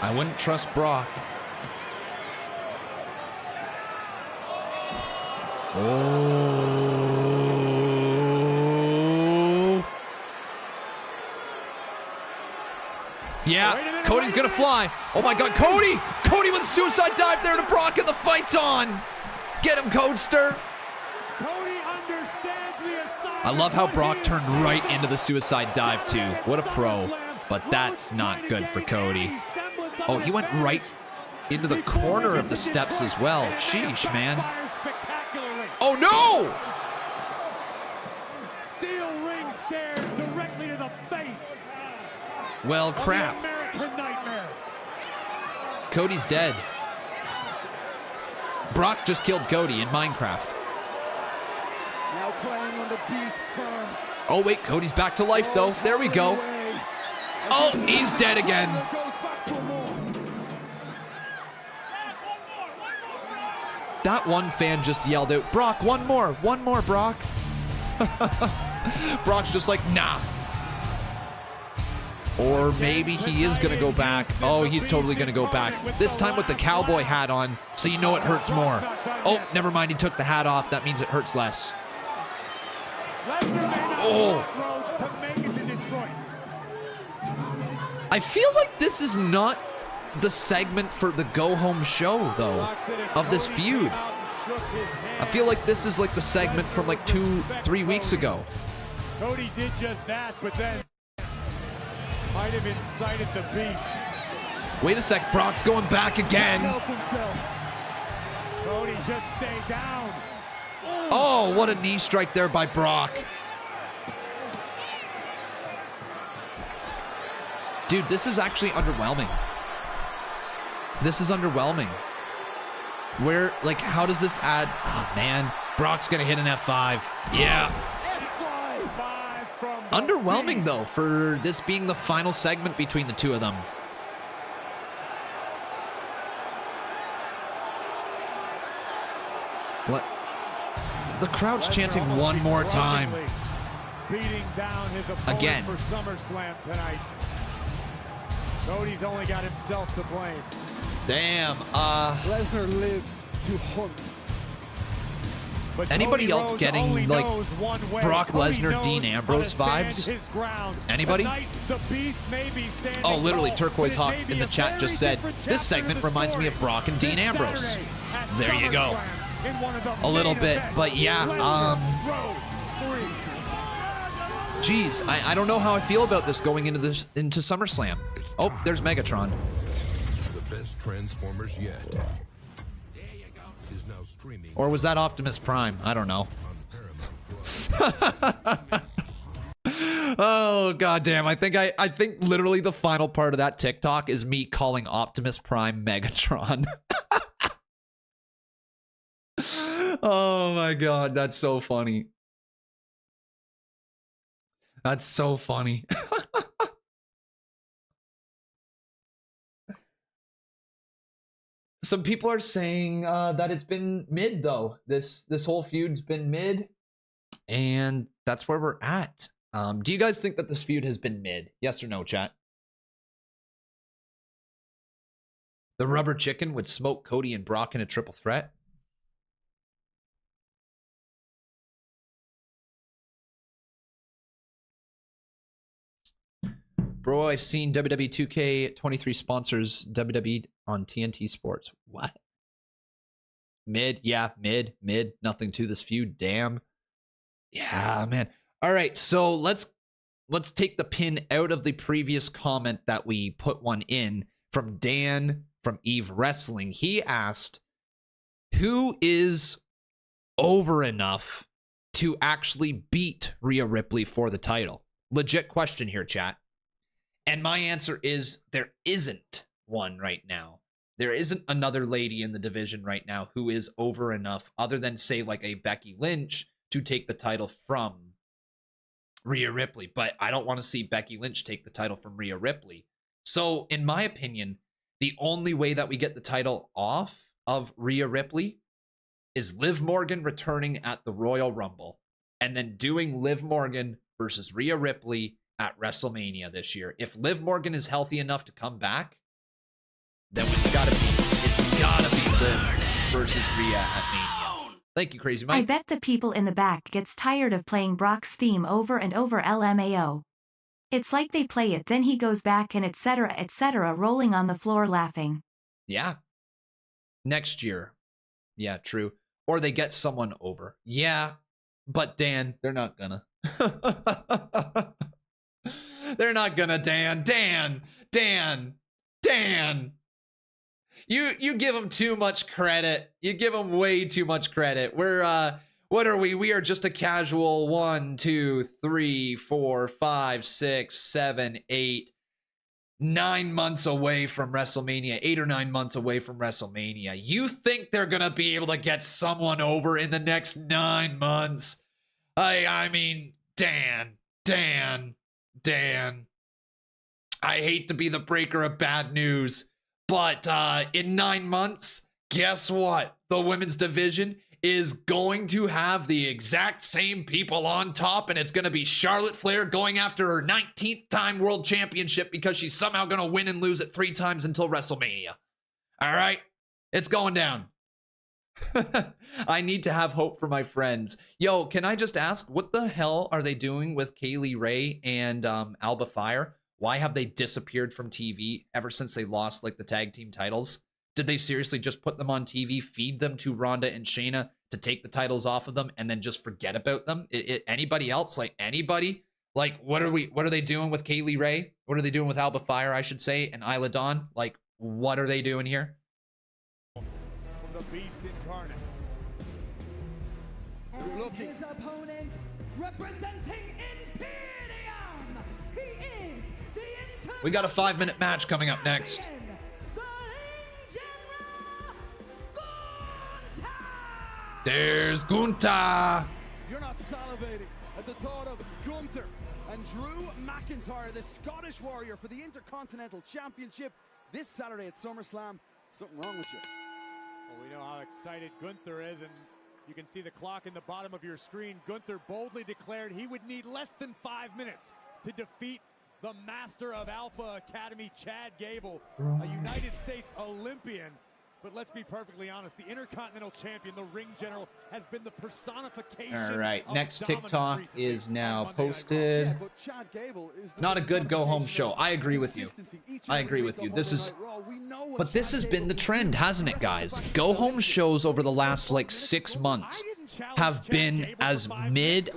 I wouldn't trust Brock. Oh. Yeah, Cody's gonna fly. Oh my God, Cody! Cody with a suicide dive there to Brock, and the fight's on. Get him, Codester. I love how Brock turned right into the suicide dive too. What a pro. But that's not good for Cody. Oh, he went right into the corner of the steps as well. Sheesh, man. Oh no! Steel ring stares directly to the face. Well, crap. American Nightmare. Cody's dead. Brock just killed Cody in Minecraft. Now playing on the beast's terms. Oh wait, Cody's back to life though. There we go. Oh, he's dead again. That one fan just yelled out, Brock, one more, Brock. Brock's just like, nah. Or maybe he is going to go back. Oh, he's totally going to go back. This time with the cowboy hat on, so you know it hurts more. Oh, never mind. He took the hat off. That means it hurts less. Oh. I feel like this is not the segment for the go-home show, though, of this feud. I feel like this is like the segment from like 2-3 weeks ago. Cody did just that, but then might have incited the beast. Wait a sec, Brock's going back again. Cody, just stay down. Oh, what a knee strike there by Brock. Dude, this is actually underwhelming. This is underwhelming. Where, like, how does this add? Oh, man. Brock's going to hit an F5. Yeah. Underwhelming, though, for this being the final segment between the two of them. What? The crowd's chanting one more time. Beating down his opponent again for SummerSlam tonight. Cody's only got himself to blame. Damn. Lesnar lives to hunt. But anybody else getting like Brock Lesnar, Dean Ambrose vibes? Anybody? Oh, literally, Turquoise Hawk in the chat just said, this segment reminds me of Brock and Dean Ambrose. There you go. A little bit, but yeah, geez, I don't know how I feel about this going into SummerSlam. Oh, there's Megatron. The best Transformers yet. Is now streaming. Or was that Optimus Prime? I don't know. Oh goddamn! I think literally the final part of that TikTok is me calling Optimus Prime Megatron. Oh my god, that's so funny. That's so funny. Some people are saying that it's been mid, though. This whole feud's been mid, and that's where we're at. Do you guys think that this feud has been mid? Yes or no, chat? The Rubber Chicken would smoke Cody and Brock in a triple threat. Bro, I've seen WWE 2K23 sponsors WWE on TNT Sports. What? Mid, yeah, mid. Nothing to this feud. Damn. Yeah, man. All right, so let's take the pin out of the previous comment that we put one in from Dan from Eve Wrestling. He asked, who is over enough to actually beat Rhea Ripley for the title? Legit question here, chat. And my answer is there isn't one right now. There isn't another lady in the division right now who is over enough other than, say, like a Becky Lynch to take the title from Rhea Ripley. But I don't want to see Becky Lynch take the title from Rhea Ripley. So, in my opinion, the only way that we get the title off of Rhea Ripley is Liv Morgan returning at the Royal Rumble and then doing Liv Morgan versus Rhea Ripley at WrestleMania this year. If Liv Morgan is healthy enough to come back, then it's gotta be Liv versus Rhea at Mania. Thank you, Crazy Mike. I bet the people in the back gets tired of playing Brock's theme over and over. LMAO. It's like they play it, then he goes back and etc., rolling on the floor laughing. Yeah. Next year. Yeah, true. Or they get someone over. Yeah, but Dan, they're not gonna. They're not gonna, Dan. You give them too much credit. You give them way too much credit. We're what are we? We are just a casual 1, 2, 3, 4, 5, 6, 7, 8, 9 months away from WrestleMania. 8 or 9 months away from WrestleMania. You think they're gonna be able to get someone over in the next 9 months? I mean, Dan. I hate to be the breaker of bad news, but in 9 months, guess what? The women's division is going to have the exact same people on top, and it's going to be Charlotte Flair going after her 19th time world championship because she's somehow going to win and lose it 3 times until WrestleMania. All right? It's going down. I need to have hope for my friends. Yo, can I just ask, what the hell are they doing with Kaylee Ray and Alba Fire? Why have they disappeared from TV ever since they lost like the tag team titles? Did they seriously just put them on TV, feed them to Ronda and Shayna to take the titles off of them, and then just forget about them? Anybody else? Like anybody? Like what are they doing with Kaylee Ray? What are they doing with Alba Fire, I should say, and Isla Dawn? Like, what are they doing here? From the Beast incarnate. His opponent, representing Imperium, he is the We got a 5-minute match coming up next. There's Gunther. You're not salivating at the thought of Gunther and Drew McIntyre, the Scottish Warrior, for the Intercontinental Championship this Saturday at SummerSlam. Something wrong with you. Well, we know how excited Gunther is, and you can see the clock in the bottom of your screen. Gunther boldly declared he would need less than 5 minutes to defeat the master of Alpha Academy, Chad Gable, a United States Olympian. But let's be perfectly honest, the Intercontinental Champion, the Ring General, has been the personification. All right, next TikTok is now posted. Not a good go-home show. I agree with you. I agree with you. But this has been the trend, hasn't it, guys? Go-home shows over the last, like, 6 months have been as mid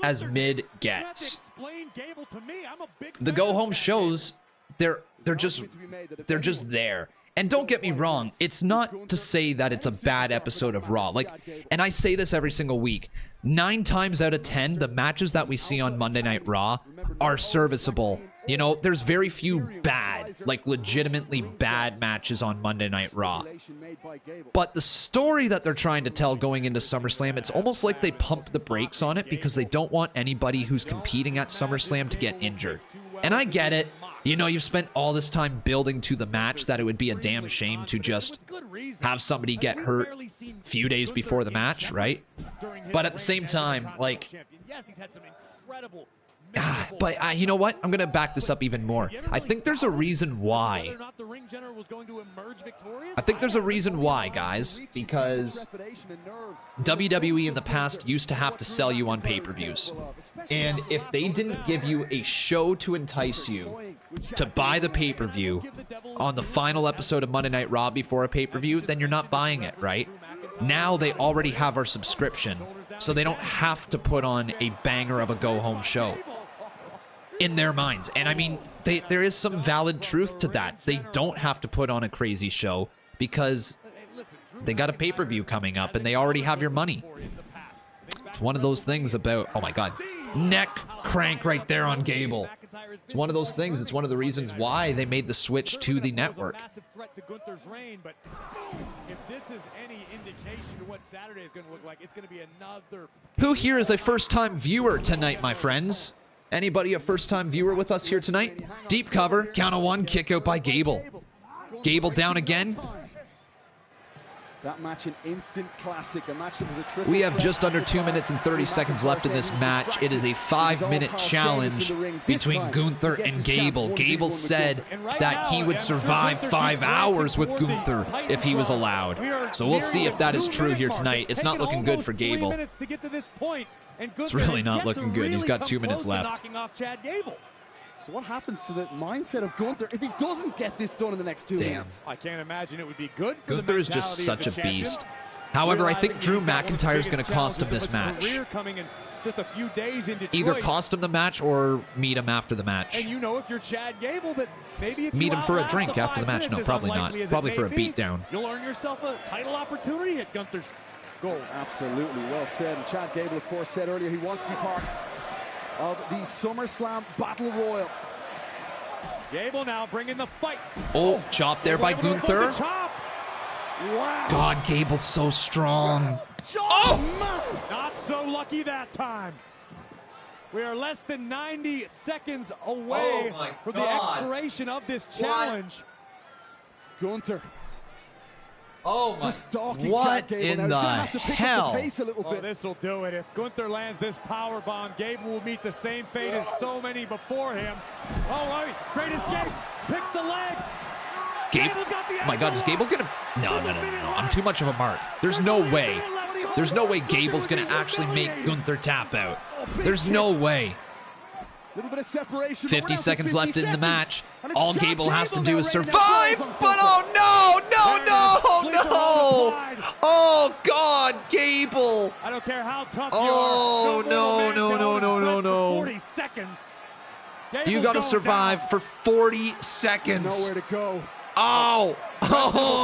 gets. The go-home shows, they're just there. And don't get me wrong, it's not to say that it's a bad episode of Raw. Like, and I say this every single week. 9 times out of 10, the matches that we see on Monday Night Raw are serviceable. You know, there's very few bad, like legitimately bad matches on Monday Night Raw. But the story that they're trying to tell going into SummerSlam, it's almost like they pump the brakes on it because they don't want anybody who's competing at SummerSlam to get injured. And I get it. You know, you've spent all this time building to the match that it would be a damn shame to just have somebody get hurt a few days before the match, right? But at the same time, like... But you know what? I'm going to back this up even more. I think there's a reason why. I think there's a reason why, guys. Because WWE in the past used to have to sell you on pay-per-views. And if they didn't give you a show to entice you to buy the pay-per-view on the final episode of Monday Night Raw before a pay-per-view, then you're not buying it, right? Now they already have our subscription, so they don't have to put on a banger of a go-home show. In their minds. And I mean, there is some valid truth to that. They don't have to put on a crazy show because they got a pay-per-view coming up and they already have your money. It's one of those things about, oh my God, neck crank right there on Gable. It's one of those things. It's one of the reasons why they made the switch to the network. Who here is a first-time viewer tonight, my friends? Anybody a first-time viewer with us here tonight? Deep cover, count of 1, kick out by Gable. Gable down again. That match an instant classic, a match that was a triple. We have just under 2 minutes and 30 seconds left in this match. It is a 5-minute challenge between Gunther and Gable. Gable said that he would survive 5 hours with Gunther if he was allowed. So we'll see if that is true here tonight. It's not looking good for Gable. It's really not looking good. He's got 2 minutes left. So what happens to the mindset of Gunther if he doesn't get this done in the next 2 minutes? I can't imagine it would be good for Gunther is just such a beast. However, I think Drew McIntyre is going to cost him this match. Just a few days in Detroit. Either cost him the match or meet him after the match. And you know, if you're Chad Gable, that maybe if meet him for a drink after the match. No, probably not. Probably for a beatdown. You'll earn yourself a title opportunity at Gunther's goal. Absolutely, well said. And Chad Gable, of course, said earlier he wants to be part of the SummerSlam Battle Royal. Gable now bringing the fight. Oh, chop there by Gunther. Wow. God, Gable's so strong. Oh! Not so lucky that time. We are less than 90 seconds away from the expiration of this challenge. Gunther Oh my! What in the hell? Oh, this will do it. If Gunther lands this power bomb, Gable will meet the same fate as so many before him. Oh, great escape! Picks the leg. Gable. Oh my God, is Gable gonna? No. I'm too much of a mark. There's no way. There's no way Gable's gonna actually make Gunther tap out. There's no way. 50 seconds left in the match. All Gable has to do is survive, but oh no! Oh God, Gable! I don't care how tough you are. No. 40 seconds. You gotta survive for 40 seconds. Nowhere to go. Oh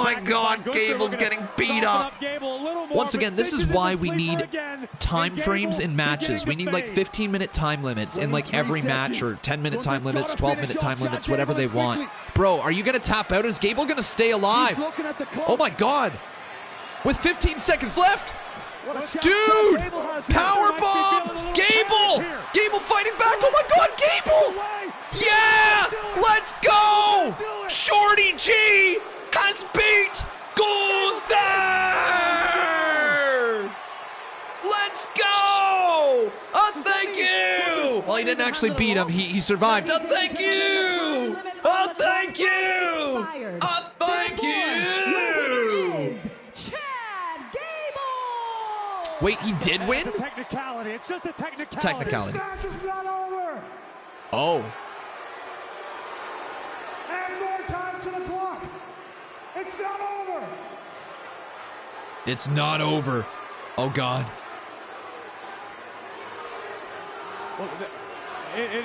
my God, Gable's getting beat up. Once again, this is why we need time frames in matches. We need like 15-minute time limits in like every match, or 10-minute time limits, 12-minute time limits, whatever they want. Bro, are you gonna tap out? Is Gable gonna stay alive? Oh my God. With 15 seconds left. Dude! Powerbomb! Gable! Gable fighting back! Oh my God, Gable! Yeah! Let's go! Shorty G has beat Gunther! Let's go! Oh, thank you! Well, he didn't actually beat him. He survived. Oh, thank you! Oh, thank you! Oh, thank you! Wait, he did win? It's a technicality. It's just a technicality. Technicality. This match is not over. Oh. Add more time to the clock. It's not over. It's not over. Oh God.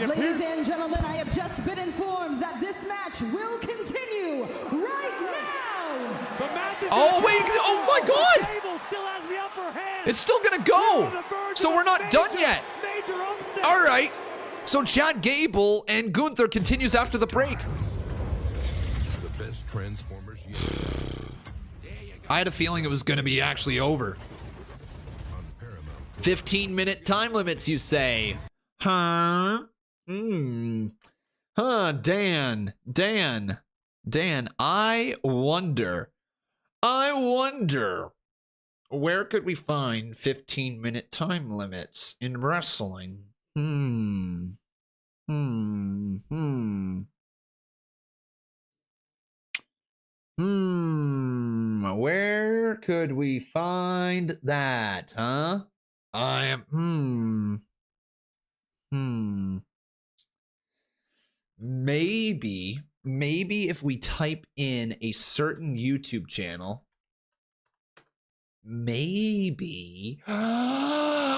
Ladies and gentlemen, I have just been informed that this match will continue right now. Oh wait! Oh my God! It's still gonna go. So we're not done yet. All right. So Chad Gable and Gunther continues after the break. The best Transformers yet. I had a feeling it was gonna be actually over. 15-minute time limits, you say? Huh? Huh, Dan, I wonder, where could we find 15-minute time limits in wrestling? Where could we find that, huh? Maybe if we type in a certain YouTube channel, maybe.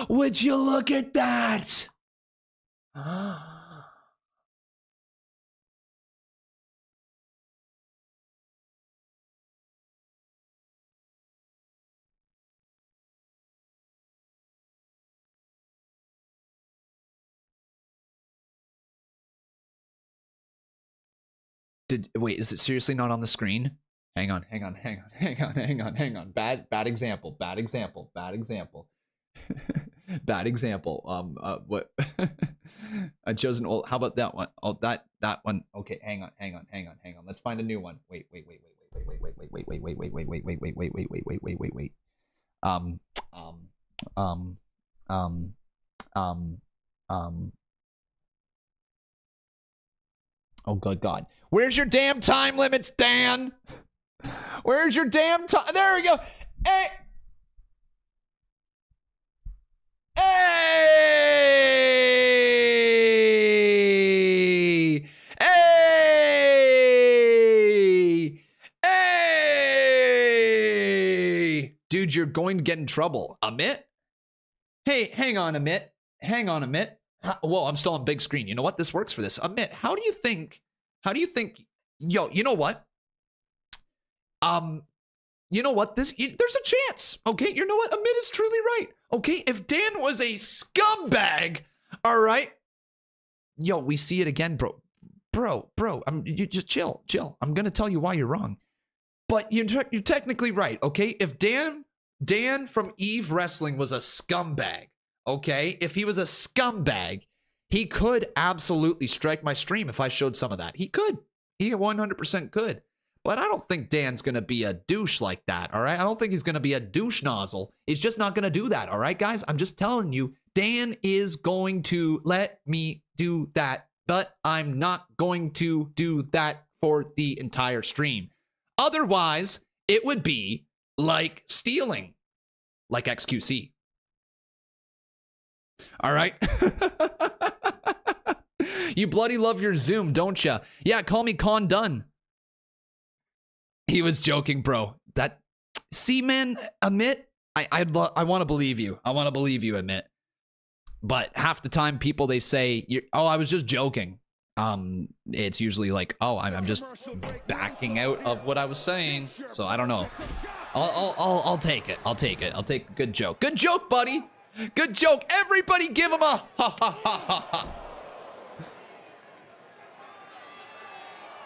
Would you look at that? Wait, is it seriously not on the screen? Hang on. Bad example. Bad example. What? I chose an old. How about that one? Oh, that one. Okay, hang on. Let's find a new one. Wait. Oh, good God. Where's your damn time limits, Dan? Where's your damn time? There we go. Hey! Hey! Hey! Hey! Dude, you're going to get in trouble. Amit? Hey, hang on, Amit. Whoa, I'm still on big screen. You know what? This works for this. Amit, how do you think, yo, you know what? You know what? There's a chance. Okay, you know what? Amit is truly right. Okay, if Dan was a scumbag, all right. Yo, we see it again, bro. You just chill. I'm gonna tell you why you're wrong. But you're technically right. Okay, if Dan from Eve Wrestling was a scumbag, okay, if he was a scumbag, he could absolutely strike my stream if I showed some of that. He could. He 100% could. But I don't think Dan's going to be a douche like that, all right? I don't think he's going to be a douche nozzle. He's just not going to do that, all right, guys? I'm just telling you, Dan is going to let me do that, but I'm not going to do that for the entire stream. Otherwise, it would be like stealing, like XQC. All right? You bloody love your Zoom, don't ya? Yeah, call me Con Done. He was joking, bro. That, see, man, Amit, I want to believe you. I want to believe you, Amit. But half the time, people, they say, oh, I was just joking. It's usually like, oh, I'm just backing out of what I was saying. So I don't know. I'll take it. I'll take it. I'll take a good joke. Good joke, buddy. Good joke. Everybody give him a ha ha ha ha ha.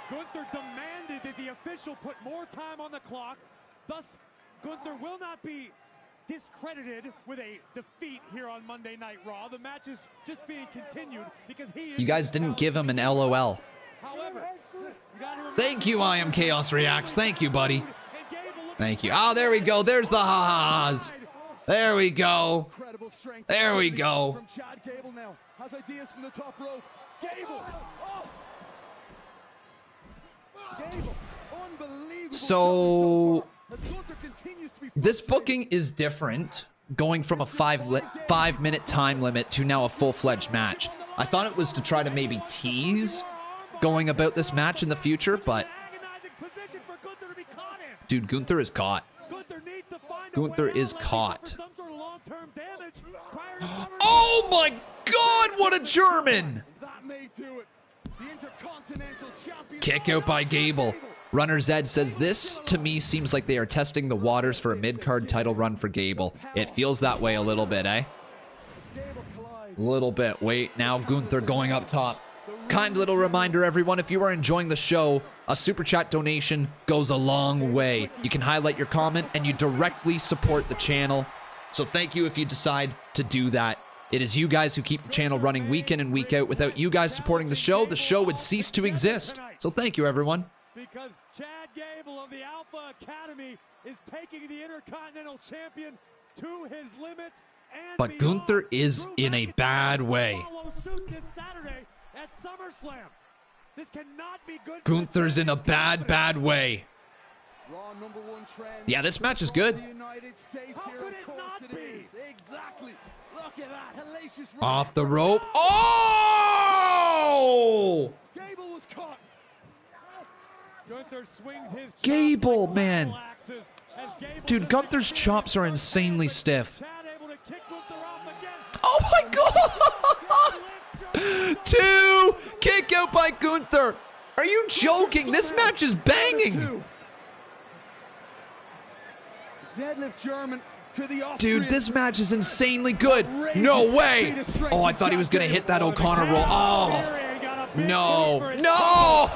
Gunther demanded that the official put more time on the clock. Thus, Gunther will not be discredited with a defeat here on Monday Night Raw. The match is just being continued because he is... You guys didn't give him an LOL. However, thank you, I Am Chaos Reacts. Thank you, buddy. Thank you. Oh, there we go. There's the ha-has. There we go. There we go. From Chad Gable now has ideas from the top rope. Gable. Oh. Gable. Unbelievable. So this booking is different, going from a 5-minute time limit to now a full-fledged match. I thought it was to try to maybe tease going about this match in the future, but dude, Gunther is caught. Gunther is caught. Oh my God, what a German! Kick out by Gable. Runner Zed says, this to me seems like they are testing the waters for a mid-card title run for Gable. It feels that way a little bit, eh? A little bit. Wait, now Gunther going up top. Kind little reminder, everyone, if you are enjoying the show, a super chat donation goes a long way. You can highlight your comment and you directly support the channel. So thank you if you decide to do that. It is you guys who keep the channel running week in and week out. Without you guys supporting the show would cease to exist. So thank you, everyone. Because Chad Gable of the Alpha Academy is taking the Intercontinental Champion to his limits. And but Gunther is in a bad way. This Saturday at SummerSlam. This cannot be good. Gunther's in a bad way. Yeah, this match is good. How could it not be? Exactly. Look at that. Hellacious off the rope. Oh! Gable was caught. Gunther swings his Gable, man. Dude, Gunther's chops are insanely stiff. Oh my God! 2! Kick out by Gunther. Are you joking? This match is banging. Deadlift German to the Austrian. Dude, this match is insanely good. No way. Oh, I thought he was going to hit that O'Connor roll. Oh. No. No.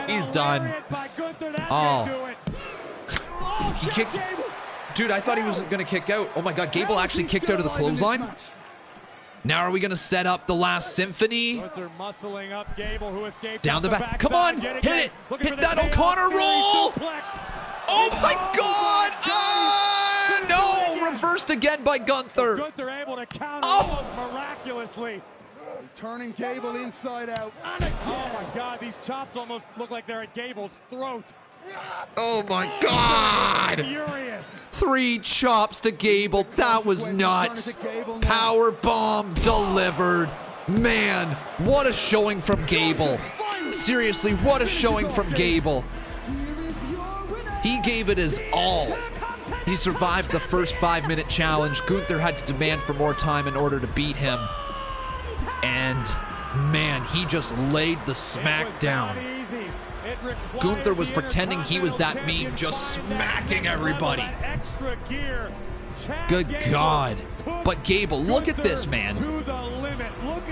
He's done. Oh. He kicked. Dude, I thought he wasn't going to kick out. Oh my God, Gable actually kicked out of the clothesline. Now are we going to set up the last symphony? Down the back. Come on, hit it. Hit that O'Connor roll. Oh my God. No, reversed again by Gunther. Gunther able to counter almost miraculously. Turning Gable inside out. Oh my God, these chops almost look like they're at Gable's throat. Oh my God! Furious. 3 chops to Gable. That was nuts. Power bomb delivered. Man, what a showing from Gable. Seriously, what a showing from Gable. He gave it his all. He survived the first 5-minute challenge. Gunther had to demand for more time in order to beat him. And man, he just laid the smack down. Gunther was pretending he was that meme, just smacking everybody. Good God. But Gable, look at this, man.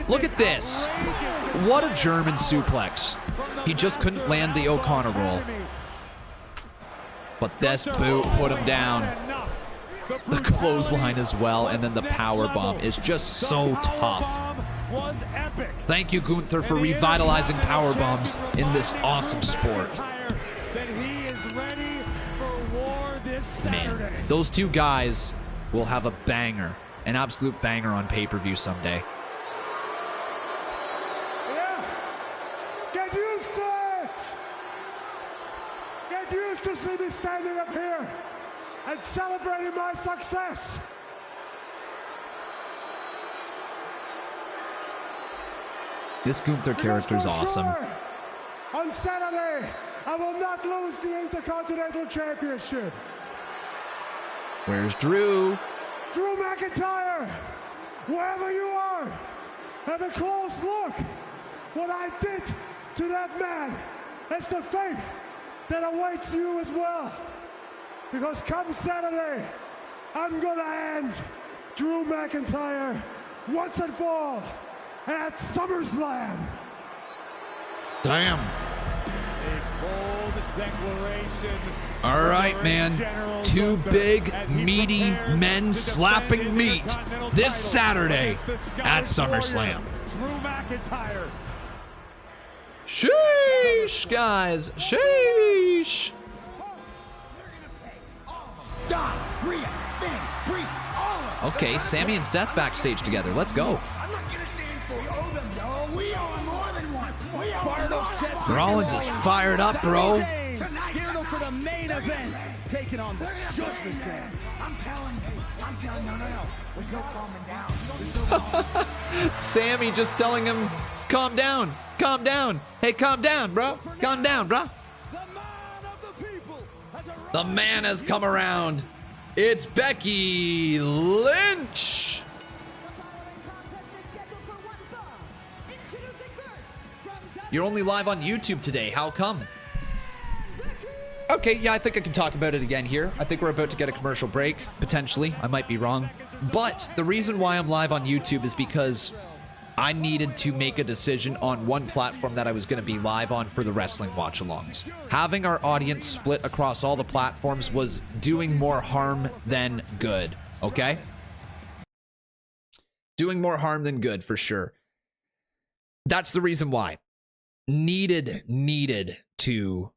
Look at this. What a German suplex. He just couldn't land the O'Connor roll. But this boot put him down. The clothesline as well, and then the power bomb is just so tough. Thank you, Gunther, for revitalizing power bombs in this awesome sport. man, those two guys will have a banger, an absolute banger on pay-per-view someday. Yeah. Get used to it. Get used to see me standing up here and celebrating my success. This Gunther character is awesome. Sure, on Saturday, I will not lose the Intercontinental Championship. Where's Drew? Drew McIntyre, wherever you are, have a close look. What I did to that man is the fate that awaits you as well. Because come Saturday, I'm gonna end Drew McIntyre once and for all at SummerSlam. Damn. A bold declaration. All right, man. Two big, meaty men slapping meat this Saturday at SummerSlam. Drew McIntyre. Sheesh, guys. Sheesh. Okay, Sami and Seth backstage together. Let's go. Rollins is fired up, bro. Geared up for the main event, taking on the Judgment Day. I'm telling you, no. There's no calming down. There's no calming down. Sami just telling him, calm down, calm down. Hey, calm down, bro. Calm down, bro. The man has come around. It's Becky Lynch. You're only live on YouTube today. How come? Okay, yeah, I think I can talk about it again here. I think we're about to get a commercial break, potentially. I might be wrong. But the reason why I'm live on YouTube is because I needed to make a decision on one platform that I was going to be live on for the wrestling watch-alongs. Having our audience split across all the platforms was doing more harm than good, okay? Doing more harm than good, for sure. That's the reason why. Needed to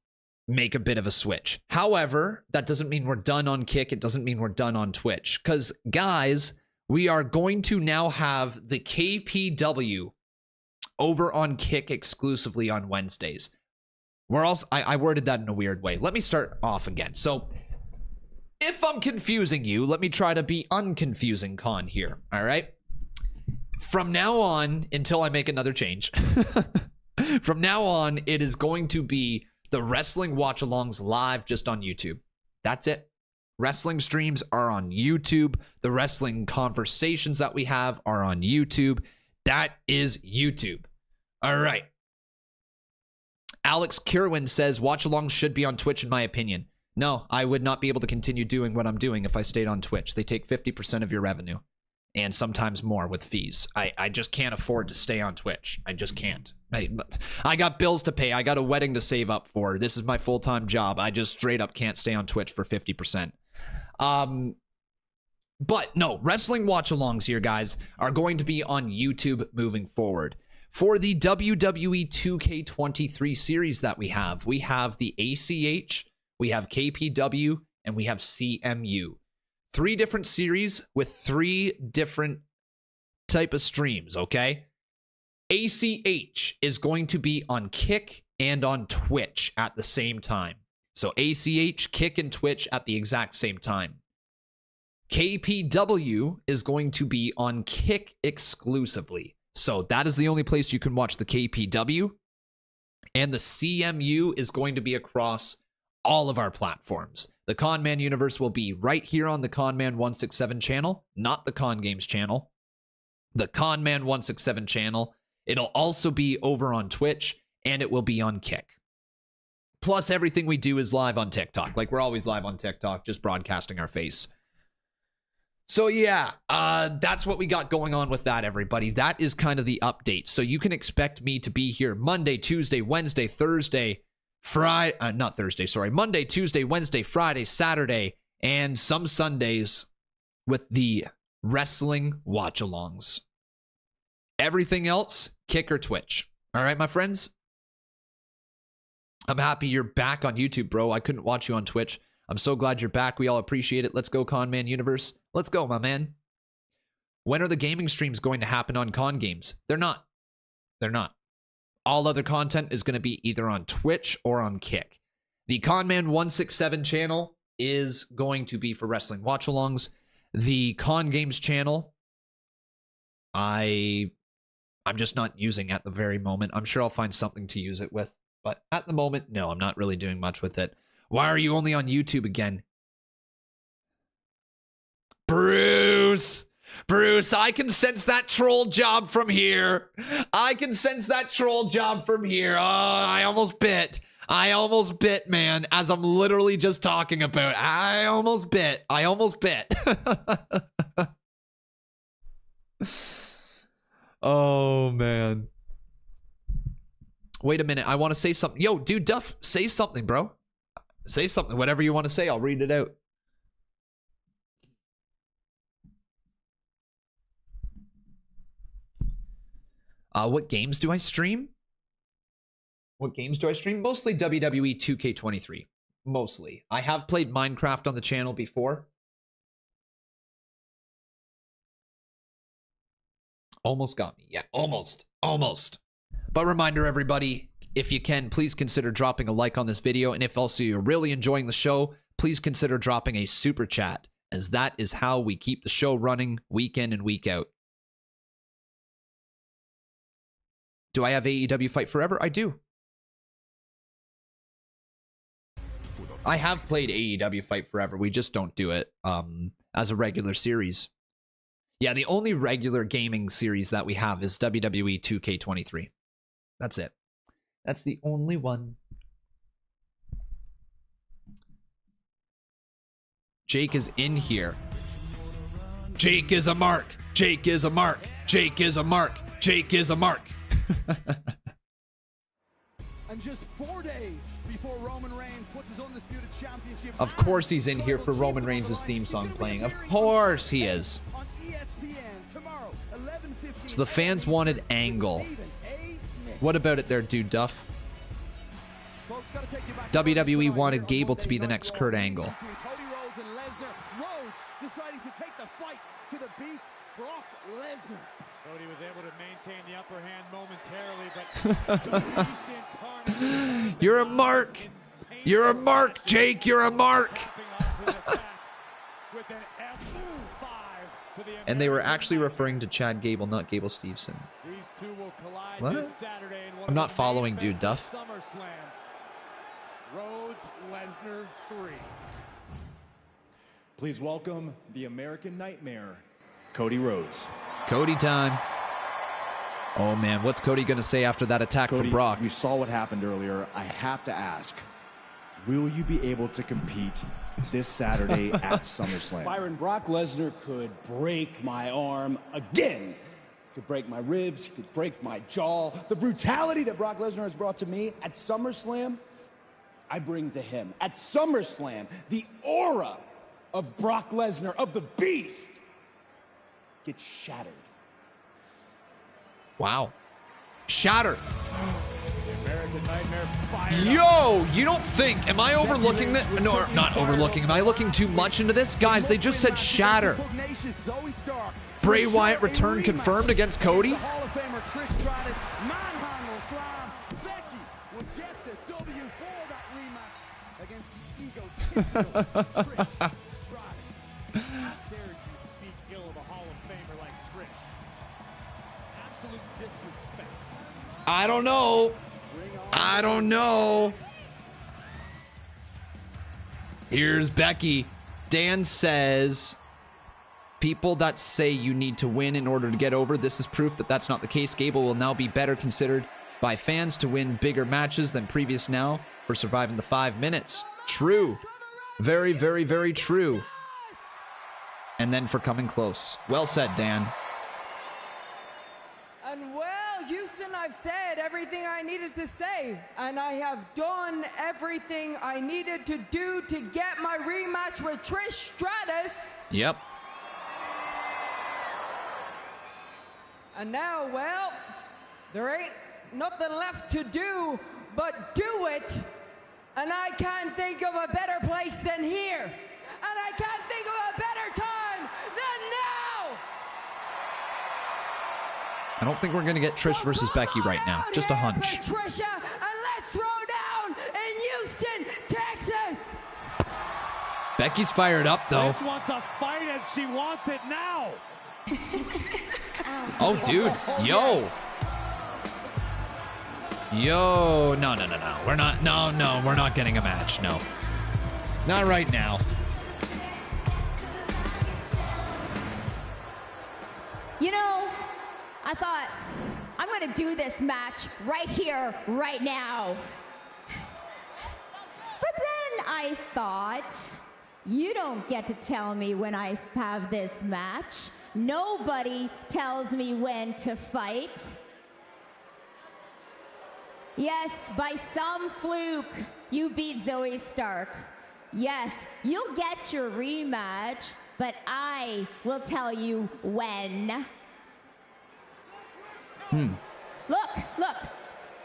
make a bit of a switch. However, that doesn't mean we're done on Kick. It doesn't mean we're done on Twitch. Because, guys, we are going to now have the KPW over on Kick exclusively on Wednesdays. We're also, I worded that in a weird way. Let me start off again. So, if I'm confusing you, let me try to be unconfusing, Con, here. All right? From now on, until I make another change, from now on, it is going to be the wrestling watch-alongs live just on YouTube. That's it. Wrestling streams are on YouTube. The wrestling conversations that we have are on YouTube. That is YouTube. All right. Alex Kirwin says, watch-alongs should be on Twitch, in my opinion. No, I would not be able to continue doing what I'm doing if I stayed on Twitch. They take 50% of your revenue. And sometimes more with fees. I just can't afford to stay on Twitch. I just can't. I got bills to pay. I got a wedding to save up for. This is my full-time job. I just straight up can't stay on Twitch for 50%. But no, wrestling watch-alongs here, guys, are going to be on YouTube moving forward. For the WWE 2K23 series that we have the ACH, we have KPW, and we have CMU. 3 different series with 3 different type of streams, okay? ACH is going to be on Kick and on Twitch at the same time. So ACH, Kick, and Twitch at the exact same time. KPW is going to be on Kick exclusively. So that is the only place you can watch the KPW. And the CMU is going to be across all of our platforms. The Conman universe will be right here on the Conman 167 channel, not the Con Games channel. The Conman 167 channel. It'll also be over on Twitch, and it will be on Kick. Plus, everything we do is live on TikTok. Like, we're always live on TikTok, just broadcasting our face. So, yeah, that's what we got going on with that, everybody. That is kind of the update. So you can expect me to be here Monday, Tuesday, Wednesday, Thursday, Friday, Monday, Tuesday, Wednesday, Friday, Saturday, and some Sundays with the wrestling watch-alongs. Everything else, Kick or Twitch. All right, my friends? I'm happy you're back on YouTube, bro. I couldn't watch you on Twitch. I'm so glad you're back. We all appreciate it. Let's go, Conman Universe. Let's go, my man. When are the gaming streams going to happen on Con Games? They're not. They're not. All other content is going to be either on Twitch or on Kick. The Conman 167 channel is going to be for wrestling watch-alongs. The Con Games channel, I'm just not using at the very moment. I'm sure I'll find something to use it with. But at the moment, no, I'm not really doing much with it. Why are you only on YouTube again? Bruce! Bruce, I can sense that troll job from here. I can sense that troll job from here. Oh, I almost bit. I almost bit, man, as I'm literally just talking about. I almost bit. I almost bit. Oh, man. Wait a minute. I want to say something. Yo, dude, Duff, say something, bro. Say something. Whatever you want to say, I'll read it out. What games do I stream? What games do I stream? Mostly WWE 2K23. Mostly. I have played Minecraft on the channel before. Almost got me. Yeah, almost. Almost. But reminder, everybody, if you can, please consider dropping a like on this video. And if also you're really enjoying the show, please consider dropping a super chat, as that is how we keep the show running week in and week out. Do I have AEW Fight Forever? I do. I have played AEW Fight Forever. We just don't do it as a regular series. Yeah, the only regular gaming series that we have is WWE 2K23. That's it. That's the only one. Jake is in here. Jake is a mark. Jake is a mark. Jake is a mark. Jake is a mark. And just 4 days before Roman Reigns puts his undisputed championship. Of course he's in here for Roman Reigns' theme song playing. Of course he is. So the fans wanted Angle. What about it there, dude Duff? WWE wanted Gable to be the next Kurt Angle. Cody, Rhodes and Lesnar. Rhodes deciding to take the fight to the beast, Brock Lesnar. Cody was able to maintain the upper hand momentarily, but You're a mark. You're a mark, Jake. You're a mark. And they were actually referring to Chad Gable, not Gable Steveson. What? I'm not following, dude Duff. Rhodes, Lesnar 3. Please welcome the American Nightmare, Cody Rhodes. Cody time. Oh man, what's Cody gonna say after that attack Cody, from Brock? You saw what happened earlier. I have to ask, will you be able to compete this Saturday at SummerSlam? Byron, Brock Lesnar could break my arm again. He could break my ribs. He could break my jaw. The brutality that Brock Lesnar has brought to me at SummerSlam, I bring to him. At SummerSlam, the aura of Brock Lesnar, of the Beast, gets shattered. Wow. Shattered. The American Nightmare fired Yo, you don't think, am I overlooking that? No, not overlooking. Am I looking too much into this? Guys, they just said shatter. Bray Wyatt return confirmed against Cody? Hall of Famer Trish Stratus manhandle slam. Becky will get the W for that rematch against the egotistical Trish Stratus. How dare you speak ill of a Hall of Famer like Trish? Absolute disrespect. I don't know. I don't know. Here's Becky. Dan says, people that say you need to win in order to get over, this is proof that that's not the case. Gable will now be better considered by fans to win bigger matches than previous now for surviving the 5 minutes. True. Very, very, very true. And then for coming close. Well said, Dan. And well, Houston, I've said everything I needed to say, and I have done everything I needed to do to get my rematch with Trish Stratus. Yep. And now, well, there ain't nothing left to do but do it And I can't think of a better place than here. And I can't think of a better time than now. I don't think we're going to get Trish versus Becky right now. Just a hunch. Patricia, and let's throw down in Houston, Texas. Becky's fired up, though. Lynch wants a fight, and she wants it now. Oh, dude. Yo. Yo. No. We're not. No. We're not getting a match. No. Not right now. You know, I thought, I'm going to do this match right here, right now. But then I thought, you don't get to tell me when I have this match. Nobody tells me when to fight. Yes, by some fluke, you beat Zoe Stark. Yes, you'll get your rematch, but I will tell you when. Look,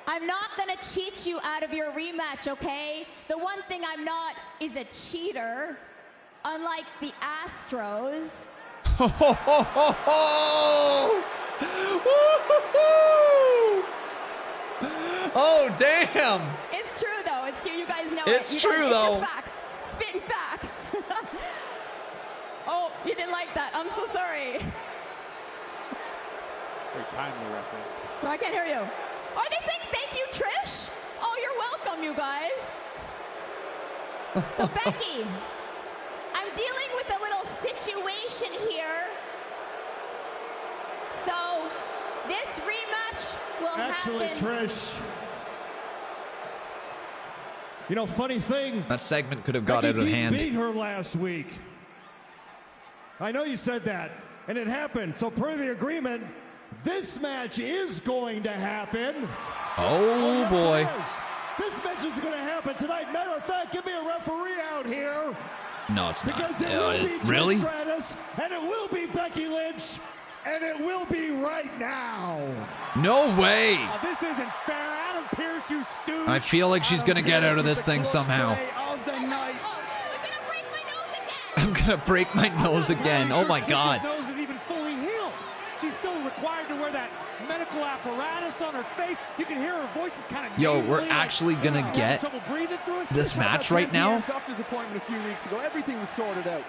I'm not gonna cheat you out of your rematch, okay? The one thing I'm not is a cheater, unlike the Astros. Oh, damn. It's true, though. It's true. You guys know it's it. It's true, though. It's facts. Spitting facts. Oh, you didn't like that. I'm so sorry. Very timely reference. So I can't hear you. Are they saying thank you, Trish? Oh, you're welcome, you guys. So, Becky, I'm dealing with a little situation here. So, this rematch will Actually, happen. Trish. You know, funny thing. That segment could have got out of hand. Beat her last week. I know you said that, and it happened. So per the agreement, this match is going to happen. Oh, boy. This match is going to happen tonight. Matter of fact, give me a referee out here. No, it's not. Because it will be really? Trish Stratus, and it will be Becky Lynch, and it will be right now. No way. This isn't fair. Adam Pearce, you stooge. I feel like she's going to get out of this thing somehow. Of the night. I'm going to break my nose again. Oh, my God. Her nose is even fully healed. She's still required to wear that medical apparatus on her face. You can hear her voice is kind of Yo, we're actually going to get this match right now. Doctor's appointment a few weeks ago. Everything was sorted out.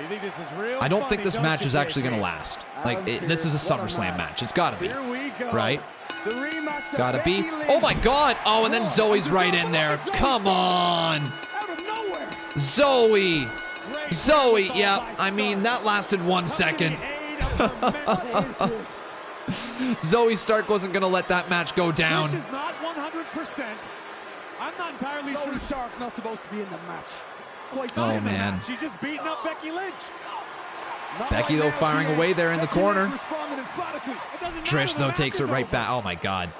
You think this is real? I don't think this match is actually going to last. Like, this is a SummerSlam match. It's got to be. Right? Gotta be. Oh, my God. Oh, and then Zoe's right in there. Come on. Zoe. Yeah, I mean, that lasted 1 second. Zoe Stark wasn't going to let that match go down. This is not 100%. I'm not entirely sure. Zoe Stark's not supposed to be in the match. Oh, man. She's just beating up Becky Lynch. Becky, though, firing away there in the corner. Trish, though, takes her right back. Oh, my God.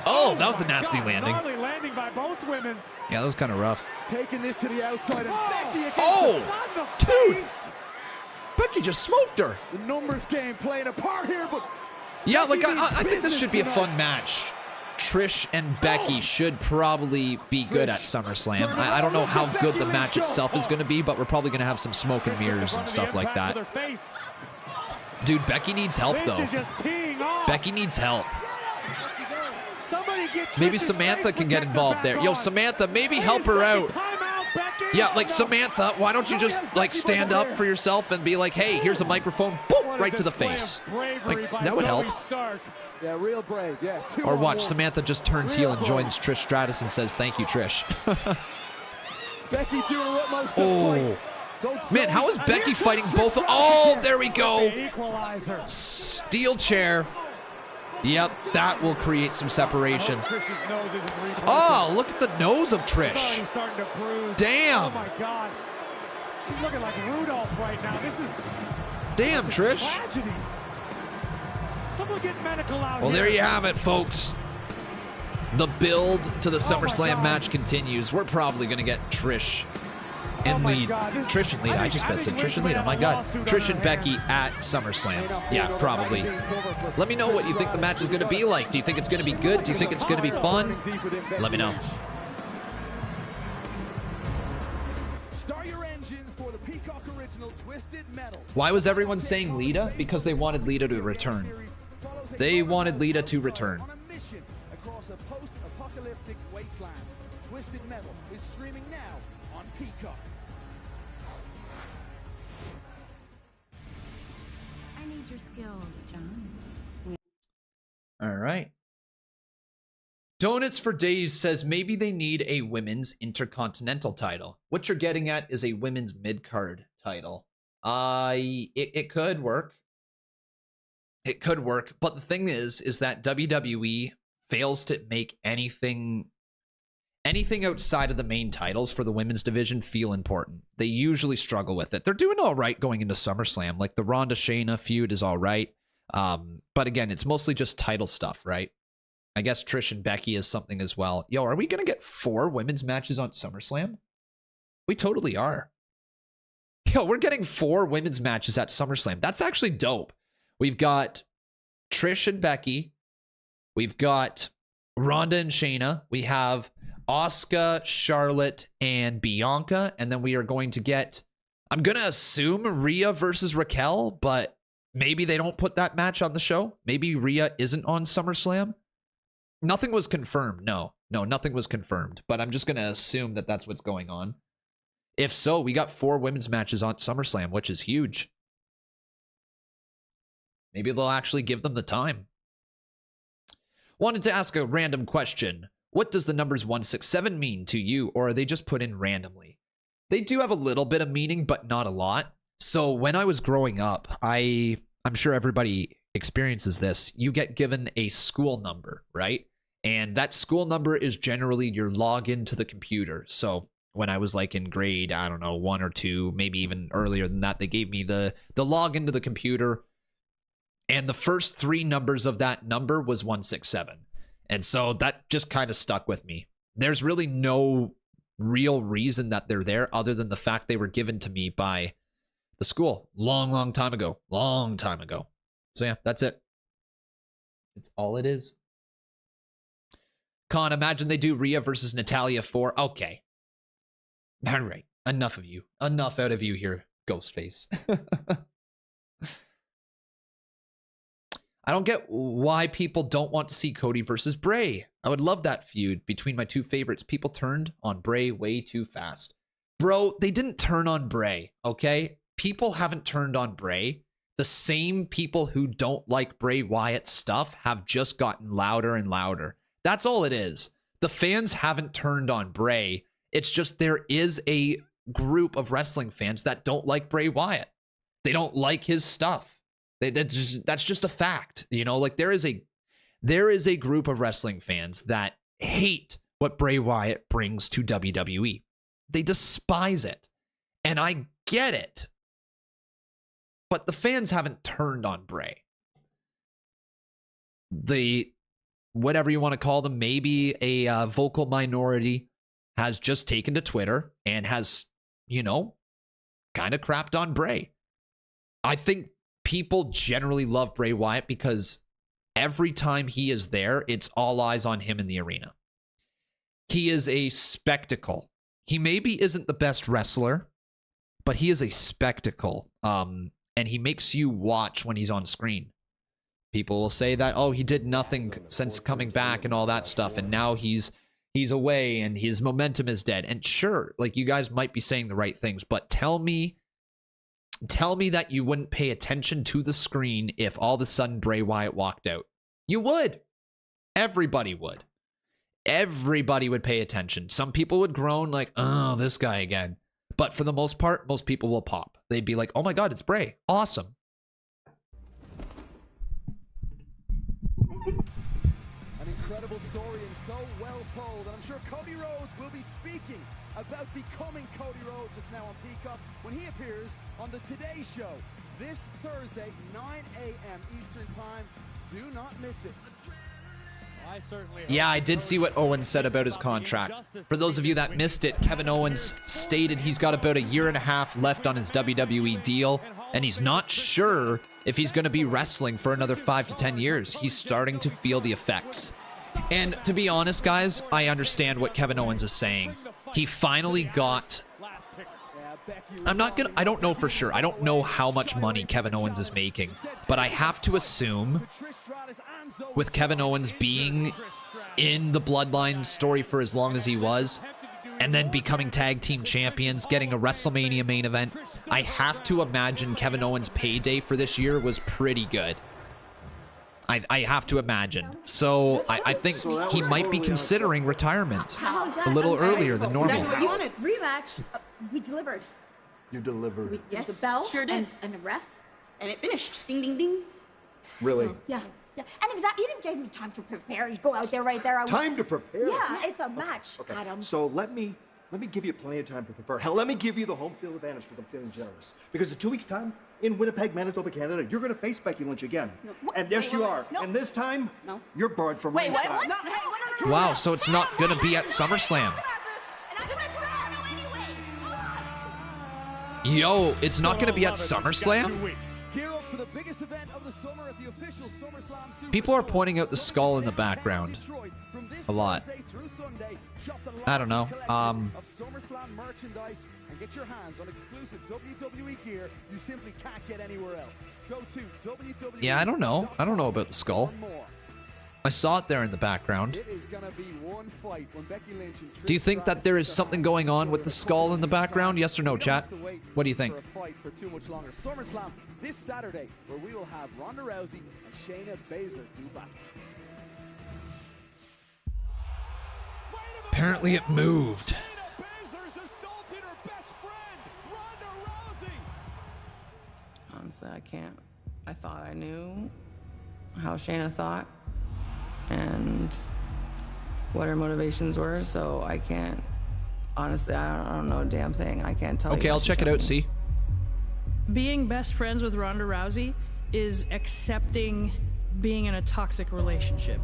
Oh, that was a nasty landing. Landing by both women. Yeah, that was kind of rough. Taking this to the outside, and Becky against oh, dude! Becky just smoked her. The numbers game playing a part here, but yeah, like I think this should be a fun match. Trish and Becky should probably be good at SummerSlam. I don't know how good the match itself is going to be, but we're probably going to have some smoke and mirrors and stuff like that. Dude, Becky needs help, though. Becky needs help. Maybe Samantha can get involved there. Yo, Samantha, maybe help her out. Yeah, like Samantha, why don't you just like stand up for yourself and be like, hey, here's a microphone, boom, right to the face. Like, that would help. Yeah, real brave. Yeah. Or watch Samantha just turns heel and joins Trish Stratus and says, thank you, Trish. Becky doing her utmost to fight. Man, how is Becky fighting both? Oh, there we go. Steel chair. Yep, that will create some separation. Oh, look at the nose of Trish. Damn. Oh my God. He's looking like Rudolph right now. This is damn, Trish. Tragedy. Someone get medical out well, here. There you have it, folks. The build to the SummerSlam match continues. We're probably going to get Trish in lead. Trish in lead. I just said Trish in lead. Oh my God. Trish and Becky at SummerSlam. Yeah, probably. Let me know what you think the match is going to be like. Do you think it's going to be good? Do you think it's going to be fun? Let me know. Start your engines for the Peacock Original Twisted Metal. Why was everyone saying Lita? Because they wanted Lita to return. They wanted Lita to return. On a mission across a post-apocalyptic wasteland. Twisted Metal is streaming now on Peacock. I need your skills, John. All right. Donuts for Days says maybe they need a women's intercontinental title. What you're getting at is a women's mid-card title. It could work. It could work, but the thing is that WWE fails to make anything outside of the main titles for the women's division feel important. They usually struggle with it. They're doing all right going into SummerSlam. Like the Ronda Shayna feud is all right. But again, it's mostly just title stuff, right? I guess Trish and Becky is something as well. Yo, are we going to get 4 women's matches on SummerSlam? We totally are. Yo, we're getting 4 women's matches at SummerSlam. That's actually dope. We've got Trish and Becky. We've got Ronda and Shayna. We have Asuka, Charlotte, and Bianca. And then we are going to get, I'm going to assume Rhea versus Raquel, but maybe they don't put that match on the show. Maybe Rhea isn't on SummerSlam. Nothing was confirmed. No, nothing was confirmed. But I'm just going to assume that that's what's going on. If so, we got 4 women's matches on SummerSlam, which is huge. Maybe they'll actually give them the time. Wanted to ask a random question. What does the numbers 167 mean to you, or are they just put in randomly? They do have a little bit of meaning, but not a lot. So when I was growing up, I'm sure everybody experiences this. You get given a school number, right? And that school number is generally your login to the computer. So when I was like in grade, I don't know, 1 or 2, maybe even earlier than that, they gave me the login to the computer. And the first 3 numbers of that number was 167. And so that just kind of stuck with me. There's really no real reason that they're there other than the fact they were given to me by the school long time ago. So yeah, that's it. It's all it is. Con, imagine they do Rhea versus Natalya 4. Okay. All right. Enough of you. Enough out of you here, Ghostface. I don't get why people don't want to see Cody versus Bray. I would love that feud between my 2 favorites. People turned on Bray way too fast. Bro, they didn't turn on Bray, okay? People haven't turned on Bray. The same people who don't like Bray Wyatt's stuff have just gotten louder and louder. That's all it is. The fans haven't turned on Bray. It's just there is a group of wrestling fans that don't like Bray Wyatt. They don't like his stuff. That's just a fact. You know, like there is a group of wrestling fans that hate what Bray Wyatt brings to WWE. They despise it. And I get it. But the fans haven't turned on Bray. The, whatever you want to call them, maybe a vocal minority has just taken to Twitter and has, you know, kind of crapped on Bray. I think people generally love Bray Wyatt because every time he is there, it's all eyes on him in the arena. He is a spectacle. He maybe isn't the best wrestler, but he is a spectacle. And he makes you watch when he's on screen. People will say that, oh, he did nothing since coming back and all that stuff, and now he's away and his momentum is dead. And sure, like you guys might be saying the right things, but tell me that you wouldn't pay attention to the screen if all of a sudden Bray Wyatt walked out. You would. Everybody would. Everybody would pay attention. Some people would groan like, oh, this guy again. But for the most part, most people will pop. They'd be like, oh my God, it's Bray. Awesome. An incredible story and so well told. And I'm sure Cody Rhodes will be speaking about becoming Cody Rhodes. It's now on Peacock when he appears on the Today Show this Thursday, 9 a.m. Eastern Time. Do not miss it. Yeah, I did see what Owens said about his contract. For those of you that missed it, Kevin Owens stated he's got about 1.5 years left on his WWE deal, and he's not sure if he's going to be wrestling for another 5 to 10 years. He's starting to feel the effects. And to be honest, guys, I understand what Kevin Owens is saying. He finally got I don't know for sure. I don't know how much money Kevin Owens is making, but I have to assume with Kevin Owens being in the Bloodline story for as long as he was, and then becoming tag team champions, getting a WrestleMania main event, I have to imagine Kevin Owens' payday for this year was pretty good. I have to imagine. So I think he might be considering retirement a little earlier than normal. Exactly what you wanted. Rematch. We delivered. You delivered. Yes. A bell. Sure did. And a ref. And it finished. Ding, ding, ding. Really? So, yeah. Yeah. And exactly, you didn't give me time to prepare. You go out there right there. Time to prepare? Yeah, it's a match, Okay. Adam. So let me give you plenty of time to prepare. Hell, let me give you the home field advantage because I'm feeling generous. Because in 2 weeks' time, in Winnipeg, Manitoba, Canada, you're going to face Becky Lynch again. No, and yes, you are. No. And this time, no. You're barred from Wait, ringside. what? No, hey, no. Wow, so it's not going to be at SummerSlam. Yo, it's not going to be at SummerSlam? People are pointing out the skull in the background a lot. I don't know. Get your hands on exclusive WWE gear you simply can't get anywhere else. Go to WWE. Yeah, I don't know. I don't know about the skull. I saw it there in the background. It is gonna be one fight when Becky Lynch and Trish Do you think that there is something going on with the skull in the background? Yes or no, chat? What do you think? For a fight for too much longer. SummerSlam this Saturday, where we will have Ronda Rousey and Shayna Baszler do battle. Apparently it moved. Honestly, I can't. I thought I knew how Shayna thought and what her motivations were, so I can't. Honestly, I don't know a damn thing. I can't tell you. Okay, I'll check it out, see. Being best friends with Ronda Rousey is accepting being in a toxic relationship.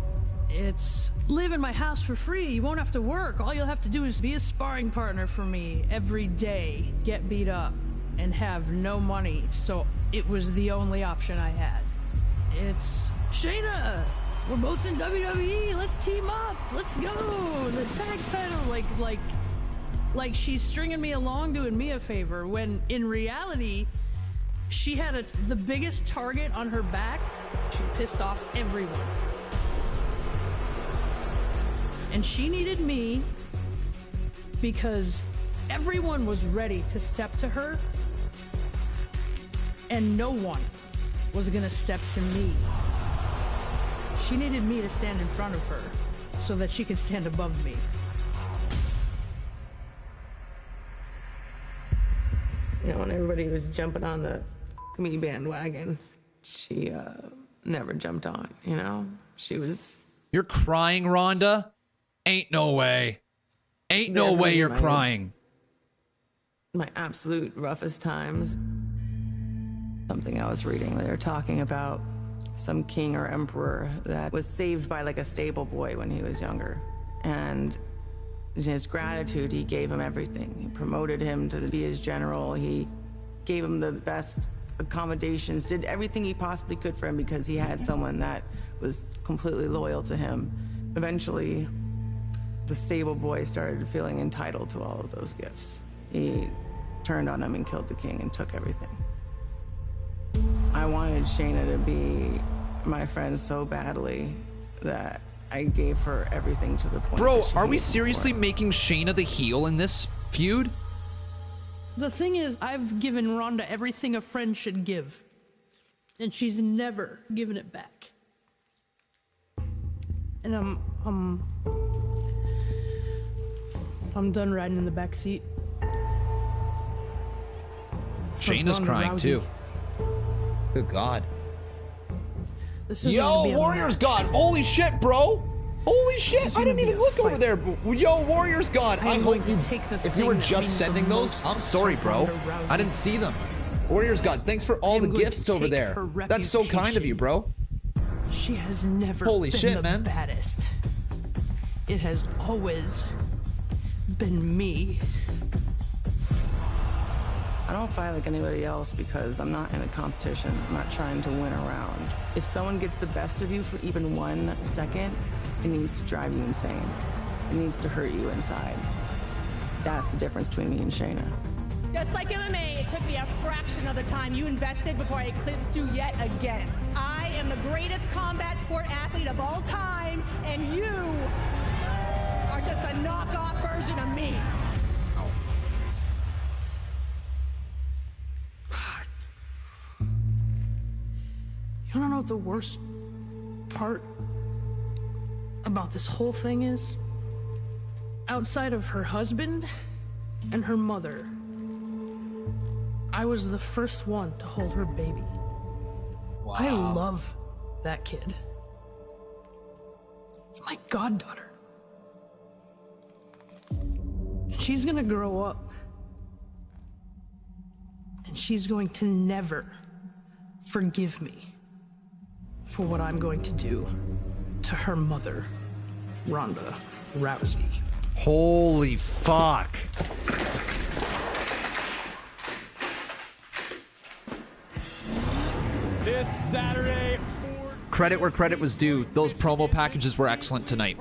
It's live in my house for free. You won't have to work. All you'll have to do is be a sparring partner for me every day, get beat up, and have no money. So it was the only option I had. It's Shayna. We're both in WWE. Let's team up. Let's go. The tag title, like she's stringing me along, doing me a favor. When in reality, she had the biggest target on her back. She pissed off everyone. And she needed me because everyone was ready to step to her, and no one was gonna step to me. She needed me to stand in front of her so that she could stand above me. You know, when everybody was jumping on the me bandwagon, she never jumped on, you know? She was... You're crying, Rhonda? Ain't no way. Ain't no way you're crying. My absolute roughest times. Something I was reading, they were talking about some king or emperor that was saved by like a stable boy when he was younger. And in his gratitude, he gave him everything. He promoted him to be his general. He gave him the best accommodations, did everything he possibly could for him because he had someone that was completely loyal to him. Eventually, the stable boy started feeling entitled to all of those gifts. He turned on him and killed the king and took everything. I wanted Shayna to be my friend so badly that I gave her everything to the point. Bro, are we seriously making Shayna the heel in this feud? The thing is, I've given Ronda everything a friend should give, and she's never given it back. And I'm done riding in the back seat. Shayna's crying too. Good God. This is Yo, Warriors God! Holy shit, bro! Holy shit! I didn't even look over there. Yo, Warriors God! I hope you take the. If you were just sending those, I'm sorry, bro. I didn't see them. Warriors God, thanks for all the gifts over there. That's so kind of you, bro. She has never Holy been shit, the man. baddest. It has always been me. I don't fight like anybody else because I'm not in a competition. I'm not trying to win a round. If someone gets the best of you for even 1 second, it needs to drive you insane. It needs to hurt you inside. That's the difference between me and Shayna. Just like MMA, it took me a fraction of the time you invested before I eclipsed you yet again. I am the greatest combat sport athlete of all time, and you are just a knockoff version of me. You wanna know what the worst part about this whole thing is? Outside of her husband and her mother, I was the first one to hold her baby. Wow. I love that kid. It's my goddaughter. And she's gonna grow up. And she's going to never forgive me for what I'm going to do to her mother, Ronda Rousey. Holy fuck. This Saturday, Credit where credit was due. Those promo packages were excellent tonight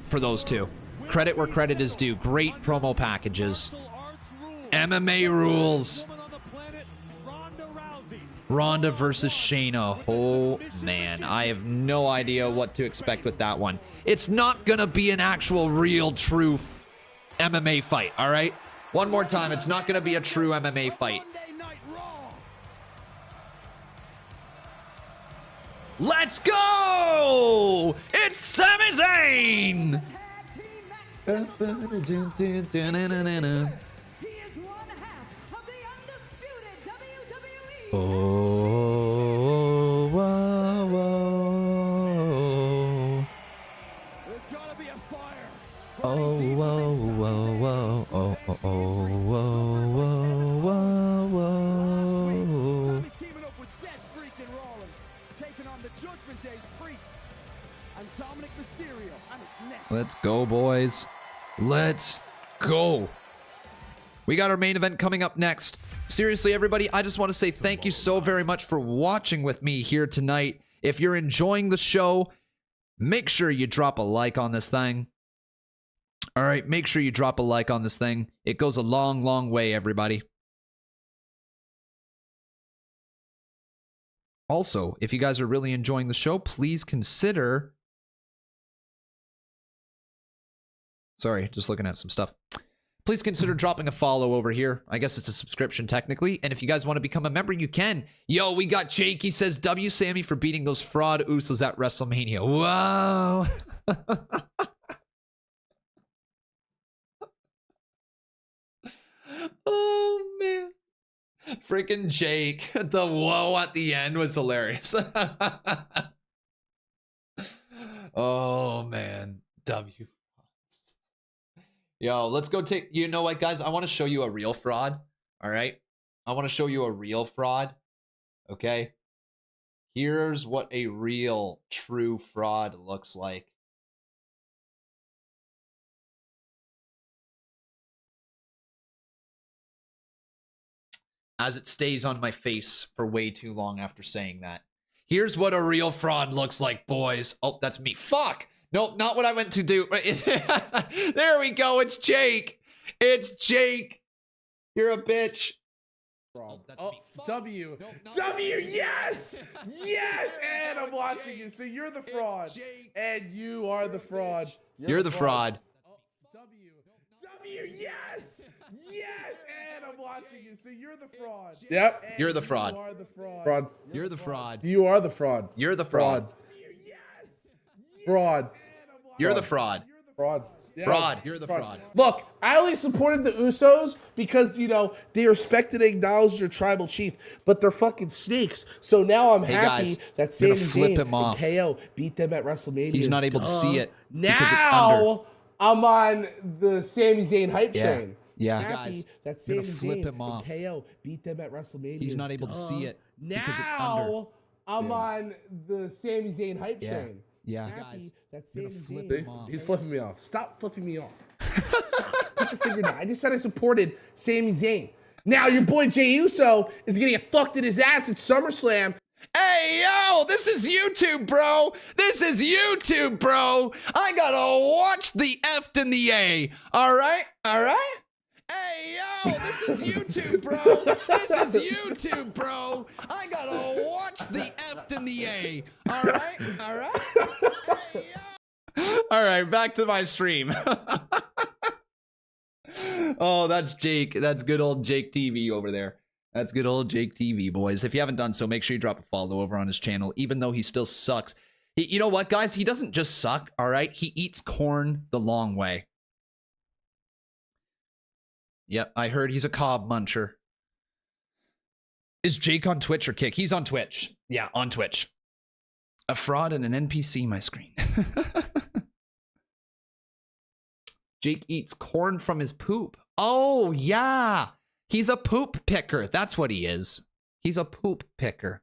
for those two. Credit where credit is due. Great promo packages. MMA rules. Ronda versus Shayna. Oh, man. I have no idea what to expect with that one. It's not going to be an actual, real, true MMA fight, all right? One more time. It's not going to be a true MMA fight. Let's go! It's Sami Zayn! Oh, whoa, whoa. There's gotta be a fire. Oh, whoa, whoa, whoa. Oh, oh, oh, whoa, whoa, whoa, whoa. Sami's teaming up with Seth Freakin Rollins, taking on the Judgment Day's priest and Dominic Mysterio on his neck. Let's go, boys. Let's go. We got our main event coming up next. Seriously, everybody, I just want to say thank you so very much for watching with me here tonight. If you're enjoying the show, make sure you drop a like on this thing. All right, make sure you drop a like on this thing. It goes a long, long way, everybody. Also, if you guys are really enjoying the show, please consider... Sorry, just looking at some stuff. Please consider dropping a follow over here. I guess it's a subscription technically. And if you guys want to become a member, you can. Yo, we got Jake. He says, W Sammy for beating those fraud Usos at WrestleMania. Wow. Oh, man. Freaking Jake. The whoa at the end was hilarious. Oh, man. W. Yo, let's go take... You know what, guys? I want to show you a real fraud. All right? I want to show you a real fraud. Okay? Here's what a real, true fraud looks like. As it stays on my face for way too long after saying that. Here's what a real fraud looks like, boys. Oh, that's me. Fuck! Nope, not what I meant to do. There we go. It's Jake. It's Jake. You're a bitch. Oh, W. W, yes! Yes! And I'm watching you. So you're the fraud. And you are the fraud. You're the fraud. W, yes! Yes! And I'm watching you. So you're the fraud. Yep. You're the fraud. You are the fraud. You're the fraud. You are the fraud. You're the fraud. Fraud. You're the fraud. Fraud. Yeah. Fraud. You're the fraud. Look, I only supported the Usos because, you know, they respected and acknowledged their tribal chief, but they're fucking snakes. So now I'm happy guys, that Sami flip him Zayn off. and KO beat them at WrestleMania. He's not able to see it because it's Now I'm on the Sami Zayn hype train. Yeah. Happy Guys, that I'm Sami gonna flip Zayn him off. and KO beat them at WrestleMania. He's not able to see it because it's under. Now I'm on the Sami Zayn hype train. Yeah. Happy that I'm Sami gonna flip Zayn. him off. He's flipping me off. Stop flipping me off. Put your finger down. I just said I supported Sami Zayn. Now your boy Jey Uso is gonna get fucked in his ass at SummerSlam. Hey, yo, this is YouTube, bro. This is YouTube, bro. I gotta watch the F and the A. All right? All right? Hey, yo, this is YouTube, bro. This is YouTube, bro. I gotta watch the F and the A. All right, all right. Hey, yo. All right, back to my stream. Oh, that's Jake. That's good old Jake TV over there. That's good old Jake TV, boys. If you haven't done so, make sure you drop a follow over on his channel, even though he still sucks. You know what, guys? He doesn't just suck, all right? He eats corn the long way. Yep, I heard he's a cob muncher. Is Jake on Twitch or Kick? He's on Twitch. Yeah, on Twitch. A fraud and an NPC, my screen. Jake eats corn from his poop. Oh, yeah. He's a poop picker. That's what he is. He's a poop picker.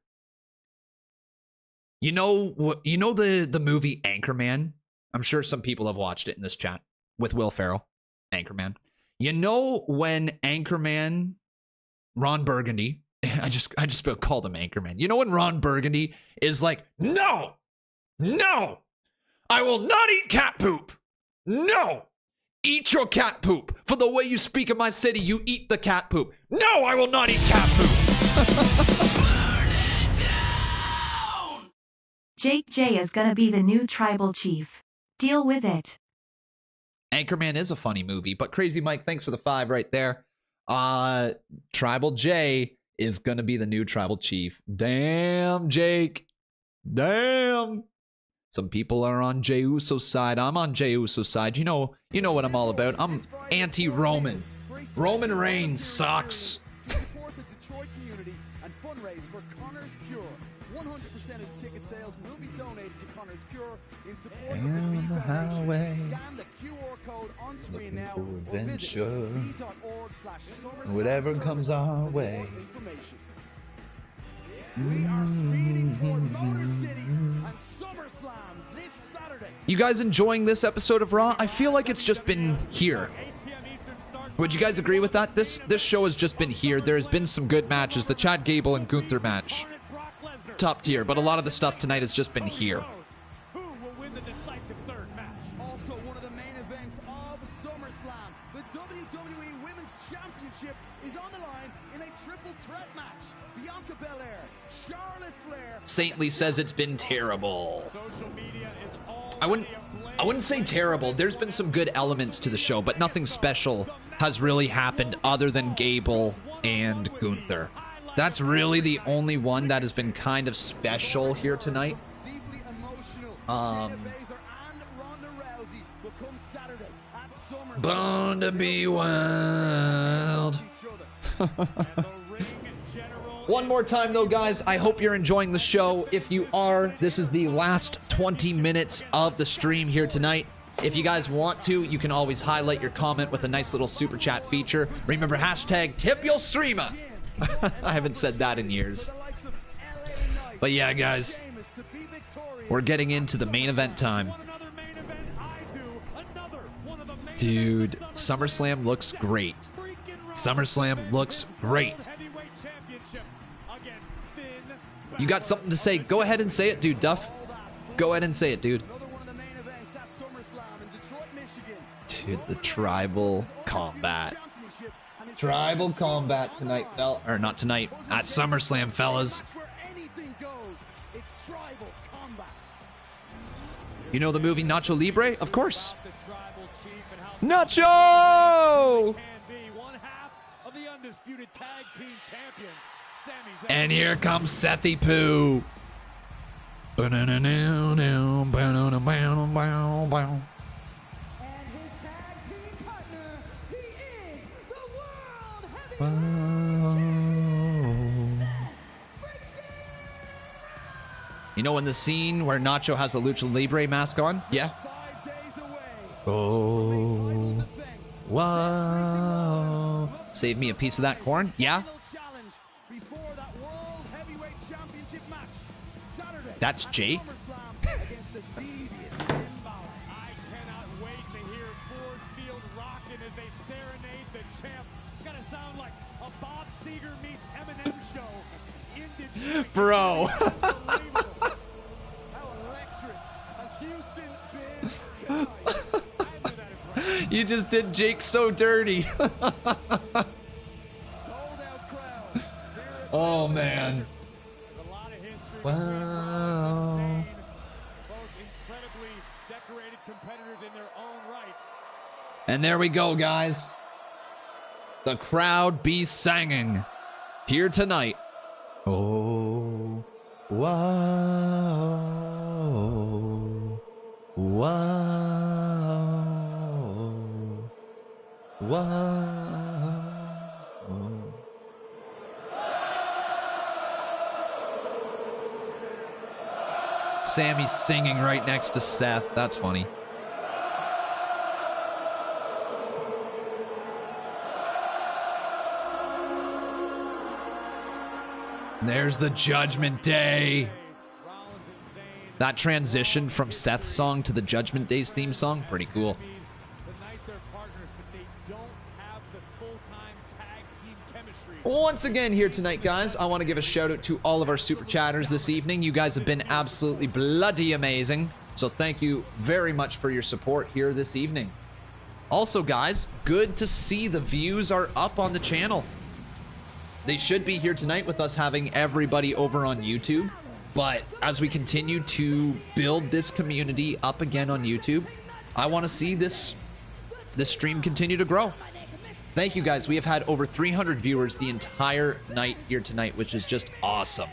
You know the movie Anchorman? I'm sure some people have watched it in this chat with Will Ferrell. Anchorman. You know when Anchorman, Ron Burgundy, I just called him Anchorman. You know when Ron Burgundy is like, no, I will not eat cat poop. No, eat your cat poop. For the way you speak in my city, you eat the cat poop. No, I will not eat cat poop. Jake J is gonna be the new tribal chief. Deal with it. Anchorman is a funny movie, but Crazy Mike, thanks for the 5 right there. Tribal J is gonna be the new tribal chief. Damn, Jake. Damn. Some people are on Jey Uso's side. I'm on Jey Uso's side. You know what I'm all about. I'm anti-Roman. Roman Reigns sucks. Support the Detroit community and fundraise for Connor's Cure. 100% of ticket sales will be donated to Connor's Cure in support of the Down the highway. Scan the QR code on screen now or visit Adventure. v.org/SummerSlam. Whatever comes our way. We are speeding toward Motor City and SummerSlam this Saturday. You guys enjoying this episode of Raw? I feel like it's just been here. Would you guys agree with that? This show has just been here. There's been some good matches. The Chad Gable and Gunther match, top tier, but a lot of the stuff tonight has just been here. Who will win the decisive third match? Also, one of the main events of SummerSlam, the WWE Women's Championship is on the line in a triple threat match. Bianca Belair, Charlotte Flair. Saintly says it's been terrible. I wouldn't say terrible. There's been some good elements to the show, but nothing special has really happened other than Gable and Gunther. That's really the only one that has been kind of special here tonight. Born to be wild. One more time though, guys, I hope you're enjoying the show. If you are, this is the last 20 minutes of the stream here tonight. If you guys want to, you can always highlight your comment with a nice little super chat feature. Remember, hashtag tip your streamer. I haven't said that in years. But yeah, guys, we're getting into the main event time. Dude, SummerSlam looks great. SummerSlam looks great. You got something to say? Go ahead and say it, dude, Duff. Go ahead and say it, dude. Dude, the tribal combat. Tribal combat tonight, or not tonight, at SummerSlam, fellas. You know the movie Nacho Libre? Of course. Nacho! And here comes Sethy Poo. You know in the scene where Nacho has a Lucha Libre mask on? Yeah. Oh. Whoa. Save me a piece of that corn? Yeah. That's Jake. Bro. You just did Jake so dirty. Oh, man. Wow. And there we go, guys. The crowd be singing here tonight. Oh, wow. Wow. Wow. Sammy's singing right next to Seth. That's funny. There's the Judgment Day. That transition from Seth's song to the Judgment Day's theme song, pretty cool. Once again here tonight, guys, I want to give a shout out to all of our super chatters this evening. You guys have been absolutely bloody amazing. So thank you very much for your support here this evening. Also, guys, good to see the views are up on the channel. They should be here tonight with us having everybody over on YouTube. But as we continue to build this community up again on YouTube, I want to see this stream continue to grow. Thank you, guys. We have had over 300 viewers the entire night here tonight, which is just awesome.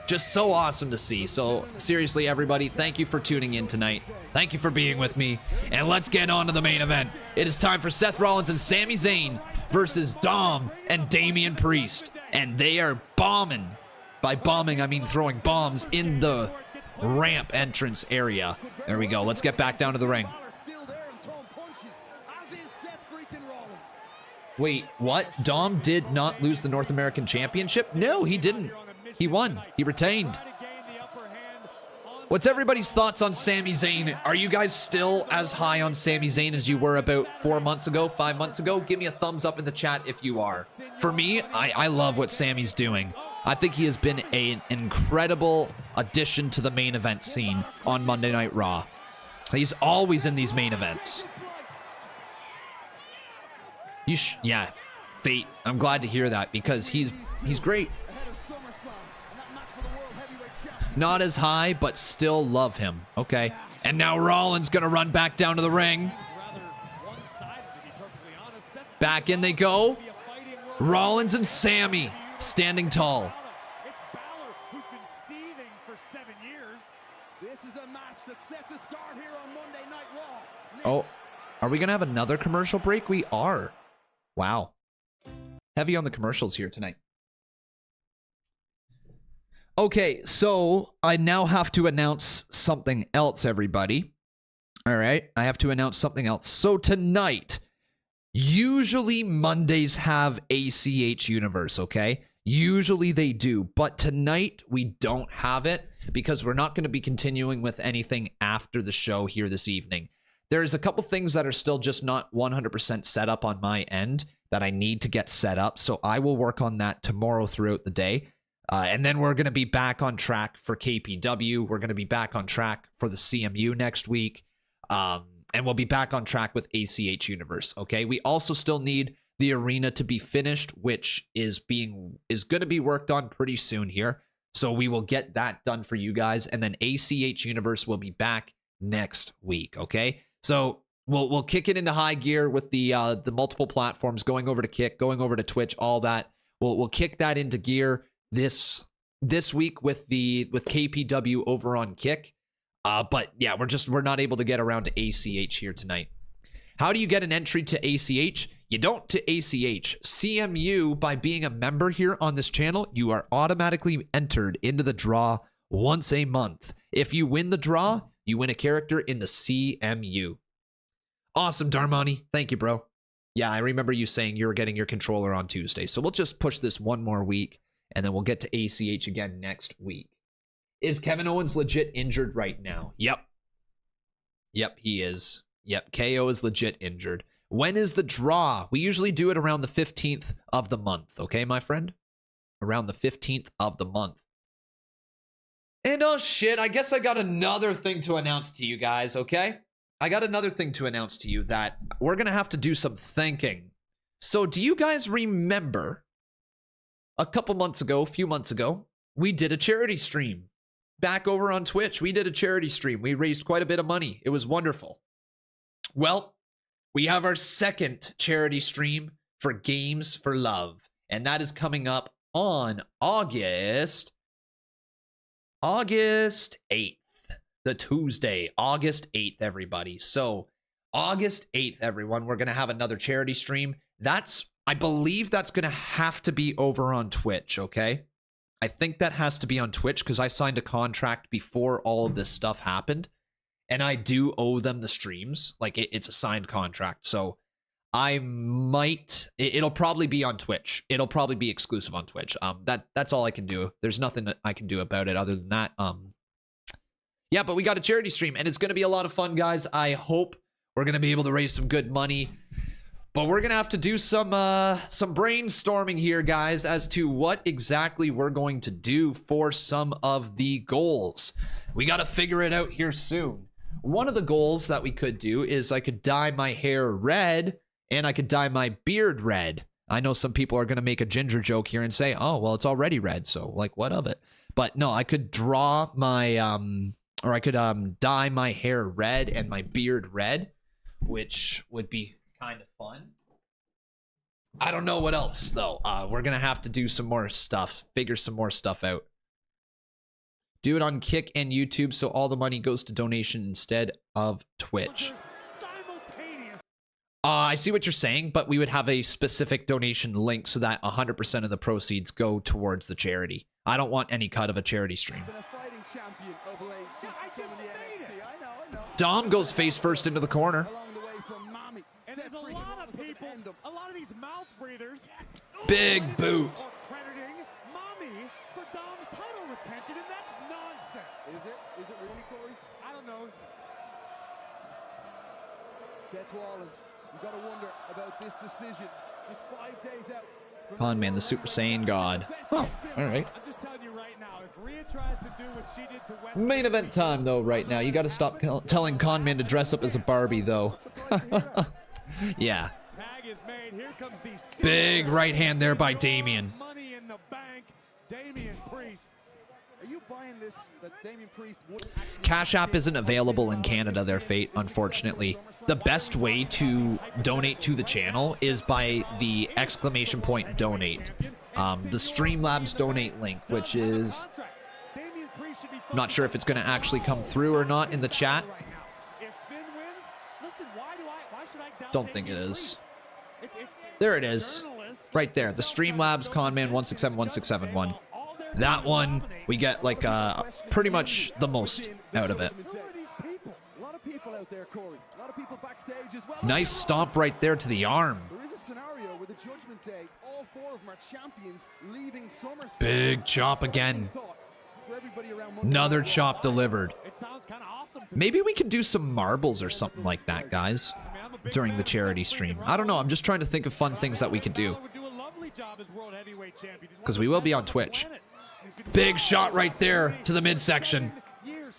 Just so awesome to see. So seriously, everybody, thank you for tuning in tonight. Thank you for being with me. And let's get on to the main event. It is time for Seth Rollins and Sami Zayn versus Dom and Damian Priest. And they are bombing. By bombing, I mean throwing bombs in the ramp entrance area. There we go. Let's get back down to the ring. Wait, what? Dom did not lose the North American Championship? No, he didn't. He won. He retained. What's everybody's thoughts on Sami Zayn? Are you guys still as high on Sami Zayn as you were about 4 months ago, 5 months ago? Give me a thumbs up in the chat if you are. For me, I love what Sami's doing. I think he has been an incredible addition to the main event scene on Monday Night Raw. He's always in these main events. Yeah, Fate. I'm glad to hear that because he's great. Not as high, but still love him. Okay. And now Rollins gonna run back down to the ring. Back in they go. Rollins and Sami standing tall. Oh, are we gonna have another commercial break? We are. Wow. Heavy on the commercials here tonight. Okay, so I now have to announce something else, everybody. All right, I have to announce something else. So tonight, usually Mondays have ACH Universe, okay? Usually they do, but tonight we don't have it because we're not going to be continuing with anything after the show here this evening. There's a couple things that are still just not 100% set up on my end that I need to get set up, so I will work on that tomorrow throughout the day. And then we're going to be back on track for KPW. We're going to be back on track for the CMU next week. And we'll be back on track with ACH Universe, okay? We also still need the arena to be finished, which is going to be worked on pretty soon here. So we will get that done for you guys. And then ACH Universe will be back next week, okay? So we'll kick it into high gear with the multiple platforms, going over to Kick, going over to Twitch, all that. We'll kick that into gear this week with KPW over on Kick. But yeah, we're not able to get around to ACH here tonight. How do you get an entry to ACH? You don't to ACH. CMU, by being a member here on this channel, you are automatically entered into the draw once a month. If you win the draw, you win a character in the CMU. Awesome, Darmani. Thank you, bro. Yeah, I remember you saying you were getting your controller on Tuesday. So we'll just push this one more week, and then we'll get to ACH again next week. Is Kevin Owens legit injured right now? Yep, he is. Yep, KO is legit injured. When is the draw? We usually do it around the 15th of the month. Okay, my friend? Around the 15th of the month. And oh shit, I guess I got another thing to announce to you guys, okay? I got another thing to announce to you that we're going to have to do some thinking. So do you guys remember a few months ago, we did a charity stream back over on Twitch. We did a charity stream. We raised quite a bit of money. It was wonderful. Well, we have our second charity stream for Games for Love, and that is coming up on August 8th. The Tuesday, August 8th, everybody. So August 8th, everyone, we're going to have another charity stream. I believe that's going to have to be over on Twitch, okay? I think that has to be on Twitch because I signed a contract before all of this stuff happened. And I do owe them the streams. Like, it's a signed contract. So it'll probably be on Twitch. It'll probably be exclusive on Twitch. That's all I can do. There's nothing that I can do about it other than that. Yeah, but we got a charity stream, and it's going to be a lot of fun, guys. I hope we're going to be able to raise some good money. But we're going to have to do some brainstorming here, guys, as to what exactly we're going to do for some of the goals. We got to figure it out here soon. One of the goals that we could do is I could dye my hair red, and I could dye my beard red. I know some people are going to make a ginger joke here and say, oh, well, it's already red, so, like, what of it? But no, I could draw my... Or I could dye my hair red and my beard red, which would be kind of fun. I don't know what else, though. We're going to have to do some more stuff, figure some more stuff out. Do it on Kick and YouTube so all the money goes to donation instead of Twitch. I see what you're saying, but we would have a specific donation link so that 100% of the proceeds go towards the charity. I don't want any cut of a charity stream. Dom goes face first into the corner. And there's a lot of people, a lot of these mouth breathers. Big boot. Are crediting Mommy for Dom's title retention, and that's nonsense. Is it? Is it really, Corey? I don't know. Seth Rollins, you got to wonder about this decision. Just 5 days out. Conman, the Super Saiyan God. Oh, all right. I'm just telling you right now, if Rhea tries to do what she did to West Main event time, though, right now. You got to stop telling Conman to dress up as a Barbie, though. Yeah. Tag is made. Here comes the big right hand there by Damian. Money in the bank. Damian Priest. Are you buying this that Damian Priest wouldn't actually... Cash App isn't available in Canada, their fate, unfortunately. The best way to donate to the channel is by the !donate. The Streamlabs donate link, which is... I'm not sure if it's going to actually come through or not in the chat. Don't think it is. There it is. Right there. The Streamlabs Conman 1671671. That one, we get like pretty much the most out of it. Nice stomp right there to the arm. Big chop again. Another chop delivered. Maybe we could do some marbles or something like that, guys, during the charity stream. I don't know. I'm just trying to think of fun things that we could do. Because we will be on Twitch. Big shot right there to the midsection.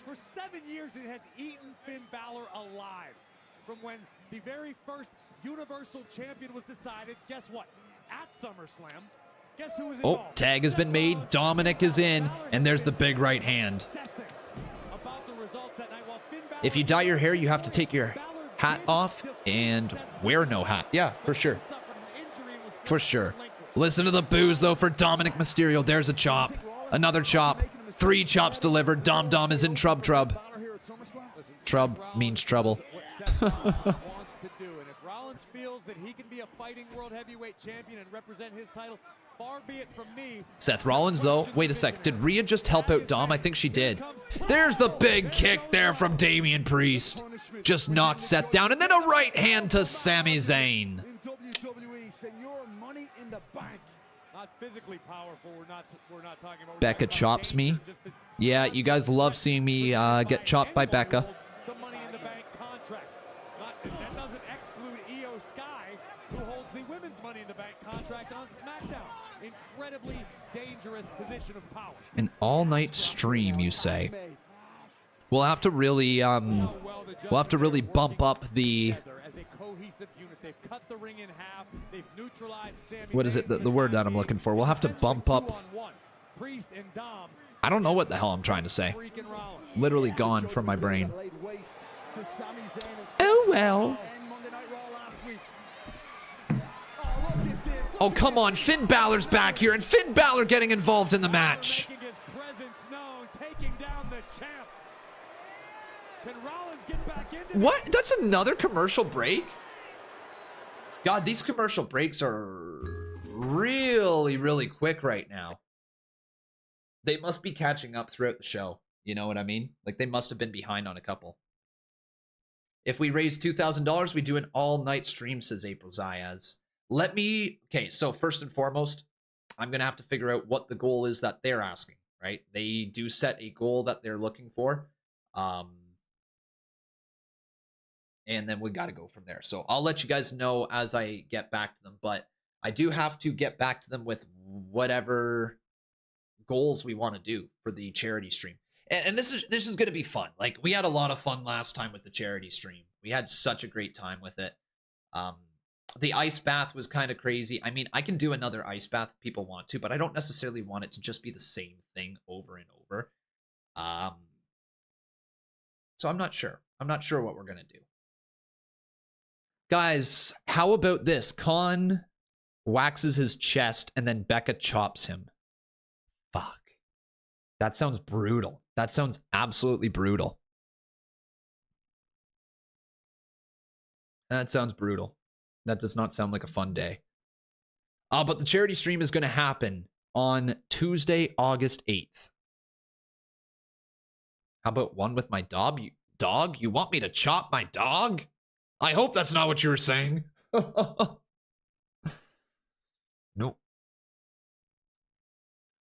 For 7 years, it has eaten Finn Balor alive. From when the very first Universal Champion was decided, guess what? At SummerSlam, guess who was involved? Oh, tag has been made. Dominic is in, and there's the big right hand. If you dye your hair, you have to take your hat off and wear no hat. Yeah, for sure. For sure. Listen to the boos, though, for Dominic Mysterio. There's a chop. Another chop. 3 chops delivered. Dom is in trub. Trub means trouble. If Rollins feels that he can be a fighting world heavyweight champion and represent his title, far be it from me. Seth Rollins, though. Wait a sec. Did Rhea just help out Dom? I think she did. There's the big kick there from Damian Priest. Just knocked Seth down. And then a right hand to Sami Zayn. Not physically powerful. We're not talking about Becca chops me. Yeah, you guys love seeing me get chopped by Becca. The Money in the Bank contract. That doesn't exclude Io Sky, who holds the women's Money in the Bank contract on SmackDown. Incredibly dangerous position of power. An all-night stream, you say? We'll have to really bump up the. What is it? The word that I'm looking for. We'll have to bump up. I don't know what the hell I'm trying to say. Literally gone from my brain. Oh well. Oh, come on. Finn Balor's back here, and Finn Balor getting involved in the match. What? That's another commercial break? God, these commercial breaks are really, really quick right now. They must be catching up throughout the show. You know what I mean? Like, they must have been behind on a couple. If we raise $2,000, we do an all-night stream, says April Zayas. Okay, so first and foremost, I'm going to have to figure out what the goal is that they're asking, right? They do set a goal that they're looking for. And then we got to go from there. So I'll let you guys know as I get back to them. But I do have to get back to them with whatever goals we want to do for the charity stream. And this is going to be fun. Like, we had a lot of fun last time with the charity stream. We had such a great time with it. The ice bath was kind of crazy. I mean, I can do another ice bath if people want to, but I don't necessarily want it to just be the same thing over and over. So I'm not sure. I'm not sure what we're going to do. Guys, how about this? Khan waxes his chest and then Becca chops him. Fuck. That sounds brutal. That sounds absolutely brutal. That sounds brutal. That does not sound like a fun day. But the charity stream is going to happen on Tuesday, August 8th. How about one with my dog? You want me to chop my dog? I hope that's not what you were saying. Nope.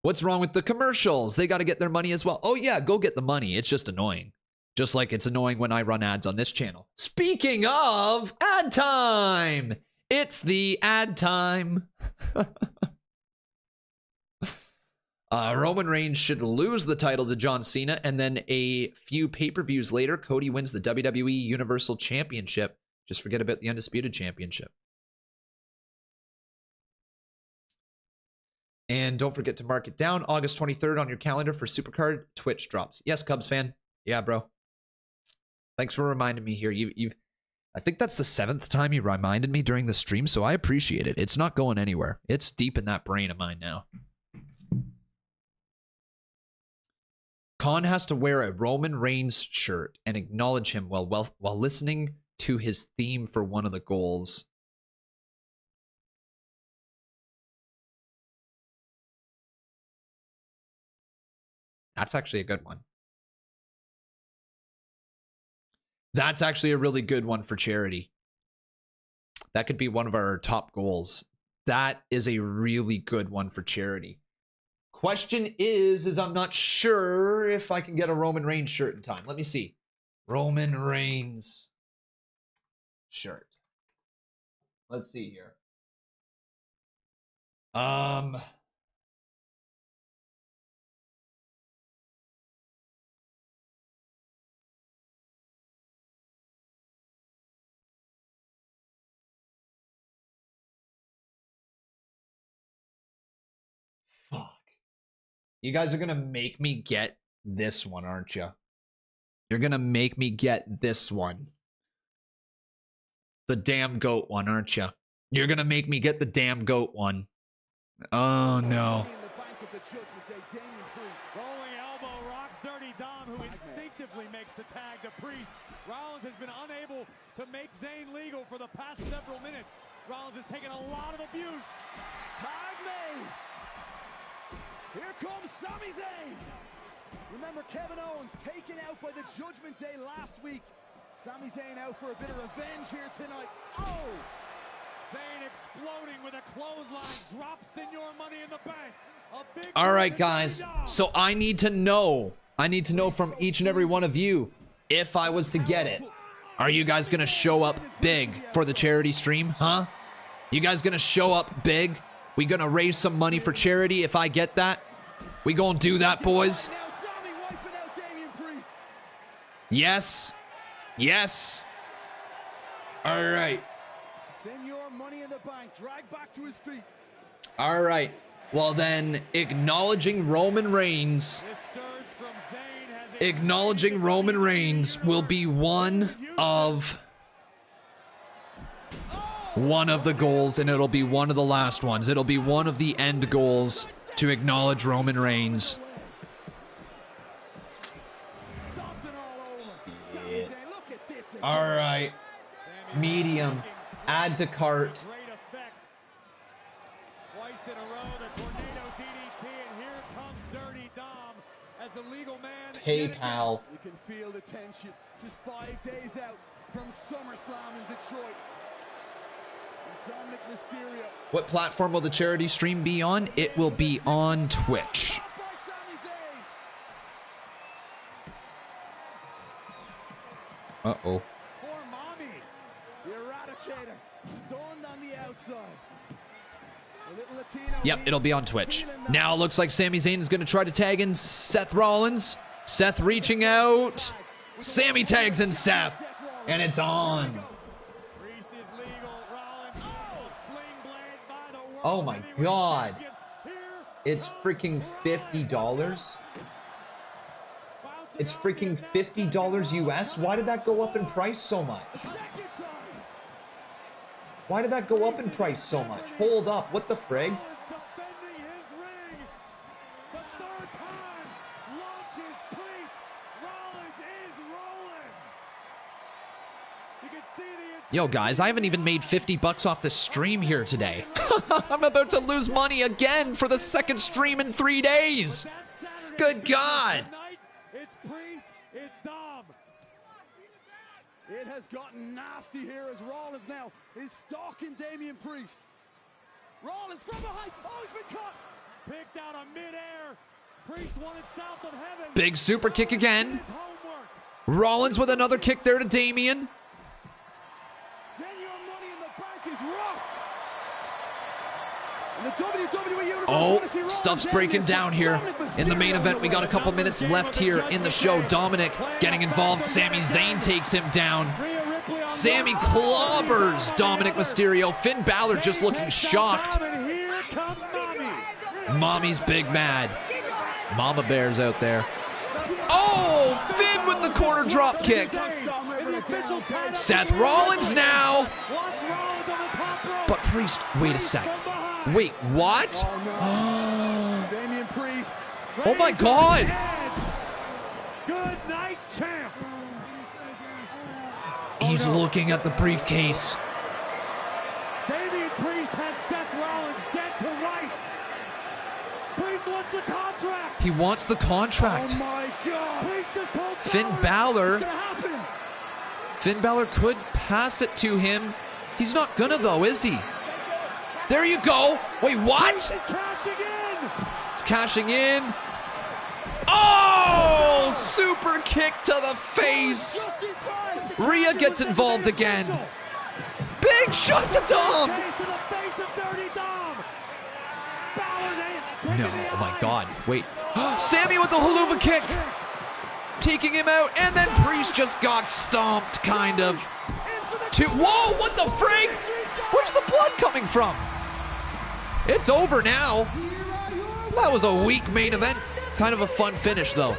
What's wrong with the commercials? They got to get their money as well. Oh, yeah, go get the money. It's just annoying. Just like it's annoying when I run ads on this channel. Speaking of ad time, it's the ad time. Roman Reigns should lose the title to John Cena, and then a few pay-per-views later, Cody wins the WWE Universal Championship. Just forget about the Undisputed Championship. And don't forget to mark it down. August 23rd on your calendar for Supercard Twitch drops. Yes, Cubs fan. Yeah, bro. Thanks for reminding me here. I think that's the 7th time you reminded me during the stream, so I appreciate it. It's not going anywhere. It's deep in that brain of mine now. Khan has to wear a Roman Reigns shirt and acknowledge him while listening to his theme for one of the goals. That's actually a good one. That's actually a really good one for charity. That could be one of our top goals. That is a really good one for charity. Question is I'm not sure if I can get a Roman Reigns shirt in time. Let me see. Roman Reigns shirt. Let's see here. You guys are going to make me get this one, aren't you? You're going to make me get this one. The damn goat one, aren't you? You're going to make me get the damn goat one. Oh, no. Rolling elbow rocks Dirty Dom, who instinctively makes the tag to Priest. Rollins has been unable to make Zayn legal for the past several minutes. Rollins has taken a lot of abuse. Tag made. Here comes Sami Zayn. Remember Kevin Owens taken out by the Judgment Day last week. Sami Zayn out for a bit of revenge here tonight. Oh! Zayn exploding with a clothesline. Drops in your money in the bank. All right, guys. So I need to know from each and every one of you if I was to get it. Are you guys going to show up big for the charity stream, huh? You guys going to show up big? We gonna raise some money for charity if I get that? We gonna do that, boys? Yes. Yes. All right. Senor Money in the Bank, drag back to his feet. All right. Well then, acknowledging Roman Reigns. Acknowledging Roman Reigns will be one of the goals, and it'll be one of the last ones. It'll be one of the end goals to acknowledge Roman Reigns. All right. Medium. Add to cart. Twice in a row, the tornado DDT, and here comes Dirty Dom as the legal man. PayPal. You can feel the tension just 5 days out from SummerSlam in Detroit. And Dominic Mysterio. What platform will the charity stream be on? It will be on Twitch. Uh-oh. Poor Mommy, the Eradicator, stormed on the outside. The little Latino. Yep, it'll be on Twitch. Now it looks like Sami Zayn is going to try to tag in Seth Rollins. Seth reaching out. Sami tags in Seth. And it's on. Oh my god. It's freaking $50. It's freaking $50 US. Why did that go up in price so much? Why did that go up in price so much? Hold up. What the frig? Yo, guys, I haven't even made $50 off the stream here today. I'm about to lose money again for the second stream in 3 days. Good God. It's Priest, it's Dom. It has gotten nasty here as Rollins now is stalking Damian Priest. Rollins from behind. Oh, he's been caught. Picked out of midair. Priest wanted south of heaven. Big super kick again. Rollins with another kick there to Damian. Senor Money in the Bank is rocked. And the WWE Universe Oh, stuff's breaking down here in the main event. We got a couple minutes left here in the show. Dominic getting involved. Sami Zayn takes him down. Sami clobbers Dominic Mysterio. Finn Balor just looking shocked. Mommy's big mad. Mama Bear's out there. Oh, Finn with the corner drop kick. Seth Rollins now. But Priest, wait a sec. Wait, what? Damian Priest. Oh my god. Good night, champ. He's looking at the briefcase. Damian Priest has Seth Rollins dead to rights. Priest wants the contract. He wants the contract. Oh my god. Priest just told Finn Balor. Finn Balor could pass it to him. He's not gonna though, is he? There you go. Wait, what? It's cashing in. Oh, super kick to the face. Rhea gets involved again. Big shot to Dom. No, oh my god. Wait. Sami with the haluva kick. Taking him out, and then Priest just got stomped, kind of. Whoa, what the frig? Where's the blood coming from? It's over now. That was a weak main event. Kind of a fun finish, though.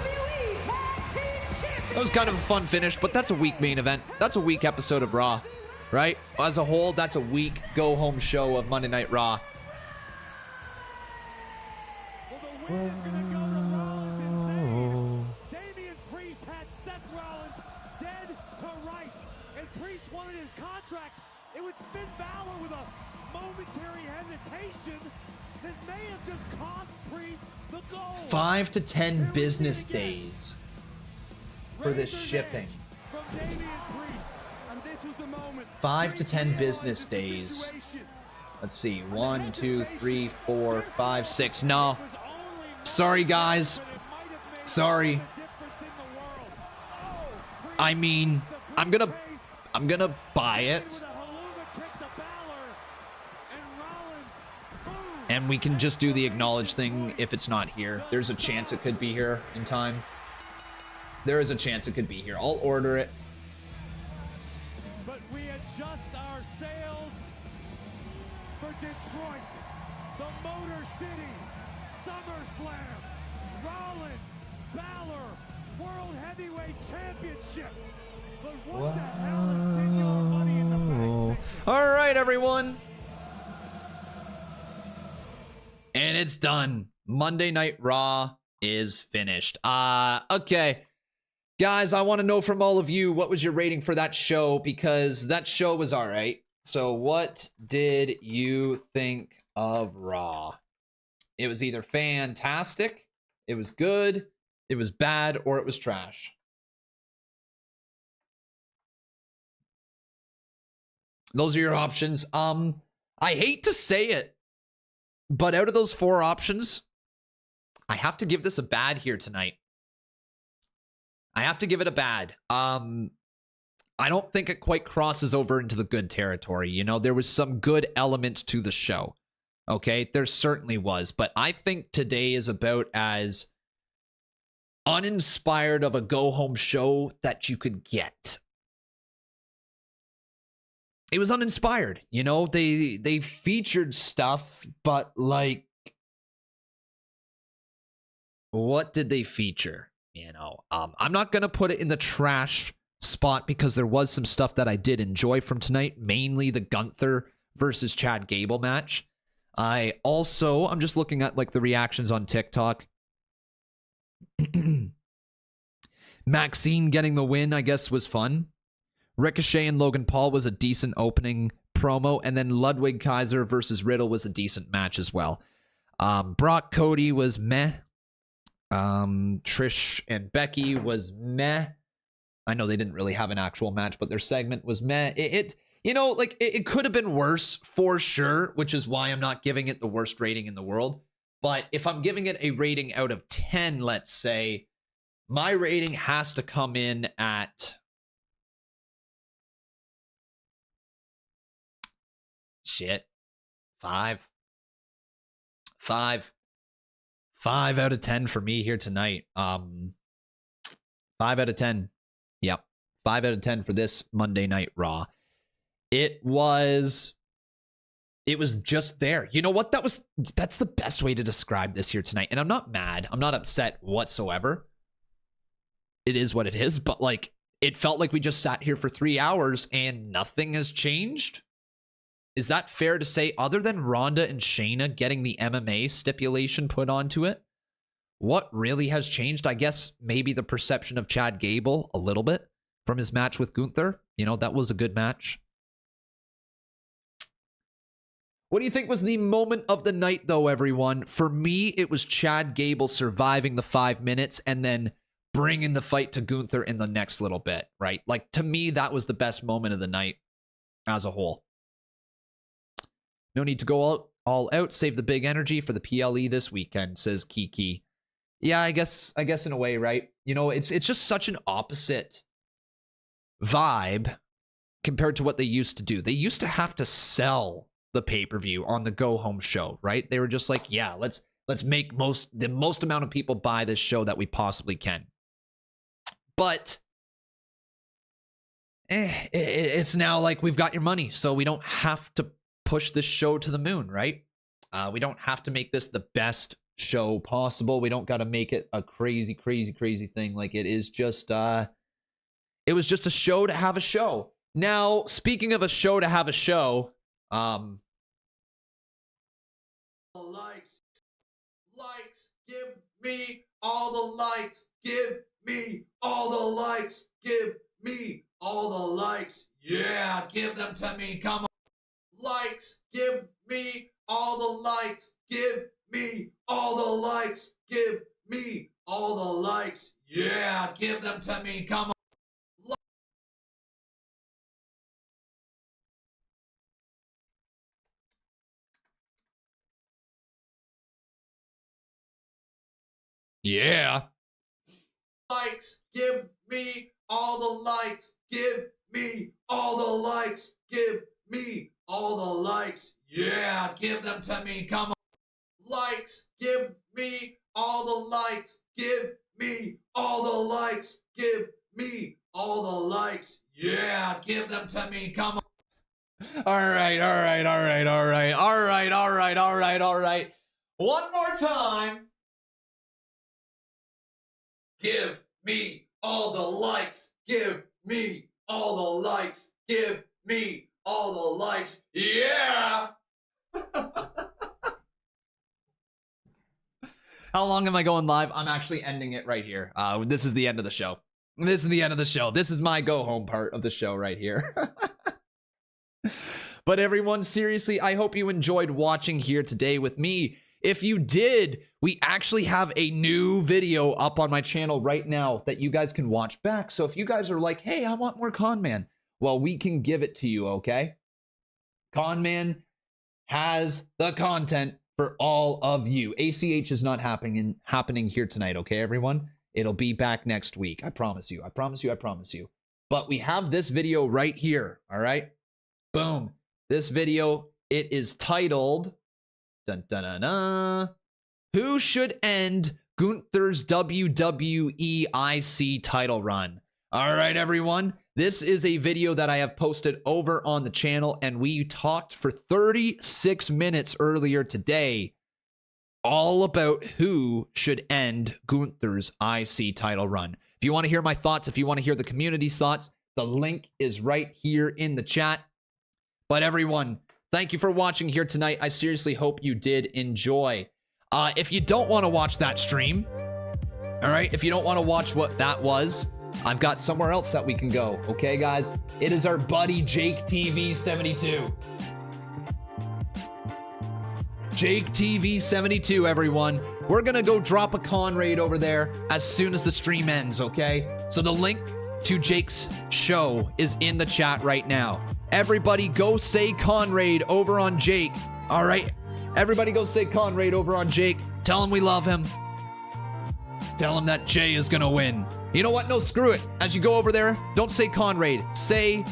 That was kind of a fun finish, but that's a weak main event. That's a weak episode of Raw, right? As a whole, that's a weak go-home show of Monday Night Raw. Damian Priest had Seth Rollins dead to rights, and Priest wanted his contract. It was Finn Balor with a momentary hesitation that may have just cost Priest the goal. 5 to 10 business days for this shipping. 5 to 10 business days. Let's see. 1, 2, 3, 4, 5, 6. No. Sorry, guys. Sorry. I mean, I'm gonna buy it. And we can just do the acknowledge thing if it's not here. There's a chance it could be here in time. There is a chance it could be here. I'll order it. But we adjust our sails for Detroit, the Motor City, SummerSlam, Rollins, Baszler, World Heavyweight Championship. But what the hell is Senor Money in the Bank? All right, everyone. And it's done. Monday Night Raw is finished. Okay. Guys, I want to know from all of you, what was your rating for that show? Because that show was all right. So what did you think of Raw? It was either fantastic, it was good, it was bad, or it was trash. Those are your options. I hate to say it, but out of those 4 options, I have to give this a bad here tonight. I have to give it a bad. I don't think it quite crosses over into the good territory. You know, there was some good elements to the show. Okay, there certainly was. But I think today is about as uninspired of a go-home show that you could get. It was uninspired. You know, they featured stuff, but like, what did they feature? You know, I'm not going to put it in the trash spot because there was some stuff that I did enjoy from tonight, mainly the Gunther versus Chad Gable match. I'm just looking at like the reactions on TikTok. Maxine getting the win, I guess, was fun. Ricochet and Logan Paul was a decent opening promo, and then Ludwig Kaiser versus Riddle was a decent match as well. Brock Cody was meh. Trish and Becky was meh. I know they didn't really have an actual match, but their segment was meh. It could have been worse for sure, which is why I'm not giving it the worst rating in the world. But if I'm giving it a rating out of 10, let's say, my rating has to come in at shit. 5 out of 10 for me here tonight. 5 out of 10. Yep. 5 out of 10 for this Monday Night Raw. It was just there. You know what? That's the best way to describe this here tonight. And I'm not mad. I'm not upset whatsoever. It is what it is. But like, it felt like we just sat here for 3 hours and nothing has changed. Is that fair to say, other than Ronda and Shayna getting the MMA stipulation put onto it? What really has changed? I guess maybe the perception of Chad Gable a little bit from his match with Gunther. You know, that was a good match. What do you think was the moment of the night, though, everyone? For me, it was Chad Gable surviving the 5 minutes and then bringing the fight to Gunther in the next little bit, right? Like, to me, that was the best moment of the night as a whole. No need to go all out. Save the big energy for the PLE this weekend, says Kiki. Yeah, I guess in a way, right? You know, it's just such an opposite vibe compared to what they used to do. They used to have to sell the pay-per-view on the go-home show, right? They were just like, yeah, let's make the most amount of people buy this show that we possibly can. But it's now like we've got your money, so we don't have to push this show to the moon, right? We don't have to make this the best show possible. We don't got to make it a crazy thing. Like, it is just it was just a show to have a show. Now, speaking of a show to have a show, likes, give me all the likes, give me all the likes, give me all the likes. Yeah, give them to me. Come on. Likes, give me all the likes, give me all the likes, give me all the likes. Yeah, give them to me. Come on. Yeah. Likes, give me all the likes, give me all the likes, give me all the likes. Yeah, give them to me. Come on. Likes, give me all the likes, give me all the likes, give me all the likes. Yeah, give them to me. Come on. All right. One more time. Give me all the likes. Give me all the likes. Give me all the likes. Yeah. How long am I going live? I'm actually ending it right here. This is the end of the show. This is my go home part of the show right here. But everyone, seriously, I hope you enjoyed watching here today with me. If you did, we actually have a new video up on my channel right now that you guys can watch back. So if you guys are like, hey, I want more Conman, well, we can give it to you, okay? Conman has the content for all of you. ACH is not happening here tonight, okay, everyone? It'll be back next week. I promise you. But we have this video right here, all right? Boom. This video, it is titled, Who Should End Gunther's WWE IC Title Run? All right, everyone. This is a video that I have posted over on the channel, and we talked for 36 minutes earlier today all about who should end Gunther's IC title run. If you want to hear my thoughts, if you want to hear the community's thoughts, the link is right here in the chat. But everyone, thank you for watching here tonight. I seriously hope you did enjoy. If you don't want to watch that stream, all right, if you don't want to watch what that was, I've got somewhere else that we can go. Okay, guys? It is our buddy Jake TV 72. Jake TV 72, everyone. We're going to go drop a con raid over there as soon as the stream ends, okay? So the link to Jake's show is in the chat right now. Everybody go say con raid over on Jake. All right? Everybody go say con raid over on Jake. Tell him we love him. Tell him that Jay is going to win. You know what? No, screw it. As you go over there, don't say con raid. Say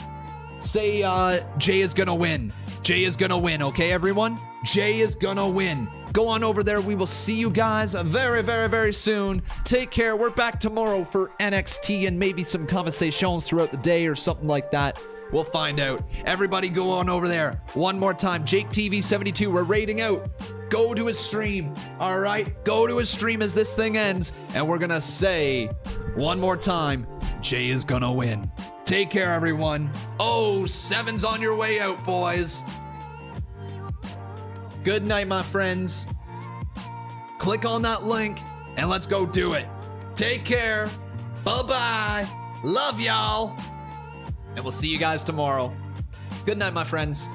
Jay is going to win. Jay is going to win, okay, everyone? Jay is going to win. Go on over there. We will see you guys very, very, very soon. Take care. We're back tomorrow for NXT and maybe some conversations throughout the day or something like that. We'll find out. Everybody go on over there. One more time. Jake TV 72. We're raiding out. Go to his stream. All right? Go to his stream as this thing ends. And we're going to say one more time, Jay is going to win. Take care, everyone. Oh, 7's on your way out, boys. Good night, my friends. Click on that link and let's go do it. Take care. Bye-bye. Love y'all. And we'll see you guys tomorrow. Good night, my friends.